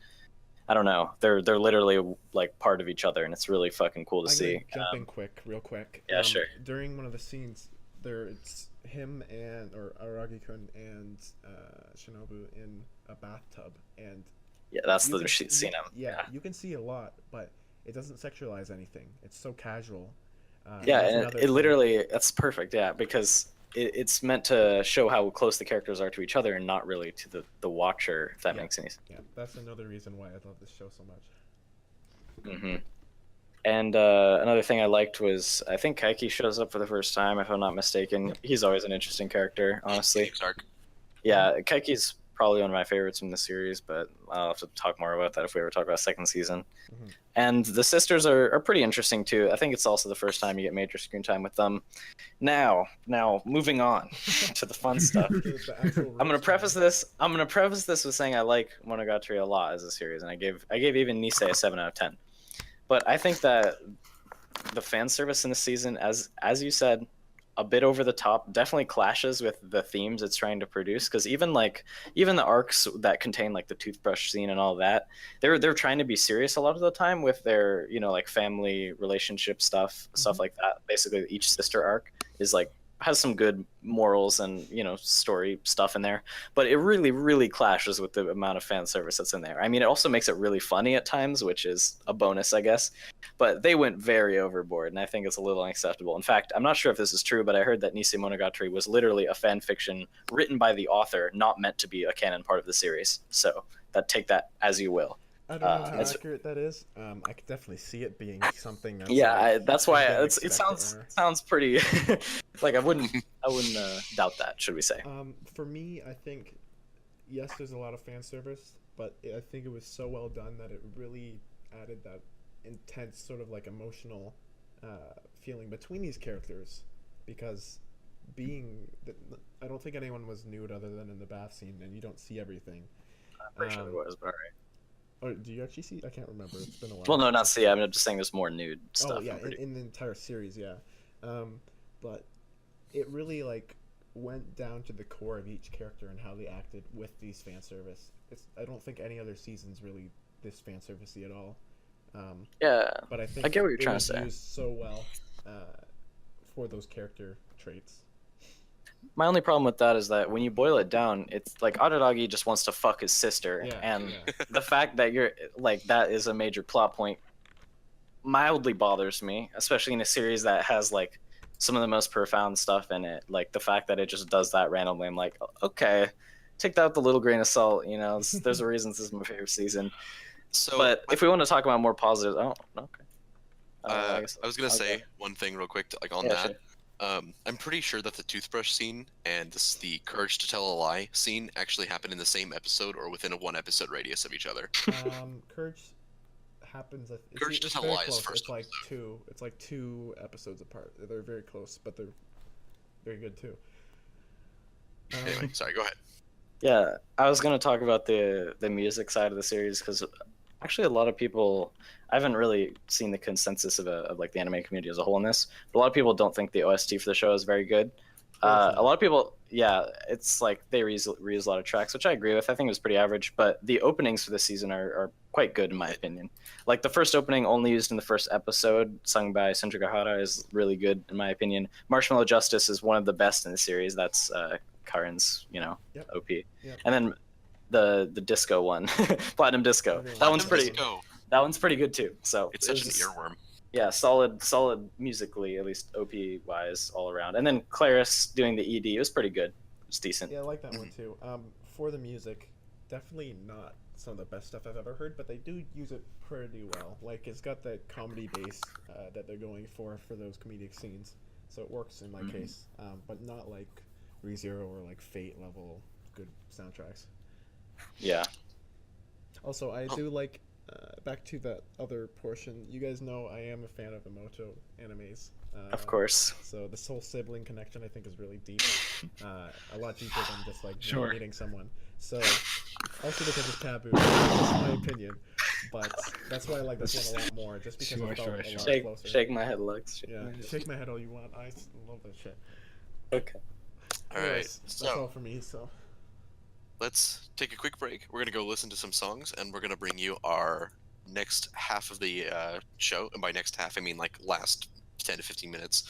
Speaker 3: I don't know. They're literally like part of each other, and it's really fucking cool to
Speaker 2: I'm
Speaker 3: see.
Speaker 2: gonna jump in real quick.
Speaker 3: Yeah, sure.
Speaker 2: During one of the scenes, it's him or Aragi-kun and Shinobu in a bathtub, and
Speaker 3: Yeah, that's
Speaker 2: you
Speaker 3: the
Speaker 2: can-
Speaker 3: scene.
Speaker 2: Yeah, you can see a lot, but it doesn't sexualize anything. It's so casual.
Speaker 3: Yeah,
Speaker 2: that's
Speaker 3: and
Speaker 2: another
Speaker 3: it
Speaker 2: thing.
Speaker 3: literally, that's perfect. Yeah, because it's meant to show how close the characters are to each other and not really to the watcher, if that
Speaker 2: Yeah.
Speaker 3: makes any sense.
Speaker 2: Yeah, that's another reason why I love this show so much.
Speaker 3: Hmm. And another thing I liked was, I think Kaiki shows up for the first time, if I'm not mistaken. He's always an interesting character, honestly.
Speaker 1: Phoenix Arc.
Speaker 3: Yeah, Kaiki's probably one of my favorites from the series, but I'll have to talk more about that if we ever talk about second season.
Speaker 2: Mhm.
Speaker 3: And the sisters are pretty interesting too. I think it's also the first time you get major screen time with them. Now, moving on to the fun stuff.
Speaker 2: The actual
Speaker 3: I'm gonna
Speaker 2: roots,
Speaker 3: preface
Speaker 2: man.
Speaker 3: this. I'm gonna preface this with saying I like Monogatari a lot as a series, and I gave even Nisei a 7 out of 10. But I think that the fan service in this season, as you said, a bit over the top, definitely clashes with the themes it's trying to produce. Because even the arcs that contain like the toothbrush scene and all that, they're trying to be serious a lot of the time with their like family relationship stuff like that. Basically, each sister arc is like has some good morals and story stuff in there, but it really clashes with the amount of fan service that's in there. I mean, it also makes it really funny at times, which is a bonus, I guess, but they went very overboard, and I think it's a little unacceptable. In fact, I'm not sure if this is true, but I heard that Nisei Monogatari was literally a fan fiction written by the author, not meant to be a canon part of the series. So take that as you will.
Speaker 2: I don't know how
Speaker 3: it's-
Speaker 2: accurate that is. I could definitely see it being something that's
Speaker 3: Yeah, that's why
Speaker 2: again,
Speaker 3: it
Speaker 2: expected
Speaker 3: sounds pretty like I wouldn't doubt that, should we say.
Speaker 2: For me, I think yes, there's a lot of fan service, but I think it was so well done that it really added that intense sort of like emotional feeling between these characters, because I don't think anyone was nude other than in the bath scene, and you don't see everything.
Speaker 3: I'm pretty sure there was, but all right.
Speaker 2: Or do you actually see? I can't remember. It's been a while.
Speaker 3: Well, no, not see. I'm just saying there's more nude stuff.
Speaker 2: Oh yeah,
Speaker 3: I'm pretty-
Speaker 2: in the entire series, yeah. But it really like went down to the core of each character and how they acted with these fan service. I don't think any other season's really this fan servicey at all.
Speaker 3: Yeah,
Speaker 2: But I think
Speaker 3: I get what you're
Speaker 2: it
Speaker 3: trying to
Speaker 2: was
Speaker 3: say.
Speaker 2: used so well for those character traits.
Speaker 3: My only problem with that is that when you boil it down, it's like Araragi just wants to fuck his sister,
Speaker 2: Yeah,
Speaker 3: and
Speaker 2: yeah.
Speaker 3: the fact that you're like that is a major plot point mildly bothers me, especially in a series that has like some of the most profound stuff in it. Like the fact that it just does that randomly, I'm like, okay, take that with a little grain of salt. There's a reason this is my favorite season.
Speaker 1: So,
Speaker 3: But if we want to talk about more positives, okay.
Speaker 1: I
Speaker 3: guess-
Speaker 1: was gonna
Speaker 3: okay.
Speaker 1: say one thing real quick, on
Speaker 3: Yeah,
Speaker 1: that.
Speaker 3: sure.
Speaker 1: I'm pretty sure that the toothbrush scene and the courage to tell a lie scene actually happened in the same episode or within a 1 episode radius of each other.
Speaker 2: Courage happens.
Speaker 1: Courage to
Speaker 2: it's
Speaker 1: Tell
Speaker 2: very
Speaker 1: Lies
Speaker 2: close.
Speaker 1: first
Speaker 2: It's like two. It's like 2 episodes apart. They're very close, but they're very good too.
Speaker 1: Anyway, sorry, go ahead.
Speaker 3: Yeah, I was gonna talk about the music side of the series because actually a lot of people, I haven't really seen the consensus of like the anime community as a whole in this, but a lot of people don't think the OST for the show is very good.
Speaker 2: Or it's
Speaker 3: A lot
Speaker 2: not.
Speaker 3: of people, yeah, it's like they reuse a lot of tracks, which I agree with. I think it was pretty average, but the openings for this season are quite good in my opinion. Like the first opening, only used in the first episode, sung by Sundra is really good in my opinion. Marshmallow Justice is one of the best in the series. That's Karen's,
Speaker 2: Yep.
Speaker 3: OP.
Speaker 2: Yep.
Speaker 3: And then the disco one, Platinum Disco.
Speaker 2: Everyone
Speaker 3: That one's
Speaker 2: loves
Speaker 3: pretty.
Speaker 2: that one.
Speaker 1: Go.
Speaker 3: That one's pretty good too. So
Speaker 1: It's
Speaker 3: it
Speaker 1: such an
Speaker 3: was-
Speaker 1: earworm.
Speaker 3: Yeah, solid musically, at least OP wise, all around. And then Claris doing the ED was pretty good. It's decent.
Speaker 2: Yeah, I like that one too. For the music, definitely not some of the best stuff I've ever heard, but they do use it pretty well. Like it's got that comedy base that they're going for those comedic scenes, so it works in my case. But not like ReZero or like Fate level good soundtracks.
Speaker 3: Yeah.
Speaker 2: Also, I do like. Back to that other portion. You guys know I am a fan of Emoto animes.
Speaker 3: Of course.
Speaker 2: So the soul sibling connection I think is really deep, a lot deeper than just like
Speaker 4: Sure.
Speaker 2: meeting someone. So also because it's taboo, that's my opinion. But that's why I like this one a lot more, just because
Speaker 4: Sure,
Speaker 2: it felt
Speaker 4: sure,
Speaker 2: a
Speaker 4: sure.
Speaker 2: lot
Speaker 3: Shake,
Speaker 2: closer.
Speaker 3: shake my head, Lux.
Speaker 2: Yeah, shake my head all you want. I love that shit.
Speaker 3: Okay.
Speaker 1: All right,
Speaker 2: Anyways, that's
Speaker 1: so
Speaker 2: all for me. So
Speaker 1: let's take a quick break. We're gonna go listen to some songs, and we're gonna bring you our next half of the show. And by next half, I mean like last 10 to 15 minutes.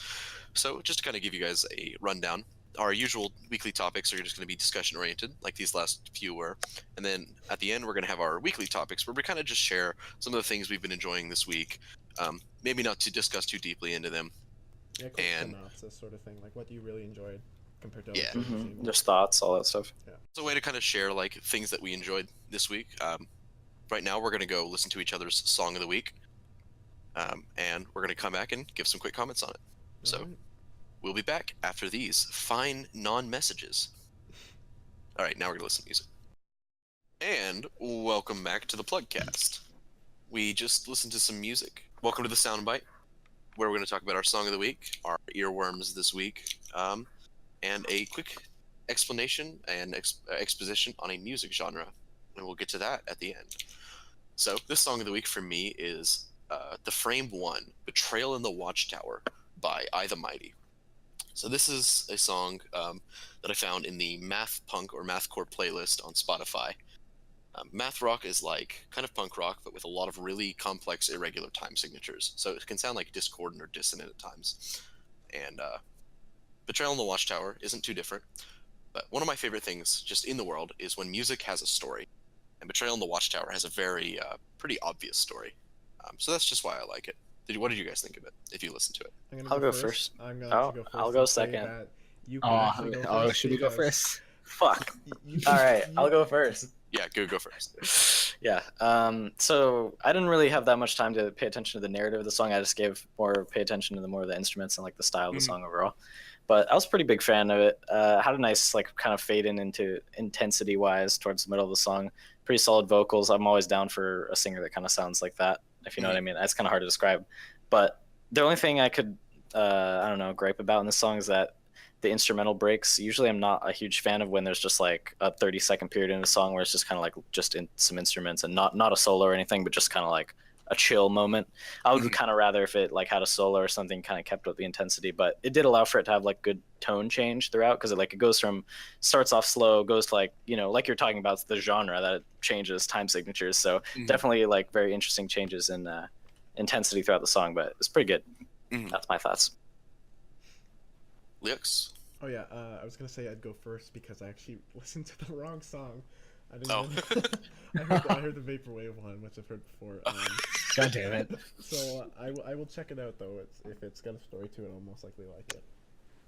Speaker 1: So just to kind of give you guys a rundown, our usual weekly topics are just going to be discussion oriented, like these last few were. And then at the end, we're going to have our weekly topics where we kind of just share some of the things we've been enjoying this week. Maybe not to discuss too deeply into them.
Speaker 2: yeah, quick
Speaker 1: And-
Speaker 2: synopsis sort of thing. Like what you really enjoyed compared to
Speaker 1: Yeah.
Speaker 2: other shows you've seen.
Speaker 3: Just thoughts, all that stuff.
Speaker 1: It's a way to kind of share like things that we enjoyed this week. Right now, we're going to go listen to each other's song of the week. And we're going to come back and give some quick comments on it. So
Speaker 2: Alright.
Speaker 1: we'll be back after these fine non-messages. All right, now we're going to listen to music. And welcome back to the Plugcast. We just listened to some music. Welcome to the Soundbyte, where we're going to talk about our song of the week, our earworms this week, and a quick explanation and exposition on a music genre. And we'll get to that at the end. So this song of the week for me is The Framed One, Betrayal in the Watchtower by I the Mighty. So this is a song that I found in the math punk or mathcore playlist on Spotify. Math rock is like kind of punk rock, but with a lot of really complex, irregular time signatures. So it can sound like discordant or dissonant at times. And Betrayal in the Watchtower isn't too different. But one of my favorite things just in the world is when music has a story. And Betrayal in the Watchtower has a very, pretty obvious story. So that's just why I like it. What did you guys think of it, if you listen to it?
Speaker 2: I'm gonna
Speaker 3: I'll go first.
Speaker 2: I'm going
Speaker 3: Oh,
Speaker 2: to go first.
Speaker 3: I'll go
Speaker 2: and say
Speaker 3: second.
Speaker 2: that you can
Speaker 4: Oh,
Speaker 2: actually go
Speaker 4: oh,
Speaker 2: first
Speaker 4: should we go
Speaker 2: because
Speaker 4: first?
Speaker 3: Fuck.
Speaker 2: you-
Speaker 3: All right,
Speaker 2: you-
Speaker 3: I'll go first.
Speaker 1: Yeah, go first.
Speaker 3: Yeah. So I didn't really have that much time to pay attention to the narrative of the song. I just pay attention to the more of the instruments and like the style of the
Speaker 1: Mhm.
Speaker 3: song overall. But I was a pretty big fan of it. Had a nice like kind of fade in into intensity wise towards the middle of the song. Pretty solid vocals. I'm always down for a singer that kind of sounds like that, if you know what I mean. It's kind of hard to describe. But the only thing I could I don't know gripe about in this song is that the instrumental breaks. Usually I'm not a huge fan of when there's just like a 30-second period in a song where it's just kind of like just in some instruments and not a solo or anything, but just kind of like a chill moment. I would
Speaker 1: Mhm.
Speaker 3: kind of rather if it like had a solo or something, kind of kept up the intensity, but it did allow for it to have like good tone change throughout, because it goes from starts off slow, goes to like like you're talking about the genre that it changes time signatures. So
Speaker 1: Mhm.
Speaker 3: definitely like very interesting changes in intensity throughout the song, but it's pretty good.
Speaker 1: Mhm.
Speaker 3: That's my thoughts.
Speaker 1: Lux.
Speaker 2: Oh yeah, I was gonna say I'd go first because I actually listened to the wrong song. I didn't.
Speaker 1: Oh.
Speaker 2: I heard the vaporwave one, which I've heard before.
Speaker 4: God damn it.
Speaker 2: So I will check it out though. If it's got a story to it, I'll most likely like it.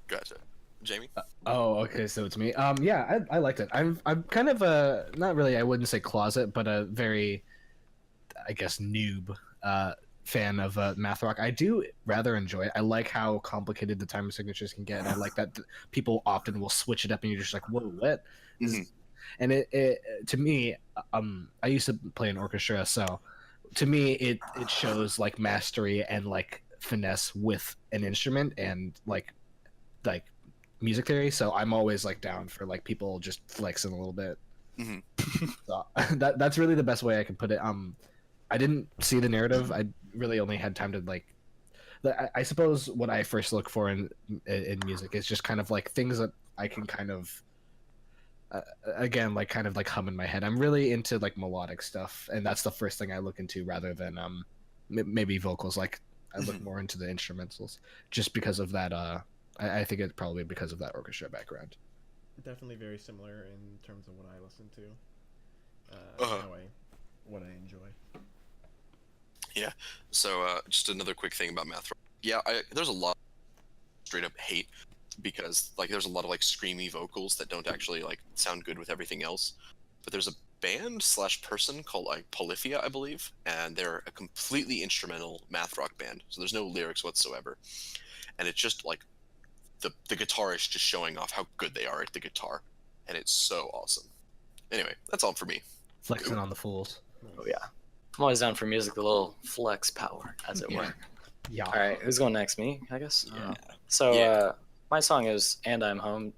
Speaker 1: Gotcha. Jamie?
Speaker 4: Oh, okay, so it's me. Yeah, I liked it. I'm kind of a not really. I wouldn't say closet, but a very, I guess, noob fan of math rock. I do rather enjoy it. I like how complicated the time signatures can get, and I like that people often will switch it up, and you're just like, whoa, what?
Speaker 1: Mhm.
Speaker 4: And it to me, I used to play an orchestra, so to me, it shows like mastery and like finesse with an instrument and like music theory. So I'm always like down for like people just flexing a little bit.
Speaker 1: Mhm.
Speaker 4: So that's really the best way I can put it. I didn't see the narrative. I really only had time to like I suppose what I first look for in music is just kind of like things that I can kind of again like kind of like hum in my head. I'm really into like melodic stuff, and that's the first thing I look into rather than maybe vocals. Like I look
Speaker 1: Mhm.
Speaker 4: more into the instrumentals just because of that. I think it's probably because of that orchestra background.
Speaker 2: Definitely very similar in terms of what I listen to, and
Speaker 1: Uh-huh.
Speaker 2: what I enjoy.
Speaker 1: Yeah. So just another quick thing about math rock. Yeah, there's a lot of straight up hate because like there's a lot of like screamy vocals that don't actually like sound good with everything else. But there's a band slash person called like Polyphia, I believe, and they're a completely instrumental math rock band. So there's no lyrics whatsoever, and it's just like the guitarist just showing off how good they are at the guitar, and it's so awesome. Anyway, that's all for me.
Speaker 4: Flexing on the fools.
Speaker 3: Oh
Speaker 2: Nice.
Speaker 3: yeah, I'm always down for music, a little flex power, as it
Speaker 4: Yeah.
Speaker 3: were.
Speaker 4: Yeah.
Speaker 3: All right, who's going next? Me, I guess.
Speaker 1: Yeah.
Speaker 3: So
Speaker 1: Yeah.
Speaker 3: my song is "And I'm Home,"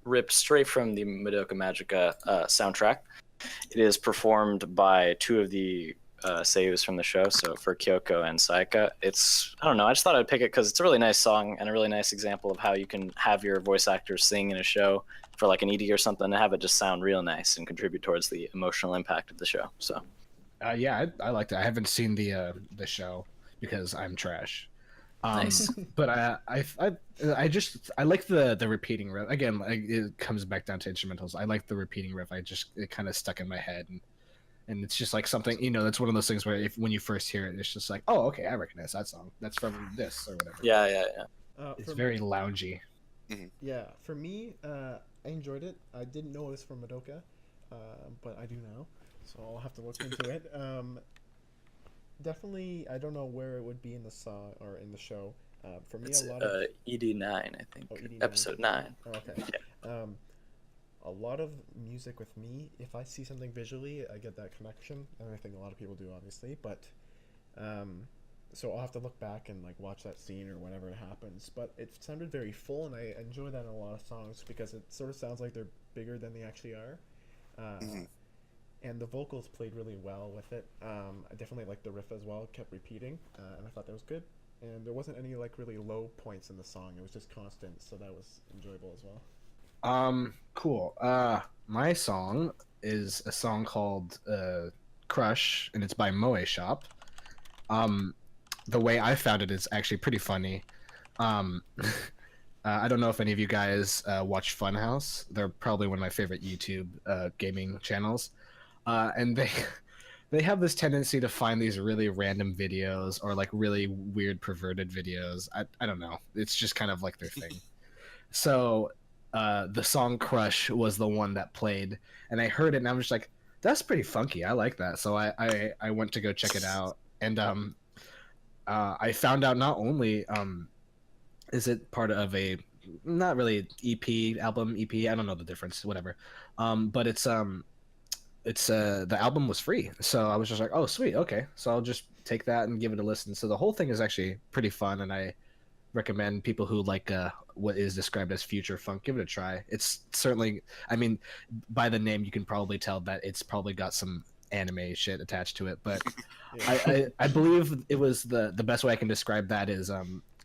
Speaker 3: ripped straight from the Madoka Magica soundtrack. It is performed by two of the seiyus from the show, so for Kyoko and Saika. I don't know, I just thought I'd pick it because it's a really nice song and a really nice example of how you can have your voice actors sing in a show for like an ED or something and have it just sound real nice and contribute towards the emotional impact of the show. So
Speaker 4: Yeah, I liked it. I haven't seen the show because I'm trash.
Speaker 3: nice.
Speaker 4: But I like the repeating riff again. Like, it comes back down to instrumentals. I like the repeating riff. It kind of stuck in my head, and it's just like something that's one of those things where if when you first hear it, it's just like, oh, okay, I recognize that song. That's from this or whatever.
Speaker 3: Yeah.
Speaker 4: It's
Speaker 2: For
Speaker 4: very loungy.
Speaker 2: Yeah, for me, I enjoyed it. I didn't know it was from Madoka, but I do now, so I'll have to look into it. Definitely, I don't know where it would be in the song or in the show. For me,
Speaker 3: It's
Speaker 2: a lot of
Speaker 3: ED9, I think.
Speaker 2: oh, ED9.
Speaker 3: Episode 9.
Speaker 2: Oh, okay. A lot of music with me, if I see something visually, I get that connection, and I think a lot of people do, obviously. But so I'll have to look back and like watch that scene or whenever it happens. But it sounded very full, and I enjoy that in a lot of songs because it sort of sounds like they're bigger than they actually are.
Speaker 1: Mhm.
Speaker 2: And the vocals played really well with it. I definitely liked the riff as well; it kept repeating, and I thought that was good. And there wasn't any like really low points in the song; it was just constant, so that was enjoyable as well.
Speaker 4: Cool. My song is a song called Crush, and it's by Moe Shop. Um, the way I found it is actually pretty funny. I don't know if any of you guys watch Funhouse. They're probably one of my favorite YouTube gaming channels, and they they have this tendency to find these really random videos or like really weird perverted videos. I don't know. It's just kind of like their thing. So the song Crush was the one that played, and I heard it and I was just like, that's pretty funky. I like that. So I went to go check it out, and I found out not only is it part of a not really EP album EP, I don't know the difference, whatever. But it's the album was free. So I was just like, oh sweet, okay. So I'll just take that and give it a listen. So the whole thing is actually pretty fun, and I recommend people who like what is described as future funk give it a try. It's certainly, I mean, by the name you can probably tell that it's probably got some anime shit attached to it, but
Speaker 2: Yeah.
Speaker 4: I believe it was the best way I can describe that is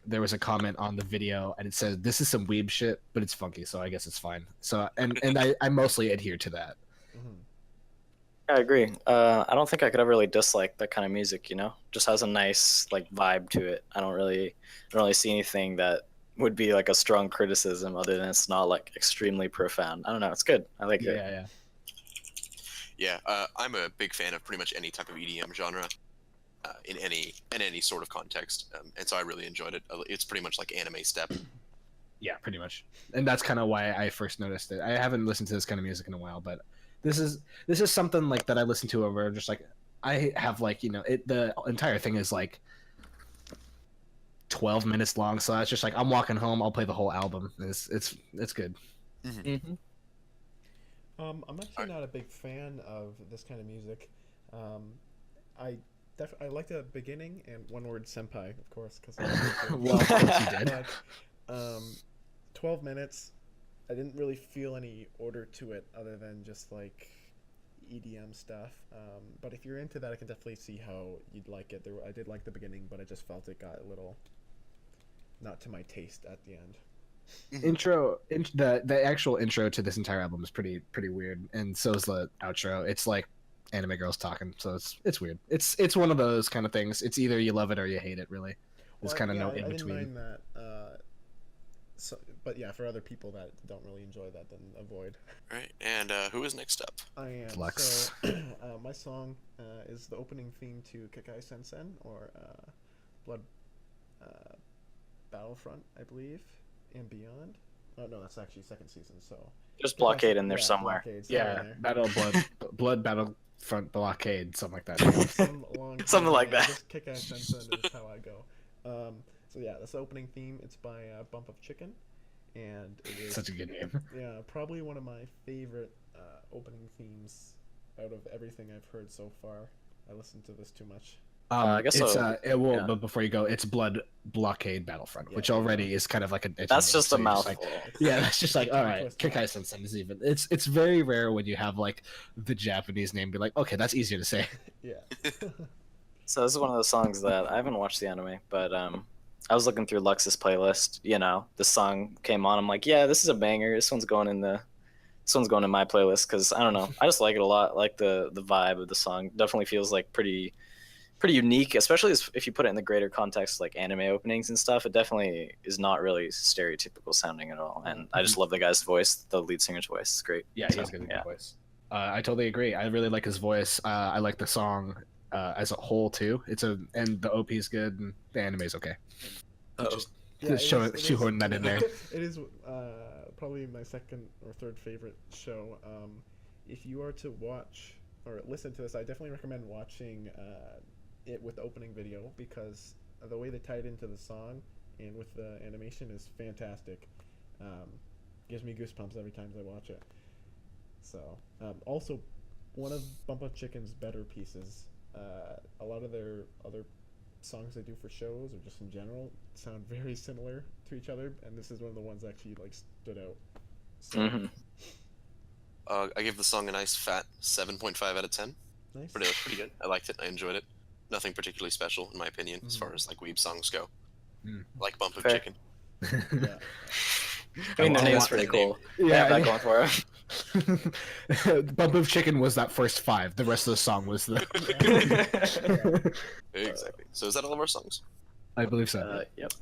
Speaker 4: there was a comment on the video and it said this is some weeb shit but it's funky, so I guess it's fine. So and I mostly adhere to that.
Speaker 2: Mhm.
Speaker 3: I agree. I don't think I could ever really dislike that kind of music. Just has a nice like vibe to it. I don't really see anything that would be like a strong criticism other than it's not like extremely profound. I don't know. It's good. I like it.
Speaker 4: Yeah.
Speaker 1: Yeah, I'm a big fan of pretty much any type of EDM genre, in any sort of context, and so I really enjoyed it. It's pretty much like anime step.
Speaker 4: Yeah, pretty much. And that's kind of why I first noticed it. I haven't listened to this kind of music in a while, but this is something like that I listen to over just like I have like, the entire thing is like 12 minutes long, so it's just like I'm walking home, I'll play the whole album. It's good.
Speaker 3: Mm-hmm.
Speaker 2: I'm actually not a big fan of this kind of music. Um, I I like the beginning and one word senpai, of course, because
Speaker 4: Well, of course you did.
Speaker 2: but 12 minutes. I didn't really feel any order to it other than just like EDM stuff. But if you're into that, I can definitely see how you'd like it. I did like the beginning, but I just felt it got a little not to my taste at the end.
Speaker 4: The actual intro to this entire album is pretty weird, and so is the outro. It's like anime girls talking, so it's weird. It's one of those kind of things. It's either you love it or you hate it. Really, there's kind of no in
Speaker 2: I didn't
Speaker 4: between.
Speaker 2: mind that. So, but yeah, for other people that don't really enjoy that, then avoid.
Speaker 1: Right, and who is next up?
Speaker 2: I am.
Speaker 4: Flux.
Speaker 2: So, my song is the opening theme to Kekai Sensen, or Blood Battlefront, I believe, and Beyond. Oh no, that's actually second season. So
Speaker 3: There's Blockade in there
Speaker 2: yeah,
Speaker 3: somewhere.
Speaker 2: Blockade,
Speaker 4: Yeah,
Speaker 2: in
Speaker 4: Battle Blood Battlefront Blockade, something like that.
Speaker 3: Something like that.
Speaker 2: Just Kekai Sensen is how I go. So yeah, that's the opening theme. It's by Bump of Chicken, and it is
Speaker 4: Such a good name.
Speaker 2: yeah, probably one of my favorite opening themes out of everything I've heard so far. I listened to this too much.
Speaker 3: I guess
Speaker 4: it's
Speaker 3: so,
Speaker 4: it will,
Speaker 3: yeah.
Speaker 4: but before you go, it's Blood Blockade Battlefront,
Speaker 2: Yeah,
Speaker 4: which already is kind of like a.
Speaker 3: That's just a
Speaker 4: you're
Speaker 3: mouthful.
Speaker 4: like, yeah, that's just like all right.
Speaker 2: Twist
Speaker 4: Kekai Sensen is even. It's very rare when you have like the Japanese name be like, okay, that's easier to say.
Speaker 2: Yeah.
Speaker 3: So this is one of those songs that I haven't watched the anime, but I was looking through Lux's playlist. You know, this song came on. I'm like, yeah, this is a banger. This one's going in my playlist because I don't know. I just like it a lot. Like the vibe of the song. Definitely feels like pretty unique, especially if you put it in the greater context like anime openings and stuff. It definitely is not really stereotypical sounding at all. And I just love the guy's voice. The lead singer's voice. It's great.
Speaker 4: Yeah,
Speaker 3: So,
Speaker 4: he's got a good voice. I totally agree. I really like his voice. I like the song as a whole too. And the OP is good, and the anime is okay. Just
Speaker 2: Yeah,
Speaker 4: shoehorn that in there.
Speaker 2: It is probably my second or third favorite show. If you are to watch or listen to this, I definitely recommend watching it with the opening video because the way they tie it into the song and with the animation is fantastic. Gives me goosebumps every time I watch it. So, also, one of Bump of Chicken's better pieces. A lot of their other songs they do for shows or just in general sound very similar to each other, and this is one of the ones that actually like stood out. So,
Speaker 1: I give the song a nice fat 7.5 out of 10.
Speaker 2: nice.
Speaker 1: Pretty good. I liked it. I enjoyed it. Nothing particularly special in my opinion as far as like weeb songs go. Like Bump of
Speaker 3: Fair.
Speaker 1: Chicken.
Speaker 2: Yeah.
Speaker 3: I mean, the
Speaker 4: I
Speaker 3: name's
Speaker 4: want-
Speaker 3: pretty cool.
Speaker 4: Yeah,
Speaker 3: Yeah, that
Speaker 4: yeah.
Speaker 3: going for it.
Speaker 4: Bump of Chicken was that first 5. The rest of the song was the.
Speaker 1: Exactly. So is that all of our songs?
Speaker 4: I believe so.
Speaker 3: Yep.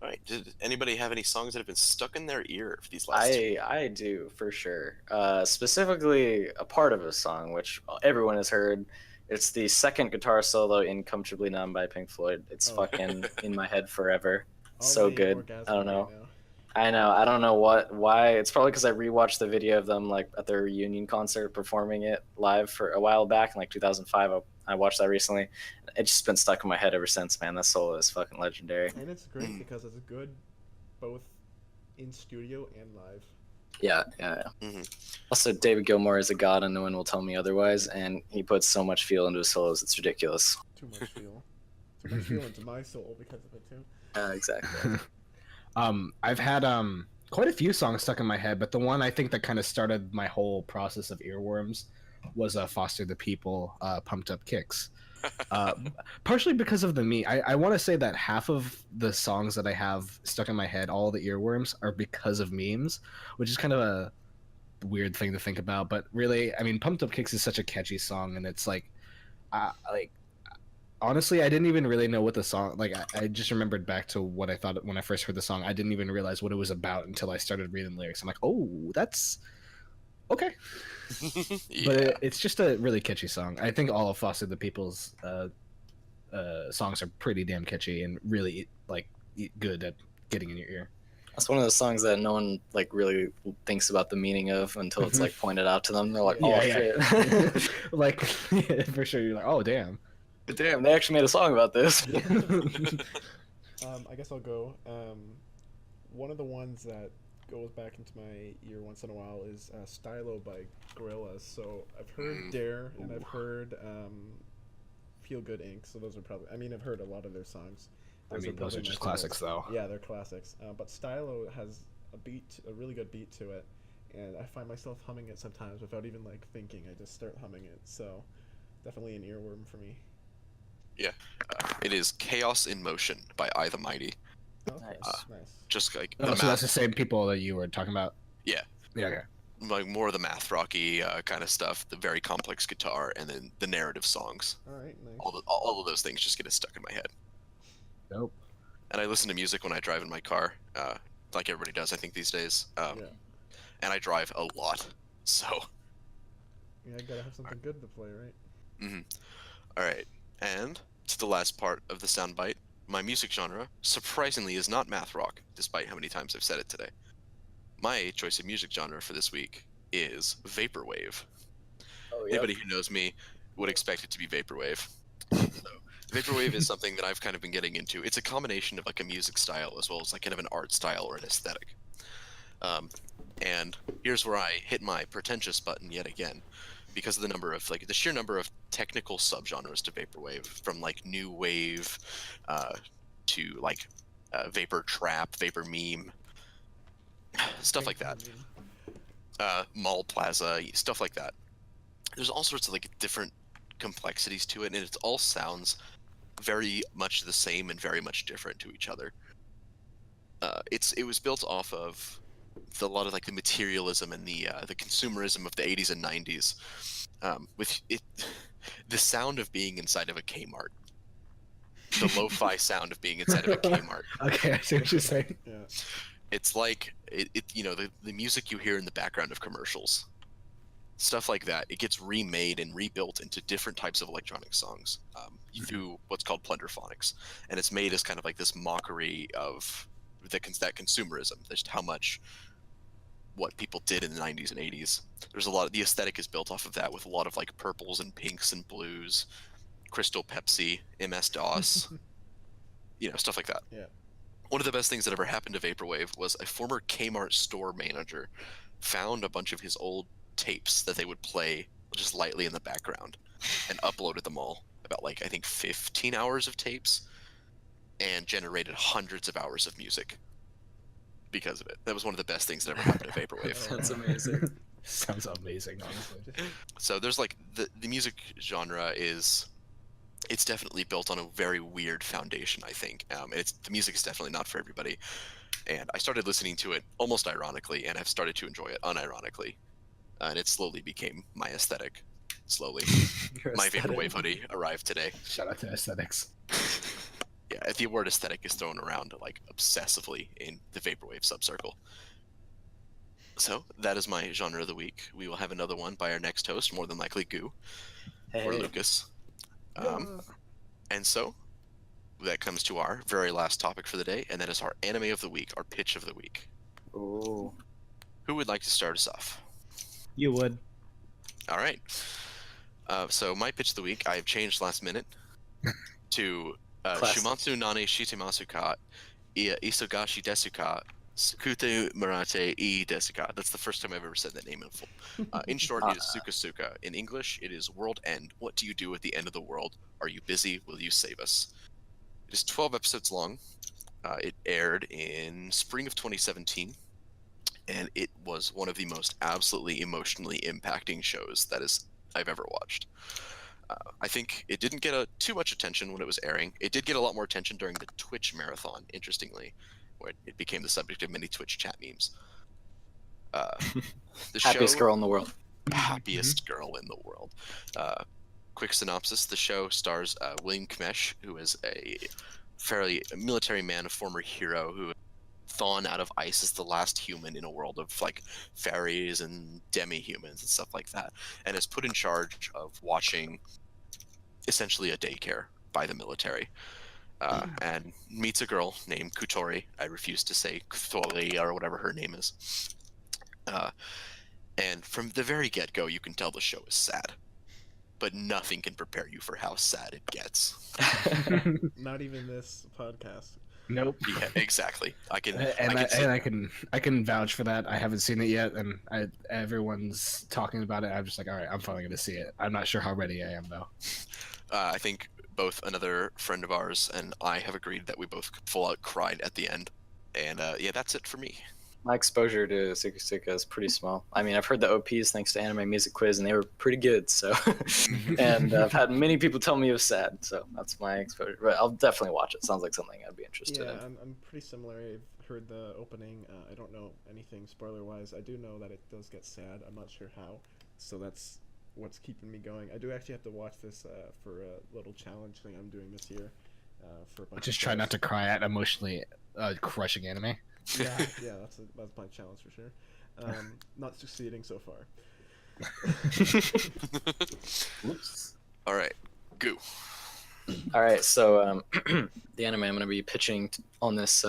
Speaker 1: All right. Did anybody have any songs that have been stuck in their ear for these last two?
Speaker 3: I do for sure. Specifically, a part of a song which everyone has heard. It's the second guitar solo in "Comfortably Numb" by Pink Floyd. It's
Speaker 2: Oh.
Speaker 3: fucking in my head forever.
Speaker 2: All
Speaker 3: So
Speaker 2: the
Speaker 3: good.
Speaker 2: orgasm
Speaker 3: I don't know.
Speaker 2: right now.
Speaker 3: I know. I don't know why. It's probably because I rewatched the video of them like at their reunion concert performing it live for a while back in like 2005. I watched that recently. It's just been stuck in my head ever since, man. That solo is fucking legendary.
Speaker 2: And it's great because it's good both in studio and live.
Speaker 3: Yeah.
Speaker 1: Mhm.
Speaker 3: Also, David Gilmour is a god, and no one will tell me otherwise. And he puts so much feel into his solos; it's ridiculous.
Speaker 2: Too much feel. Too much feel into my soul because of it too.
Speaker 3: Exactly.
Speaker 4: I've had quite a few songs stuck in my head, but the one I think that kind of started my whole process of earworms was Foster the People, Pumped Up Kicks. Partially because of the meme. I want to say that half of the songs that I have stuck in my head, all the earworms, are because of memes, which is kind of a weird thing to think about. But really, I mean, Pumped Up Kicks is such a catchy song, and it's like honestly, I didn't even really know what the song like. I just remembered back to what I thought when I first heard the song. I didn't even realize what it was about until I started reading the lyrics. I'm like, oh, that's okay.
Speaker 1: Yeah.
Speaker 4: But it's just a really catchy song. I think all of Foster the People's songs are pretty damn catchy and really like good at getting in your ear.
Speaker 3: That's one of those songs that no one like really thinks about the meaning of until it's like pointed out to them. They're like, "Oh shit!"
Speaker 4: Like for sure, you're like, oh damn.
Speaker 3: Damn, they actually made a song about this.
Speaker 2: I guess I'll go. One of the ones that goes back into my ear once in a while is Stylo by Gorillaz. So I've heard Dare and I've heard Feel Good Inc. So those are probably. I mean, I've heard a lot of their songs.
Speaker 4: I mean, those
Speaker 2: probably
Speaker 4: are just
Speaker 2: my
Speaker 4: classics,
Speaker 2: favorites.
Speaker 4: though.
Speaker 2: Yeah, they're classics. But Stylo has a really good beat to it, and I find myself humming it sometimes without even like thinking. I just start humming it. So definitely an earworm for me.
Speaker 1: It is Chaos in Motion by I the Mighty.
Speaker 2: Okay.
Speaker 3: Nice.
Speaker 2: Nice.
Speaker 1: just like
Speaker 4: Oh,
Speaker 1: the
Speaker 4: so that's
Speaker 1: math,
Speaker 4: the same people that you were talking about.
Speaker 1: Yeah.
Speaker 4: Yeah. Okay.
Speaker 1: like more of the math rocky kind of stuff, the very complex guitar, and then the narrative songs.
Speaker 2: All right. Nice.
Speaker 1: All of those things just get stuck in my head.
Speaker 4: Nope.
Speaker 1: And I listen to music when I drive in my car, like everybody does, I think, these days.
Speaker 2: Yeah.
Speaker 1: And I drive a lot, so.
Speaker 2: Yeah, I gotta have something good to play, right?
Speaker 1: All right, and to the last part of the soundbite, my music genre surprisingly is not math rock, despite how many times I've said it today. My choice of music genre for this week is vaporwave.
Speaker 3: Oh, yep.
Speaker 1: Anybody who knows me would expect it to be vaporwave. So, vaporwave is something that I've kind of been getting into. It's a combination of like a music style as well as like kind of an art style or an aesthetic. And here's where I hit my pretentious button yet again, because of the number of like the sheer number of technical subgenres to vaporwave, from like new wave to like vapor trap, vapor meme, stuff like that. Mall plaza, stuff like that. There's all sorts of like different complexities to it, and it all sounds very much the same and very much different to each other. It was built off of a lot of like the materialism and the consumerism of the 80s and 90s, with it, the sound of being inside of a Kmart, the lo-fi sound of being inside of a Kmart.
Speaker 4: Okay, I see what you're saying.
Speaker 2: Yeah.
Speaker 1: It's like the music you hear in the background of commercials, stuff like that. It gets remade and rebuilt into different types of electronic songs through what's called plunderphonics, and it's made as kind of like this mockery of that consumerism, just how much what people did in the 90s and 80s. There's a lot of the aesthetic is built off of that, with a lot of like purples and pinks and blues, Crystal Pepsi, MS-DOS, stuff like that.
Speaker 2: Yeah.
Speaker 1: One of the best things that ever happened to vaporwave was a former Kmart store manager found a bunch of his old tapes that they would play just lightly in the background and uploaded them all, about like I think 15 hours of tapes, and generated hundreds of hours of music because of it. That was one of the best things that ever happened to vaporwave.
Speaker 3: That's amazing.
Speaker 4: Sounds amazing, honestly.
Speaker 1: So there's like the music genre it's definitely built on a very weird foundation, I think. The music is definitely not for everybody, and I started listening to it almost ironically, and I've started to enjoy it unironically, and it slowly became my aesthetic. Slowly, my vaporwave hoodie arrived today.
Speaker 4: Shout out to aesthetics.
Speaker 1: Yeah, the word aesthetic is thrown around like obsessively in the vaporwave subcircle. So that is my genre of the week. We will have another one by our next host, more than likely Goo or Lucas. And so that comes to our very last topic for the day, and that is our anime of the week, our pitch of the week.
Speaker 3: Ooh.
Speaker 1: Who would like to start us off?
Speaker 5: You would.
Speaker 1: All right. So my pitch of the week, I have changed last minute to
Speaker 3: Classic.
Speaker 1: Shumatsu nane shitemasu ka, isogashi desu ka, Sukute Murate I Desuka. That's the first time I've ever said that name in full. In short, it is Suka Suka. In English, it is World End. What do you do at the end of the world? Are you busy? Will you save us? It is 12 episodes long. It aired in spring of 2017, and it was one of the most absolutely emotionally impacting shows I've ever watched. I think it didn't get too much attention when it was airing. It did get a lot more attention during the Twitch marathon, interestingly, where it became the subject of many Twitch chat memes. The
Speaker 3: Happiest
Speaker 1: show,
Speaker 3: girl in the world.
Speaker 1: happiest girl in the world. Quick synopsis: the show stars William Kmesh, who is a fairly military man, a former hero who thawed out of ice as the last human in a world of like fairies and demi-humans and stuff like that, and is put in charge of watching essentially a daycare by the military. And meets a girl named Kutori. I refuse to say Kutori or whatever her name is. And from the very get-go, you can tell the show is sad. But nothing can prepare you for how sad it gets.
Speaker 2: Not even this podcast.
Speaker 4: Nope.
Speaker 1: Yeah, exactly. I can
Speaker 4: vouch for that. I haven't seen it yet, and everyone's talking about it. I'm just like, all right, I'm finally gonna see it. I'm not sure how ready I am though.
Speaker 1: I think both another friend of ours and I have agreed that we both full out cried at the end. And yeah, that's it for me.
Speaker 3: My exposure to Suka is pretty small. I mean, I've heard the OPs thanks to Anime Music Quiz, and they were pretty good. So, and I've had many people tell me it was sad. So that's my exposure. But I'll definitely watch it. Sounds like something I'd be interested
Speaker 2: Yeah,
Speaker 3: in.
Speaker 2: I'm pretty similar. I've heard the opening. I don't know anything spoiler wise. I do know that it does get sad. I'm not sure how. So that's what's keeping me going. I do actually have to watch this for a little challenge thing I'm doing this year. For a bunch
Speaker 4: Just
Speaker 2: of
Speaker 4: try not
Speaker 2: shows.
Speaker 4: to cry at emotionally crushing anime.
Speaker 2: Yeah, yeah, that's my challenge for sure. Not succeeding so far.
Speaker 3: Whoops.
Speaker 1: All right, go.
Speaker 3: All right, so the anime I'm going to be pitching on this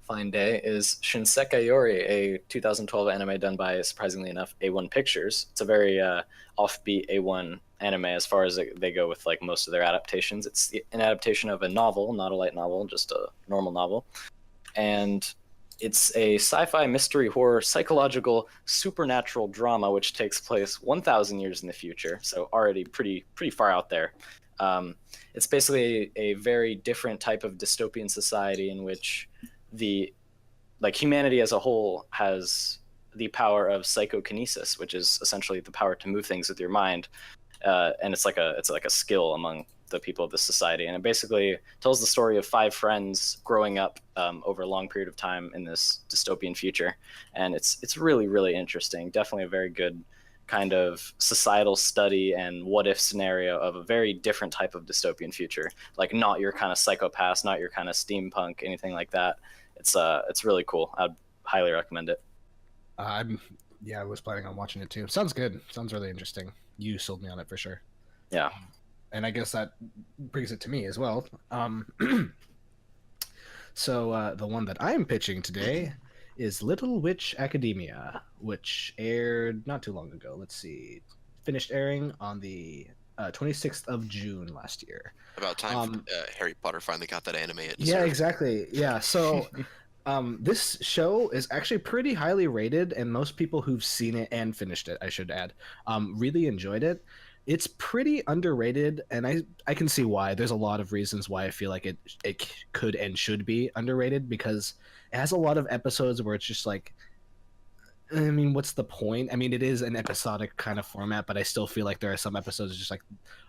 Speaker 3: fine day is Shinsekai Yori, a 2012 anime done by, surprisingly enough, A1 Pictures. It's a very offbeat A1 anime as far as they go with like most of their adaptations. It's an adaptation of a novel, not a light novel, just a normal novel, and it's a sci-fi mystery horror psychological supernatural drama which takes place 1,000 years in the future, so already pretty far out there. It's basically a very different type of dystopian society in which the humanity as a whole has the power of psychokinesis, which is essentially the power to move things with your mind, and it's like a skill among the people of the society, and it basically tells the story of 5 friends growing up over a long period of time in this dystopian future, and it's really interesting. Definitely a very good kind of societal study and what if scenario of a very different type of dystopian future, like not your kind of psychopaths, not your kind of steampunk, anything like that. It's really cool. I'd highly recommend it.
Speaker 4: I was planning on watching it too. Sounds good. Sounds really interesting. You sold me on it for sure.
Speaker 3: Yeah.
Speaker 4: And I guess that brings it to me as well. So the one that I'm pitching today is Little Witch Academia, which aired not too long ago. Let's see, finished airing on the 26th of June last year.
Speaker 1: About time Harry Potter finally got that anime it
Speaker 4: Yeah,
Speaker 1: deserved.
Speaker 4: exactly. Yeah, so this show is actually pretty highly rated, and most people who've seen it and finished it, I should add, really enjoyed it. It's pretty underrated, and I can see why. There's a lot of reasons why I feel like it could and should be underrated, because it has a lot of episodes where it's just like, I mean, what's the point? I mean, it is an episodic kind of format, but I still feel like there are some episodes just like,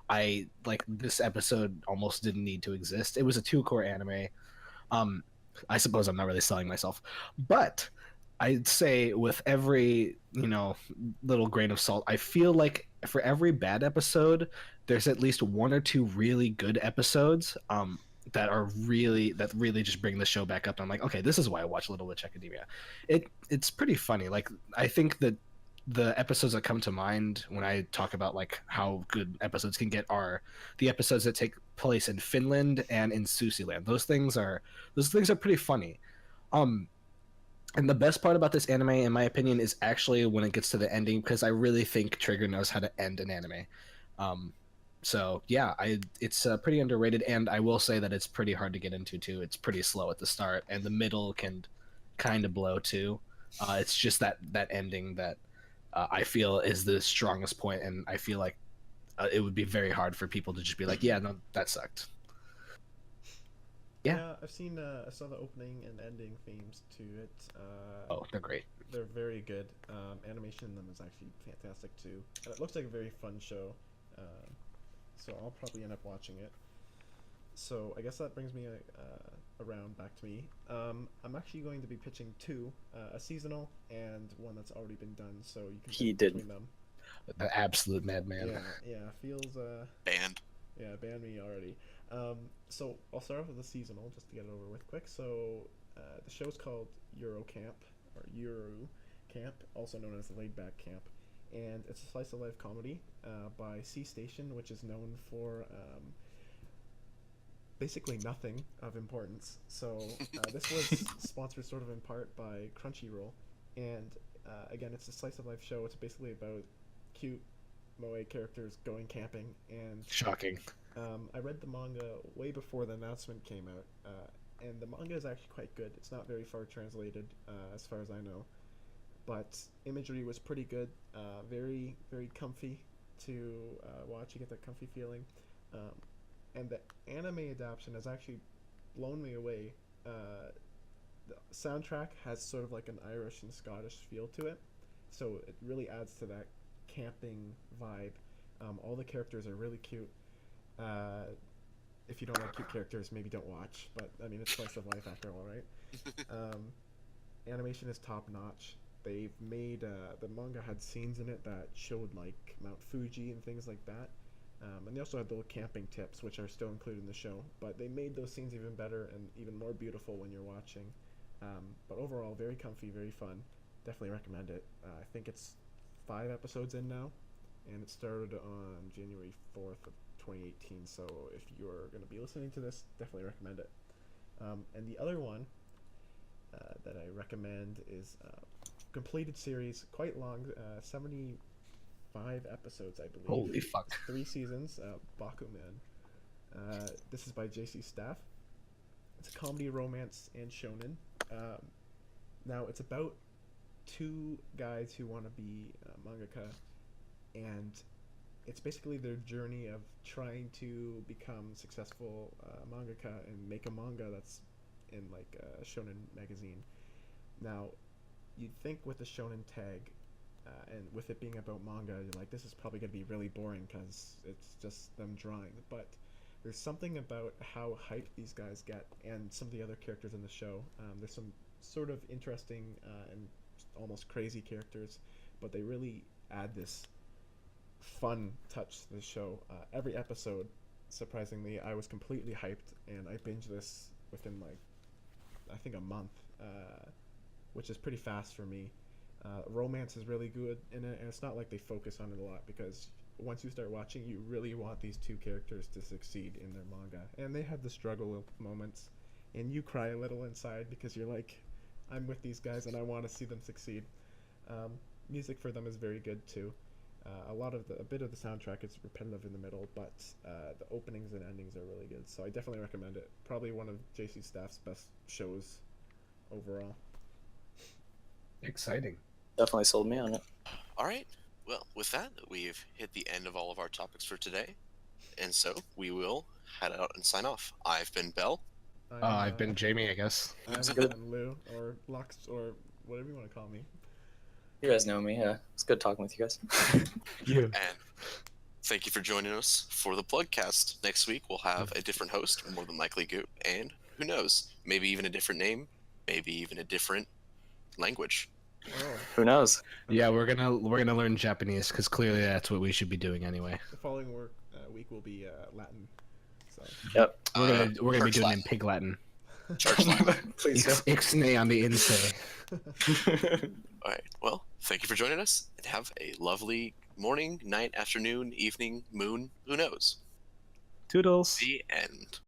Speaker 4: I like this episode almost didn't need to exist. It was a 2-core anime. I suppose I'm not really selling myself, but I'd say with every, little grain of salt, I feel like for every bad episode, there's at least 1 or 2 really good episodes that really just bring the show back up. And I'm like, okay, this is why I watch Little Witch Academia. It's pretty funny. Like, I think that the episodes that come to mind when I talk about like how good episodes can get are the episodes that take place in Finland and in Susiland. Those things are pretty funny. And the best part about this anime, in my opinion, is actually when it gets to the ending, because I really think Trigger knows how to end an anime. So yeah, it's pretty underrated, and I will say that it's pretty hard to get into too. It's pretty slow at the start, and the middle can kind of blow too. It's just that ending that I feel is the strongest point, and I feel like it would be very hard for people to just be like, yeah, no, that sucked. Yeah.
Speaker 2: I've seen. I saw the opening and ending themes to it.
Speaker 4: Oh, they're great.
Speaker 2: They're very good. Animation in them is actually fantastic too, and it looks like a very fun show. So I'll probably end up watching it. So I guess that brings me around back to me. I'm actually going to be pitching 2, a seasonal and one that's already been done. So you can
Speaker 3: He
Speaker 2: pick
Speaker 3: did.
Speaker 2: between them.
Speaker 4: The absolute madman.
Speaker 2: Yeah, feels
Speaker 1: Banned.
Speaker 2: Yeah, ban me already. So I'll start off with the seasonal just to get it over with quick. So the show's called Euro Camp, or Euro Camp, also known as the Laid Back Camp, and it's a slice of life comedy by C Station, which is known for basically nothing of importance. So this was sponsored sort of in part by Crunchyroll, and again, it's a slice of life show. It's basically about cute moe characters going camping, and
Speaker 4: Shocking.
Speaker 2: I read the manga way before the announcement came out, and the manga is actually quite good. It's not very far translated, as far as I know, but imagery was pretty good. Very comfy to watch. You get that comfy feeling, and the anime adaptation has actually blown me away. the soundtrack has sort of like an Irish and Scottish feel to it, so it really adds to that camping vibe. All the characters are really cute. Uh, if you don't like cute characters, maybe don't watch. But I mean, it's slice of life after all, right? Um, Animation is top notch. They've made the manga had scenes in it that showed like Mount Fuji and things like that. And they also had little camping tips, which are still included in the show. But they made those scenes even better and even more beautiful when you're watching. But overall, very comfy, very fun. Definitely recommend it. I think it's 5 episodes in now, and it started on January 4th of 2018. So if you're going to be listening to this, definitely recommend it. And the other one that I recommend is completed series, quite long, 75 episodes, I believe.
Speaker 4: Holy fuck.
Speaker 2: 3 seasons, Bakuman. This is by JC Staff. It's a comedy, romance, and shonen. Now, it's about 2 guys who want to be mangaka, and it's basically their journey of trying to become successful mangaka and make a manga that's in like a shonen magazine. Now, you'd think with the shonen tag and with it being about manga, you're like, this is probably going to be really boring because it's just them drawing. But there's something about how hyped these guys get and some of the other characters in the show. There's some sort of interesting and almost crazy characters, but they really add this fun touch to the show. Every episode, surprisingly, I was completely hyped, and I binged this within like, I think a month, which is pretty fast for me. Romance is really good in it, and it's not like they focus on it a lot, because once you start watching, you really want these 2 characters to succeed in their manga, and they have the struggle moments, and you cry a little inside because you're like, I'm with these guys and I want to see them succeed. Music for them is very good too. A bit of the soundtrack is repetitive in the middle, but the openings and endings are really good, so I definitely recommend it. Probably one of JC Staff's best shows overall.
Speaker 4: Exciting.
Speaker 3: Definitely sold me on it.
Speaker 1: All right. Well, with that, we've hit the end of all of our topics for today, and so we will head out and sign off. I've been Bell.
Speaker 4: I've been Jamie, I guess.
Speaker 2: I'm Lou, or Lux, or whatever you want to call me.
Speaker 3: You guys know me. Yeah, it's good talking with you guys.
Speaker 4: You.
Speaker 1: And thank you for joining us for the Plugcast. Next week, we'll have a different host, more than likely Goot, and who knows, maybe even a different name, maybe even a different language.
Speaker 2: Oh,
Speaker 3: Who knows?
Speaker 4: Yeah, we're gonna learn Japanese because clearly that's what we should be doing anyway.
Speaker 2: the following week will be Latin. So
Speaker 3: Yep.
Speaker 4: We're gonna be
Speaker 1: Church
Speaker 4: doing it in
Speaker 1: Latin.
Speaker 4: Pig Latin.
Speaker 1: Church Latin.
Speaker 3: Please do.
Speaker 4: Ixnay on the insay.
Speaker 1: All right. Well, thank you for joining us, and have a lovely morning, night, afternoon, evening, moon. Who knows?
Speaker 4: Toodles.
Speaker 1: The end.